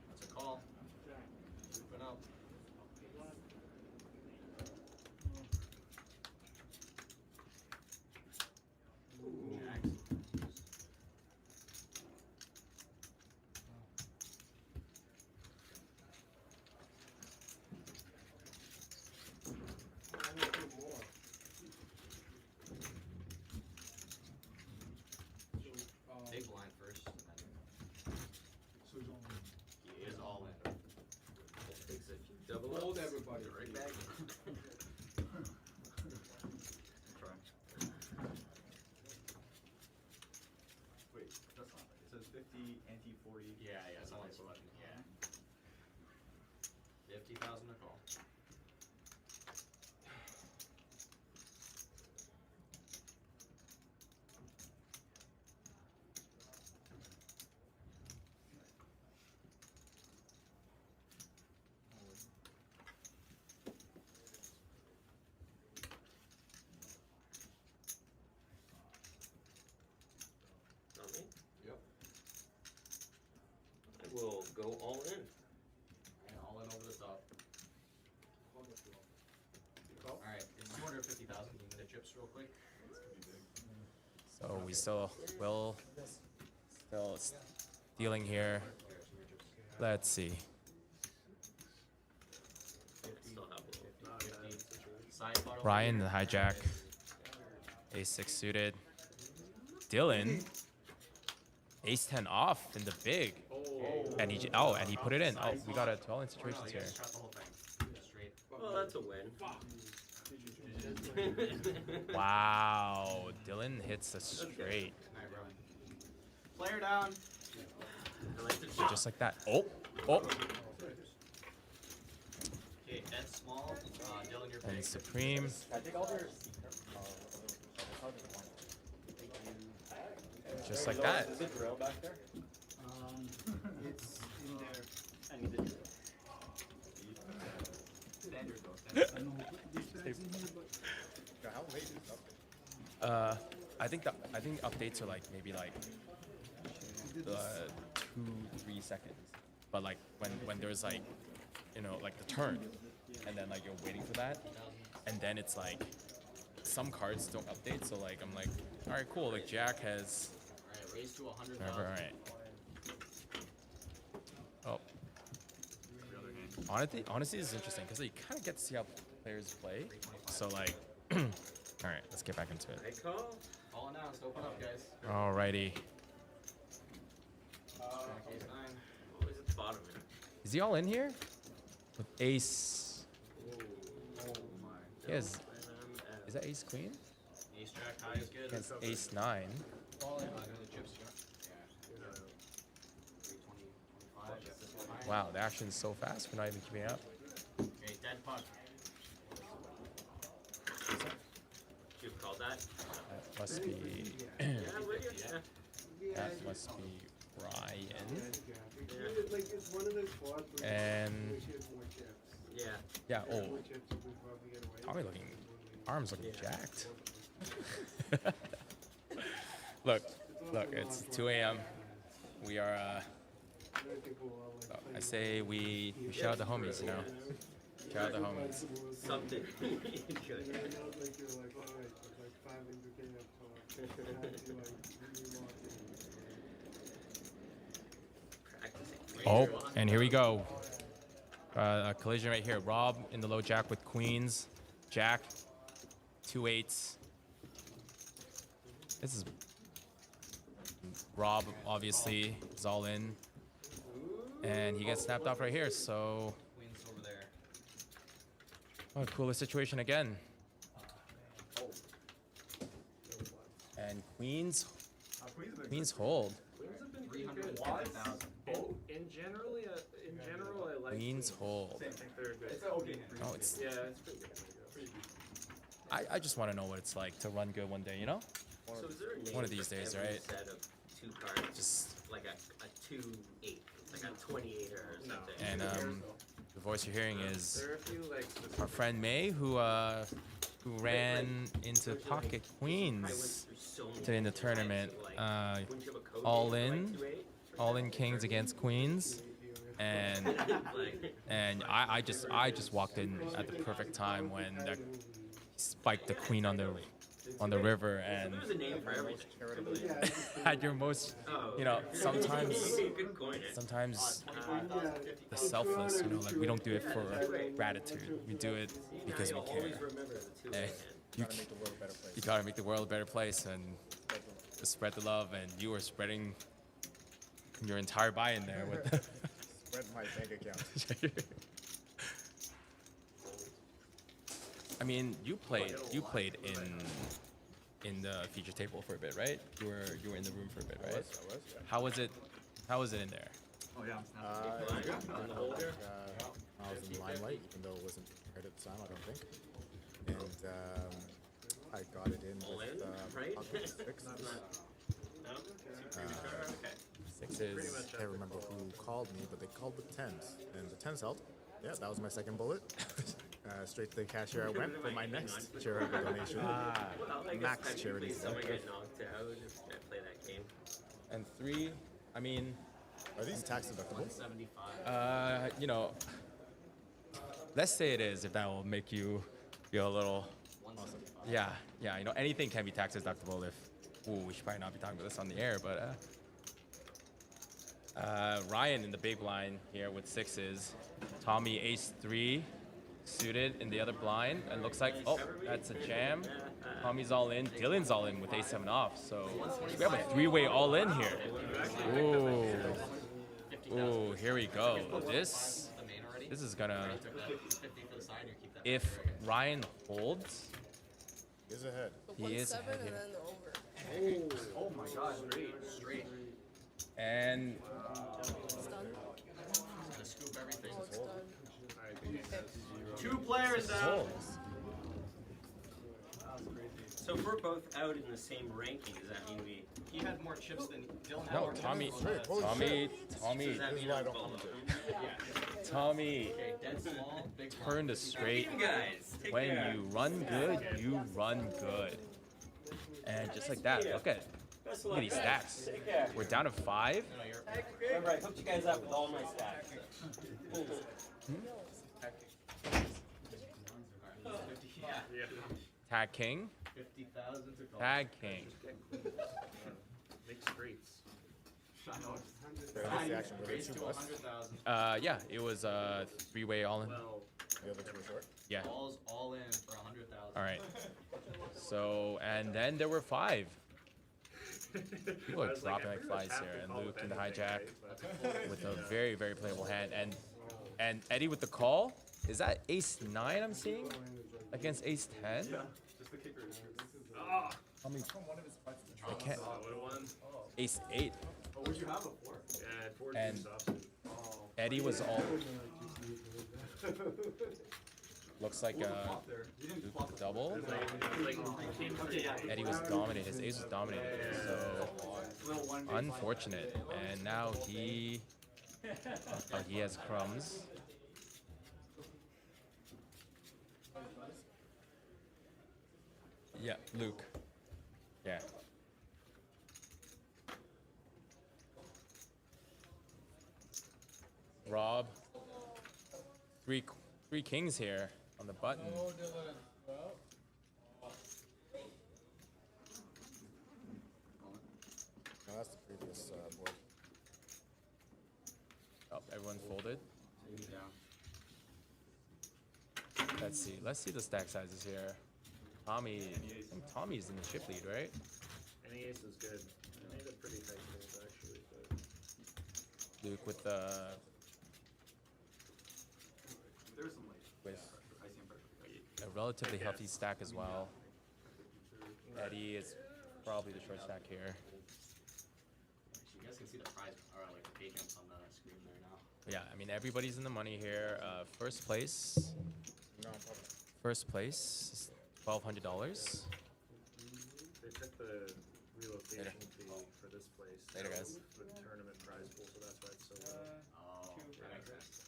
That's a call. Open up. Big blind first. He is all in. Double up. Hold everybody. Right back. Wait, that's not right. It says 50, anti 40. Yeah, it's only 11. Yeah. 50,000 to call. Not me. Yep. I will go all in. And all in over the top. Alright, it's 250,000. Give me the chips real quick. So we still dealing here. Let's see. Still have a little. 50. Side bottle. Ryan the hijack. Ace-6 suited. Dylan. Ace-10 off in the big. And he and he put it in. Oh, we got a 12 in situations here. Shot the whole thing. Straight. Well, that's a win. Wow, Dylan hits a straight. Alright, bro. Player down. I like the shot. Just like that. Oh. Okay, that's small. Dylan, you're And big. Supreme. Just like that. Is it drill back there? It's in there. I need the drill. Standard though. I know who put these bags in here, but How late is update? I think updates are like maybe like 2-3 seconds. But like when there's like like the turn, and then like you're waiting for that, and then it's like some cards don't update. So like I'm like, all right, cool. Like Jack has. Alright, raise to 100,000. All right. Oh. Honestly, this is interesting because you kind of get to see how players play. So like, all right, let's get back into it. I call. All announced. Open up, guys. Alrighty. Case 9. Always at the bottom here. Is he all in here? With Ace. Yes. Is that ace queen? Ace jack high is good. Against ace 9. Wow, the action's so fast. We're not even keeping up. Okay, dead puck. You've called that? That must be. That must be Ryan. And yeah. Oh, Tommy looking. Arms looking jacked. Look. It's 2 a.m. We are. I say we shout out the homies, you know. Shout out the homies. Something. Oh, and here we go. A collision right here. Rob in the low jack with queens, jack, 2 8s. This is Rob, obviously, is all in. And he gets snapped off right here, so. Queen's over there. Oh, cooler situation again. And queens hold. In general, I like Queens hold. I think they're good. No, it's. Yeah, it's pretty good. I just want to know what it's like to run good one day, you know? So is there a name One of these for days, every right? set of 2 cards? Just like a 2-8, like a 28 or something. And the voice you're hearing is There are a few like our friend May, who ran into pocket queens today in the tournament. All in kings against queens, and I just walked in at the perfect time when that spiked the queen on the river and There's a name for everything. had your most, you know, sometimes the selfless, you know, like we don't do it for gratitude, we do it because we care. And you gotta make the world a better place and spread the love, and you are spreading your entire buy-in there with Spread my bank account. I mean, you played in the feature table for a bit, right? You were in the room for a bit, right? I was, yeah. How was it in there? Oh yeah. I was in limelight, even though it wasn't aired at the time, I don't think. And I got it in with pocket sixes. Sixes. I can't remember who called me, but they called with 10s, and the 10s held. Yeah, that was my second bullet. Straight to the cashier I went for my next charitable donation. Max charity. Someone get knocked out if I play that game. And 3, I mean, are these tax deductible? 175. you know, let's say it is, if that will make you feel a little. 175. Yeah, you know, anything can be tax deductible if. Ooh, we should probably not be talking about this on the air, but. Ryan in the big blind here with 6s. Tommy ace 3 suited in the other blind, and looks like, oh, that's a jam. Tommy's all in. Dylan's all in with ace 7 off. So we have a 3-way all in here. Ooh, here we go. This is gonna. If Ryan holds, He's ahead. he is ahead and here. then the over. Oh my god, straight. And It's done. Gonna scoop everything. Oh, it's done. 2 players out. hold. So if we're both out in the same ranking, does that mean we? He had more chips than Dylan had. No, more Tommy. chips. Tommy. Does that This is mean why I I'm don't below? commentate. Tommy. Okay, dead small, big Turn to straight. You guys, take When care. you run good, you run good. And just like that, look at these stacks. Take care. We're down to 5. Remember, I hooked you guys up with all my stacks. Tag king. 50,000 to call. Tag king. Make straights. That's the action. Were there Raise two to busts? 100,000. Yeah, it was a 3-way all in. Well, The other two were short. Yeah. Balls all in for 100,000. All right. So, and then there were 5. People are dropping like flies here, and Luke in the hijack with a very, very playable hand, and Eddie with the call. Is that ace 9 I'm seeing? against ace 10? Yeah, just the kicker is Ah! How many? One of his fights. I can't. Won. Ace 8. Oh, what'd you have before? Yeah, I had 4 And Oh. Eddie was all. Looks like a double. Eddie was dominated. His ace was dominated. So unfortunate. And now he has crumbs. Yeah, Luke. Yeah. Rob. Three kings here on the button. No, that's the previous board. Oh, everyone's folded. Let's see the stack sizes here. Tommy, I think Tommy's in the chip lead, right? Any ace is good. I made a pretty tight fold actually, but Luke with the There's some like with icing and pressure. a relatively healthy stack as well. Eddie is probably the short stack here. You guys can see the prize or like the pay jumps on the screen there now. Yeah, I mean everybody's in the money here. First place. First place is $1,200. they took the relocation fee for this place. Later, guys. For the tournament prize pool, so that's why it's so low. Oh, that makes sense.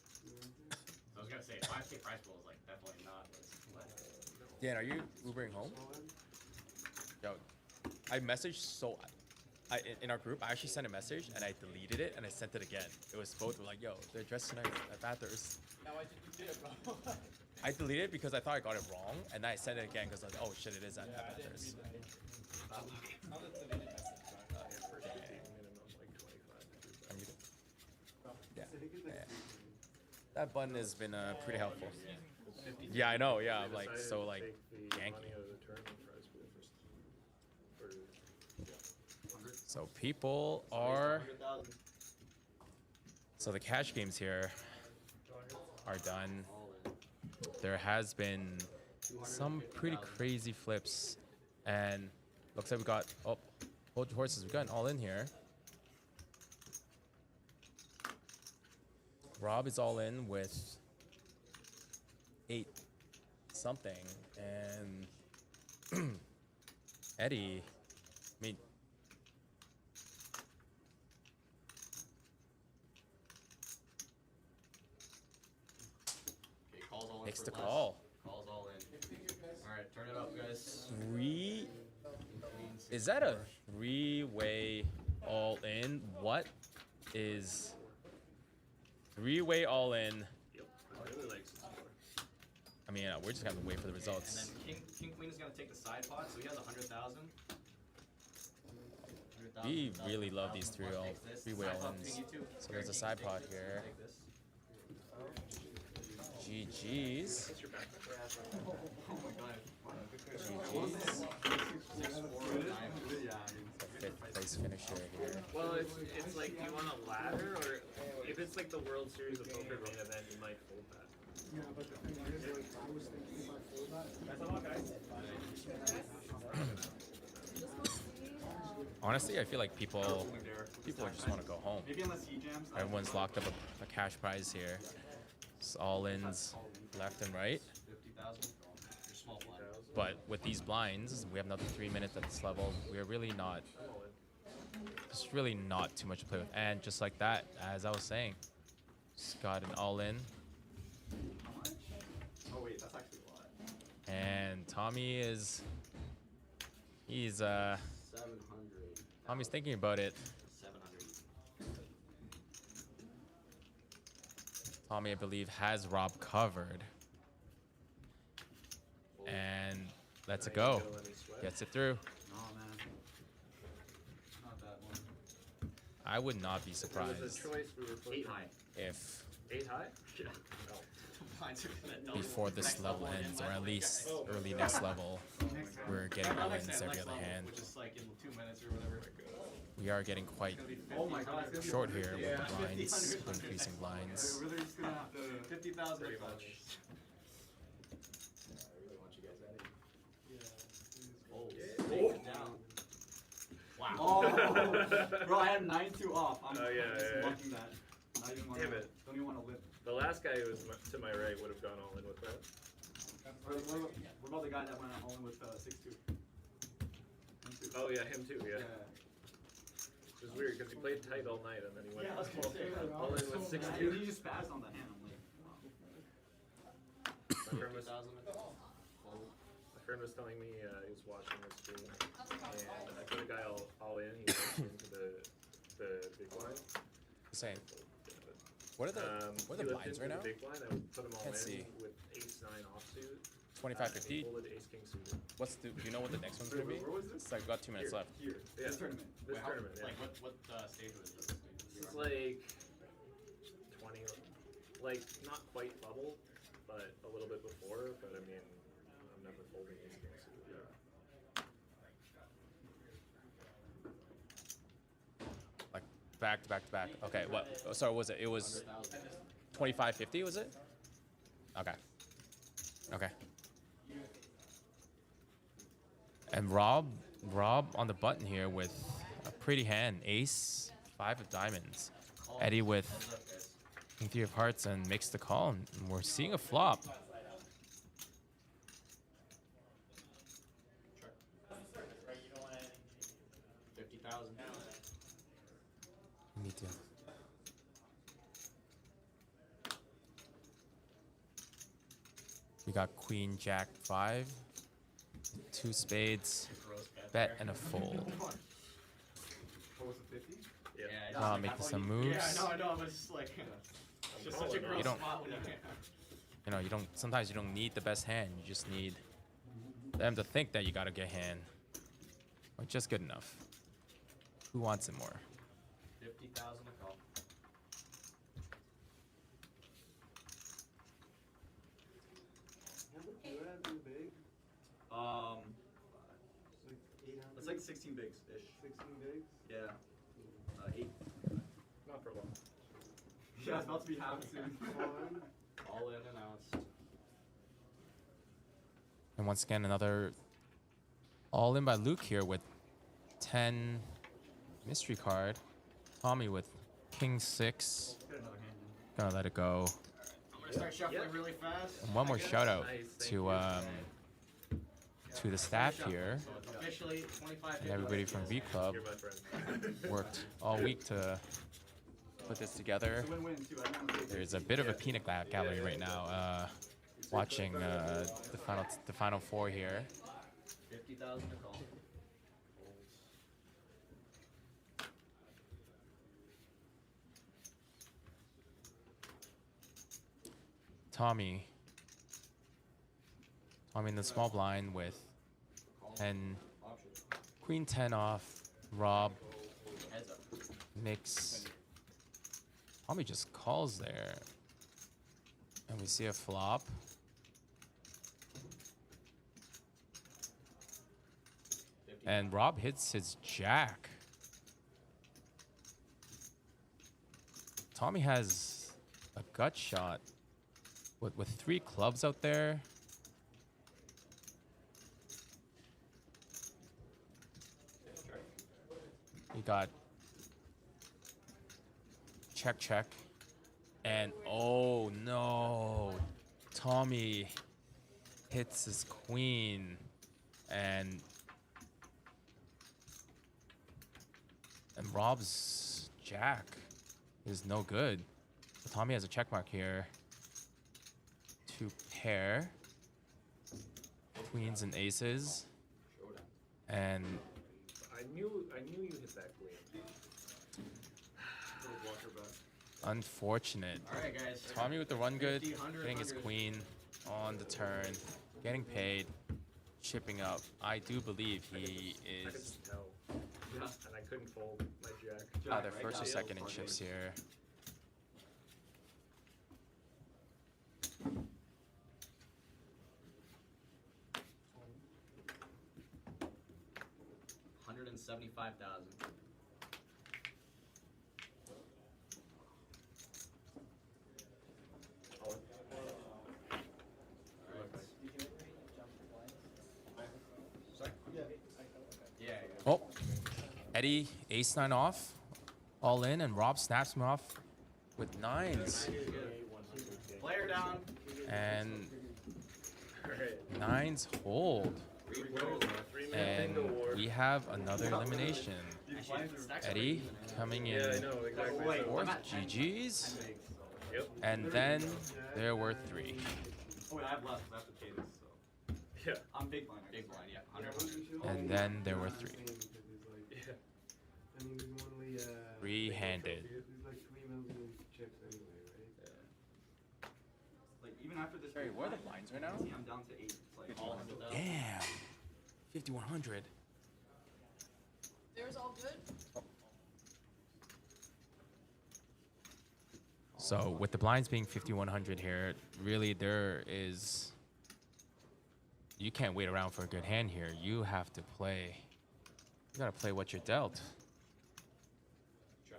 I was gonna say 5K prize pool is like definitely not what's Dan, are you Ubering home? Yo, I messaged in our group. I actually sent a message and I deleted it and I sent it again. It was both were like, yo, they're dressed tonight at Bathurst. Now why did you do it, bro? I deleted it because I thought I got it wrong, and then I sent it again because like, oh shit, it is at Bathurst. Yeah. That button has been pretty helpful. Yeah, I know. Yeah, I'm like so like janky. So people are. So the cash games here are done. There has been some pretty crazy flips, and looks like we got hold your horses. We got an all in here. Rob is all in with 8 something, and Eddie, I mean. Makes the call. Calls all in. All right, turn it up, guys. Is that a 3-way all in? What is 3-way all in? Yep, I really like this. I mean, we're just gonna wait for the results. And then King Queen is gonna take the side pot, so he has 100,000. We really love these 3-way all ins. So there's a side pot here. GG's. GG's. Fifth place finisher here. Well, it's like, do you want a ladder, or if it's like the World Series of Poker main event, you might fold that. Yeah, but the thing is, like, I was thinking if I fold that. Honestly, I feel like people just want to go home. Everyone's locked up a cash prize here. It's all ins left and right. But with these blinds, we have another 3 minutes at this level. We're really not. There's really not too much to play with. And just like that, as I was saying, just got an all in. Oh wait, that's actually a lot. And Tommy is. He's 700. Tommy's thinking about it. 700. Tommy, I believe, has Rob covered. And lets it go. Gets it through. No, man. Not that one. I would not be surprised Eight high. if 8 high? Yeah. before this level ends, or at least early next level, we're getting all-ins every other hand. Which is like in 2 minutes or whatever. We are getting quite short here with the blinds, increasing blinds. We're just gonna have to 50,000 Pretty much. down. Wow. Oh, bro, I had 9-2 off. I'm Oh, yeah, just yeah, yeah. mucking that. Not even wanna, Damn it. Don't even want to live. The last guy who was to my right would have gone all in with that. What about the guy that went all in with 6-2? Oh yeah, him too. Yeah. It was weird because he played tight all night and then he went Yeah, I was gonna say, all in with 6-2. He just spazzed on the hand. I'm like, wow. My friend was telling me he was watching the stream and I put a guy all in. He went into the big blind. Saying. What are the He looked blinds into right the now? Big blind. I would put him all Can't in see. with ace-9 offsuit. 25-50. He folded ace-king suited. What's the? Do you know what the next one's gonna be? Where was this? It's like got 2 minutes Here. left. Here. Yeah. This tournament. This Wait, how- tournament. Yeah. Like what stage was this? It's like 20, like not quite bubble, but a little bit before. But I mean, I'm never folding these games. Like back to back to back. Okay, what? Oh, sorry, was it? It was 25-50. Was it? Okay. Okay. And Rob on the button here with a pretty hand, ace, 5 of diamonds. Eddie with king 3 of hearts and makes the call, and we're seeing a flop. 50,000. Me too. We got queen, jack, 5, 2 spades, bet, and a fold. What was it, 50? Yeah. Rob making some moves. Yeah, I know, but it's just like, it's just such a gross spot when you can't. You know, sometimes you don't need the best hand. You just need them to think that you got a good hand. Or just good enough. Who wants it more? 50,000 a call. It's like 16 bigs ish. 16 bigs? Yeah. 8. Not for long. Yeah, it's about to be half soon. All in announced. And once again, another all in by Luke here with 10 mystery card. Tommy with king 6. Get another hand in. Gonna let it go. I'm gonna start shuffling really fast. And one more shout out Nice, to the staff here So it's officially 25. and everybody from VClub. You're my friend. Worked all week to put this together. It's a win-win too. I don't want to say There's a bit of a peanut gallery right now, watching the final 4 here. 50,000 a call. Tommy in the small blind with 10, queen 10 off. Rob Heads up. makes. Tommy just calls there, and we see a flop. And Rob hits his jack. Tommy has a gut shot with 3 clubs out there. We got check, and oh no, Tommy hits his queen, and Rob's jack is no good. So Tommy has a check mark here. 2 pair, queens and aces, and I knew you hit that queen. unfortunate. All right, guys. Tommy with the run good, 50, 100, getting his 100. queen on the turn, getting paid, chipping up. I do believe he I could is just tell. Yeah. And I couldn't fold my jack. either first or second in chips here. $175,000. Yeah, Eddie ace 9 off, all in, and Rob snaps him off with 9s. Player down. And 9s hold. And we have another elimination. Eddie coming in fourth, GG's. And then there were 3. Oh wait, I have left. I have to pay this. So. Yeah. I'm big blind. Big blind. Yeah. 100. And then there were 3. Three-handed. Like even after this. Hey, where are the blinds right now? I'm down to 8. It's like all Damn. 5,100. There's all good. So with the blinds being 5,100 here, really you can't wait around for a good hand here. You have to play. You gotta play what you're dealt. All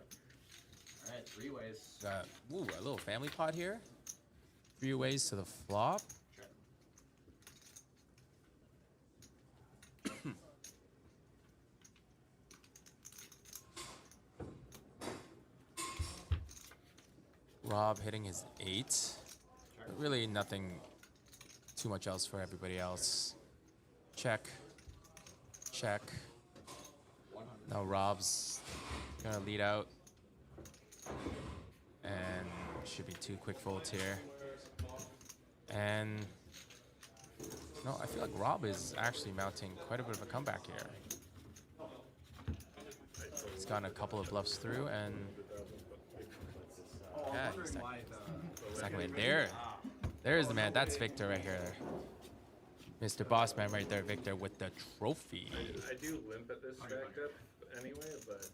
right, 3 ways. Got a little family pot here. 3 ways to the flop. Rob hitting his 8. But really nothing too much else for everybody else. Check. Check. Now Rob's gonna lead out. And should be 2 quick folds here. And no, I feel like Rob is actually mounting quite a bit of a comeback here. He's gotten a couple of bluffs through, and yeah, exactly. There's the man. That's Victor right here. Mr. Bossman right there, Victor, with the trophy. I do limp at this stacked up anyway, but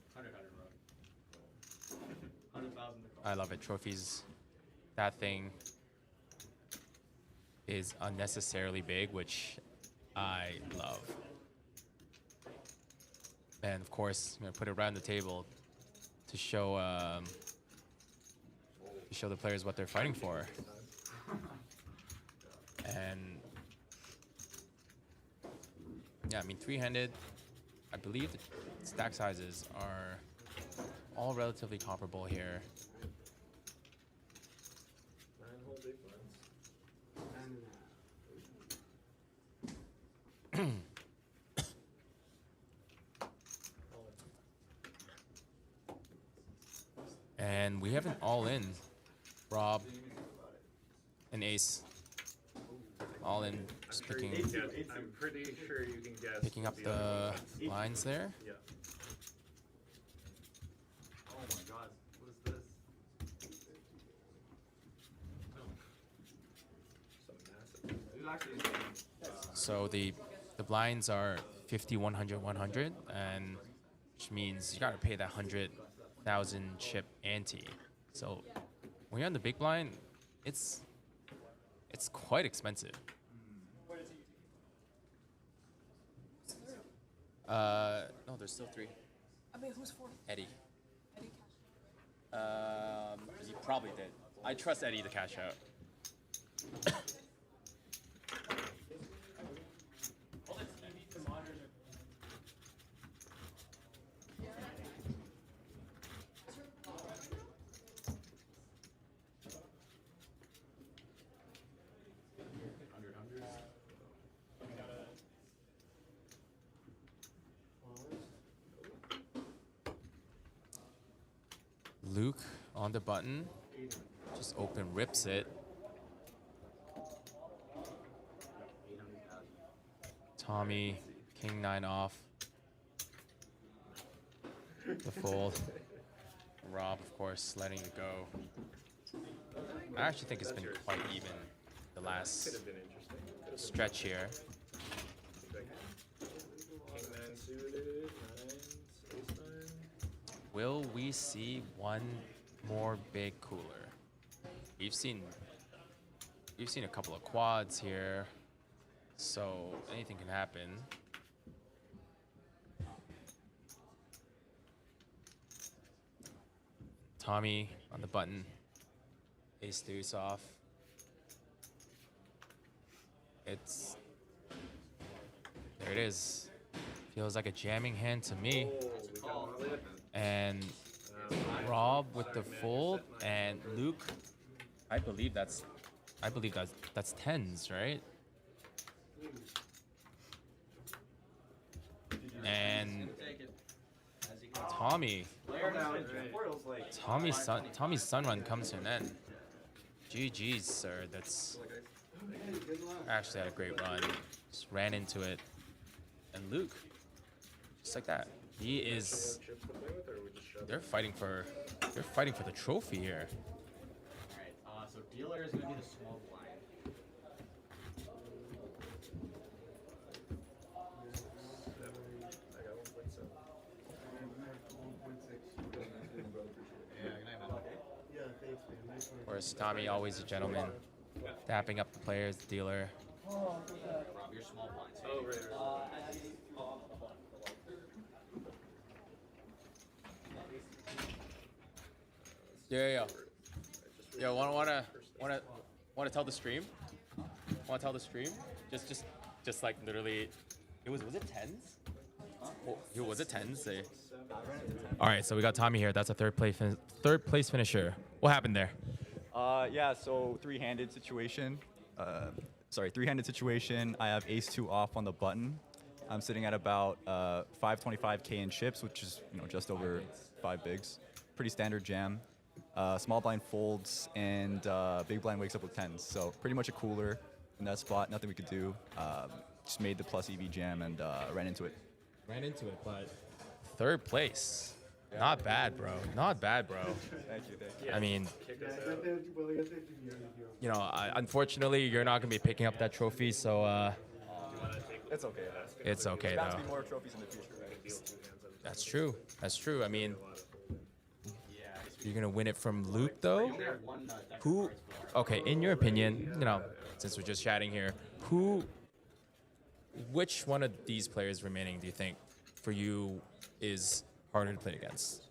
100,000. I love it. Trophies, that thing is unnecessarily big, which I love. And of course, I'm gonna put it right on the table to show the players what they're fighting for. And yeah, I mean, 3-handed, I believe the stack sizes are all relatively comparable here. 9-hole big blinds. And we have an all-in. Rob, an ace. All in, just I'm pretty sure you can guess. picking up the lines there. Yeah. Oh my god, what is this? Some massive. This is actually insane. So the blinds are 50, 100, 100, and which means you gotta pay that 100,000 chip ante. So when you're on the big blind, it's quite expensive. No, there's still 3. I mean, who's fourth? Eddie. Eddie Cash. He probably did. I trust Eddie to cash out. Luke on the button, just open rips it. Tommy, king 9 off. The fold. Rob, of course, letting it go. I actually think it's been quite even the last stretch here. King 9 suited, 9s, ace 9. Will we see one more big cooler? We've seen a couple of quads here, so anything can happen. Tommy on the button, ace deuce off. There it is. Feels like a jamming hand to me. Oh, we got and Rob with the fold, and Luke. I believe that's tens, right? And Tommy's sun run comes to an end. GG's, sir. That's actually had a great run. Just ran into it. And Luke, just like that, he is. They're fighting for the trophy here. Alright, so dealer is gonna be the small blind. Of course, Tommy, always a gentleman, tapping up the players, the dealer. Rob, you're small blind. So Yeah. Wanna tell the stream? Wanna tell the stream? Just like literally, was it tens? Was it tens? All right, so we got Tommy here. That's a third place finisher. What happened there? Yeah, so three-handed situation. Three-handed situation. I have ace-2 off on the button. I'm sitting at about 525K in chips, which is just over 5 bigs. Pretty standard jam. Small blind folds, and big blind wakes up with tens. So pretty much a cooler in that spot. Nothing we could do. Just made the plus EV jam and ran into it. But third place. Not bad, bro. Not bad, bro. Thank you. I mean, unfortunately, you're not gonna be picking up that trophy, so It's okay. it's okay There's bound to though. be more trophies in the future, right? That's true. I mean, you're gonna win it from Luke though. Who? Okay, in your opinion, since we're just chatting here, which one of these players remaining do you think for you is harder to play against?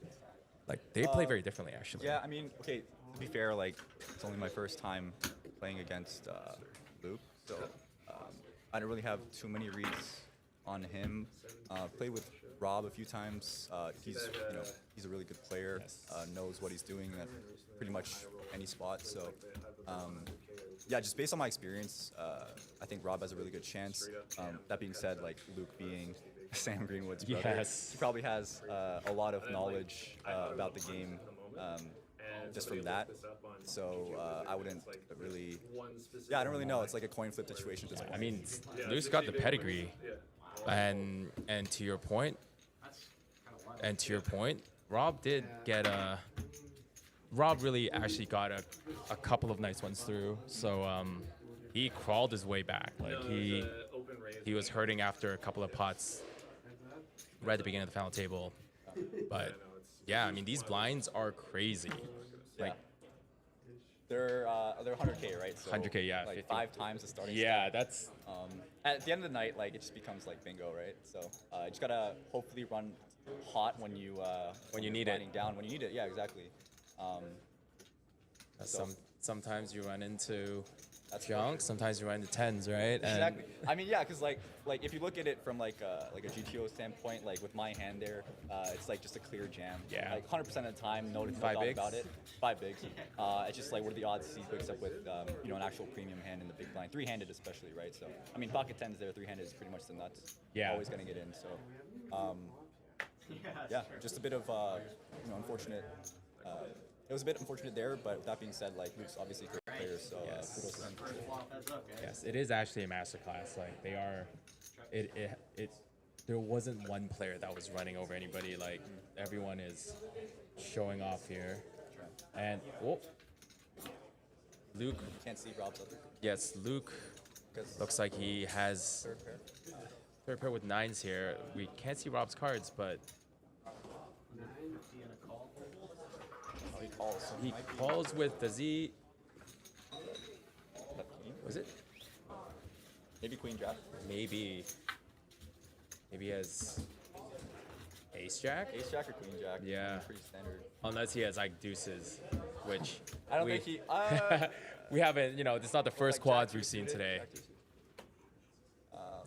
Like they play very differently, actually. Yeah, I mean, okay, to be fair, like it's only my first time playing against Luke, so I don't really have too many reads on him. Played with Rob a few times. He's a really good player. Knows what he's doing at pretty much any spot. So yeah, just based on my experience, I think Rob has a really good chance. That being said, like Luke being Sam Greenwood's brother, he probably has a lot of knowledge about the game just from that. So I wouldn't really, I don't really know. It's like a coin flip situation at this point. I mean, Luke's got the pedigree, and to your point, Rob did get Rob really actually got a couple of nice ones through. So he crawled his way back. Like he was hurting after a couple of pots right at the beginning of the final table. But yeah, I mean these blinds are crazy. Like they're 100K, right? So 100K, yeah. Like 5 times the starting. Yeah, stake. that's. At the end of the night, like it just becomes like bingo, right? So you just gotta hopefully run hot when you need it. down when you need it. Yeah, exactly. Sometimes you run into junk, sometimes you run into tens, right? Exactly. I mean, yeah, because like if you look at it from like a GTO standpoint, like with my hand there, it's like just a clear jam. Yeah. Like 100% of the time, no doubt about it. 5 bigs. It's just like what are the odds he picks up with an actual premium hand in the big blind, 3-handed especially, right? So I mean, pocket tens there, 3-handed is pretty much the nuts. Yeah. Always gonna get in. So yeah, just a bit of unfortunate. It was a bit unfortunate there, but with that being said, like Luke's obviously a great player, so kudos to him. Yes, it is actually a masterclass. Like they are, there wasn't one player that was running over anybody. Like everyone is showing off here, and Luke. Can't see Rob's other. Yes, Luke looks like he has third pair with 9s here. We can't see Rob's cards, but. He calls with, does he? Was it? Maybe queen jack. Maybe he has ace jack? Ace jack or queen jack. Yeah. Pretty standard. Unless he has like deuces, which I don't think he. We haven't, it's not the first quads we've seen today.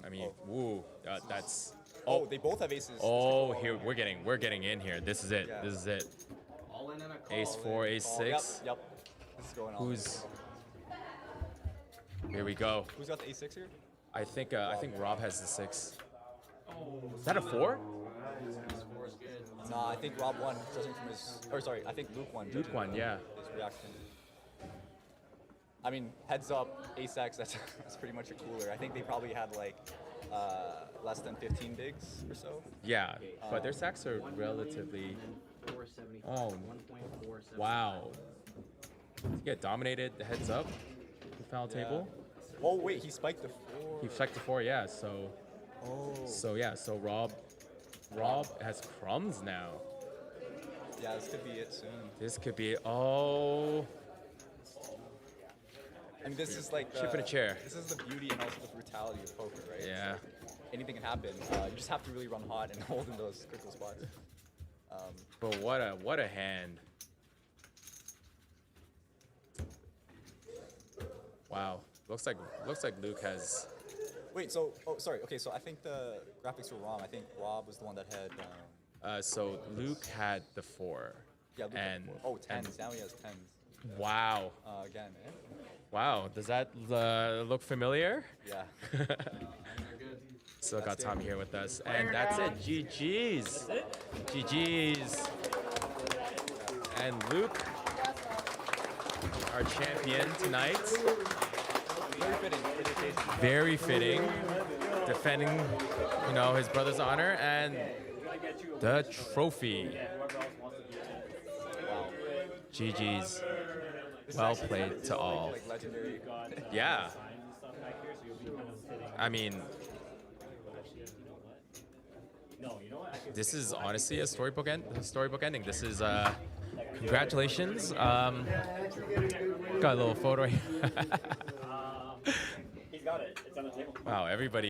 I mean, that's Oh, they both have aces. Oh, here we're getting in here. This is it. Yeah. This is it. All in and a call. Ace 4, ace Oh, 6. Yep. This is going on. Who's? Here we go. Who's got the ace 6 here? I think Rob has the 6. Is that a 4? Nah, I think Rob won, judging from his. Or sorry, I think Luke won. Luke judging won, from yeah. His reaction. I mean, heads up, ace X. That's pretty much a cooler. I think they probably had like less than 15 bigs or so. Yeah, but their sacks are relatively. Oh, wow. You get dominated. The heads up. The foul table. Oh wait, he spiked the 4. He spiked the 4, yeah. So. Oh. So Rob has crumbs now. Yeah, this could be it soon. This could be oh. And this is like Chip in a chair. This is the beauty and also the brutality of poker, right? Yeah. Anything can happen. You just have to really run hot and hold in those critical spots. But what a hand. Wow. Looks like Luke has. Wait, so sorry. Okay, so I think the graphics were wrong. I think Rob was the one that had. So Luke had the 4. Yeah, Luke had the 4. Oh, 10s. Now he has 10s. Wow. Again, eh? Wow. Does that look familiar? Yeah. Still got Tommy here with us, and that's it. GG's. GG's. And Luke, our champion tonight. Very fitting for the occasion. Very fitting, defending, his brother's honor and the trophy. Wow. GG's. Well played to all. Like legendary. Yeah. I mean, this is honestly a storybook ending. This is congratulations. Got a little photo here. He's got it. It's on the table. Wow, everybody.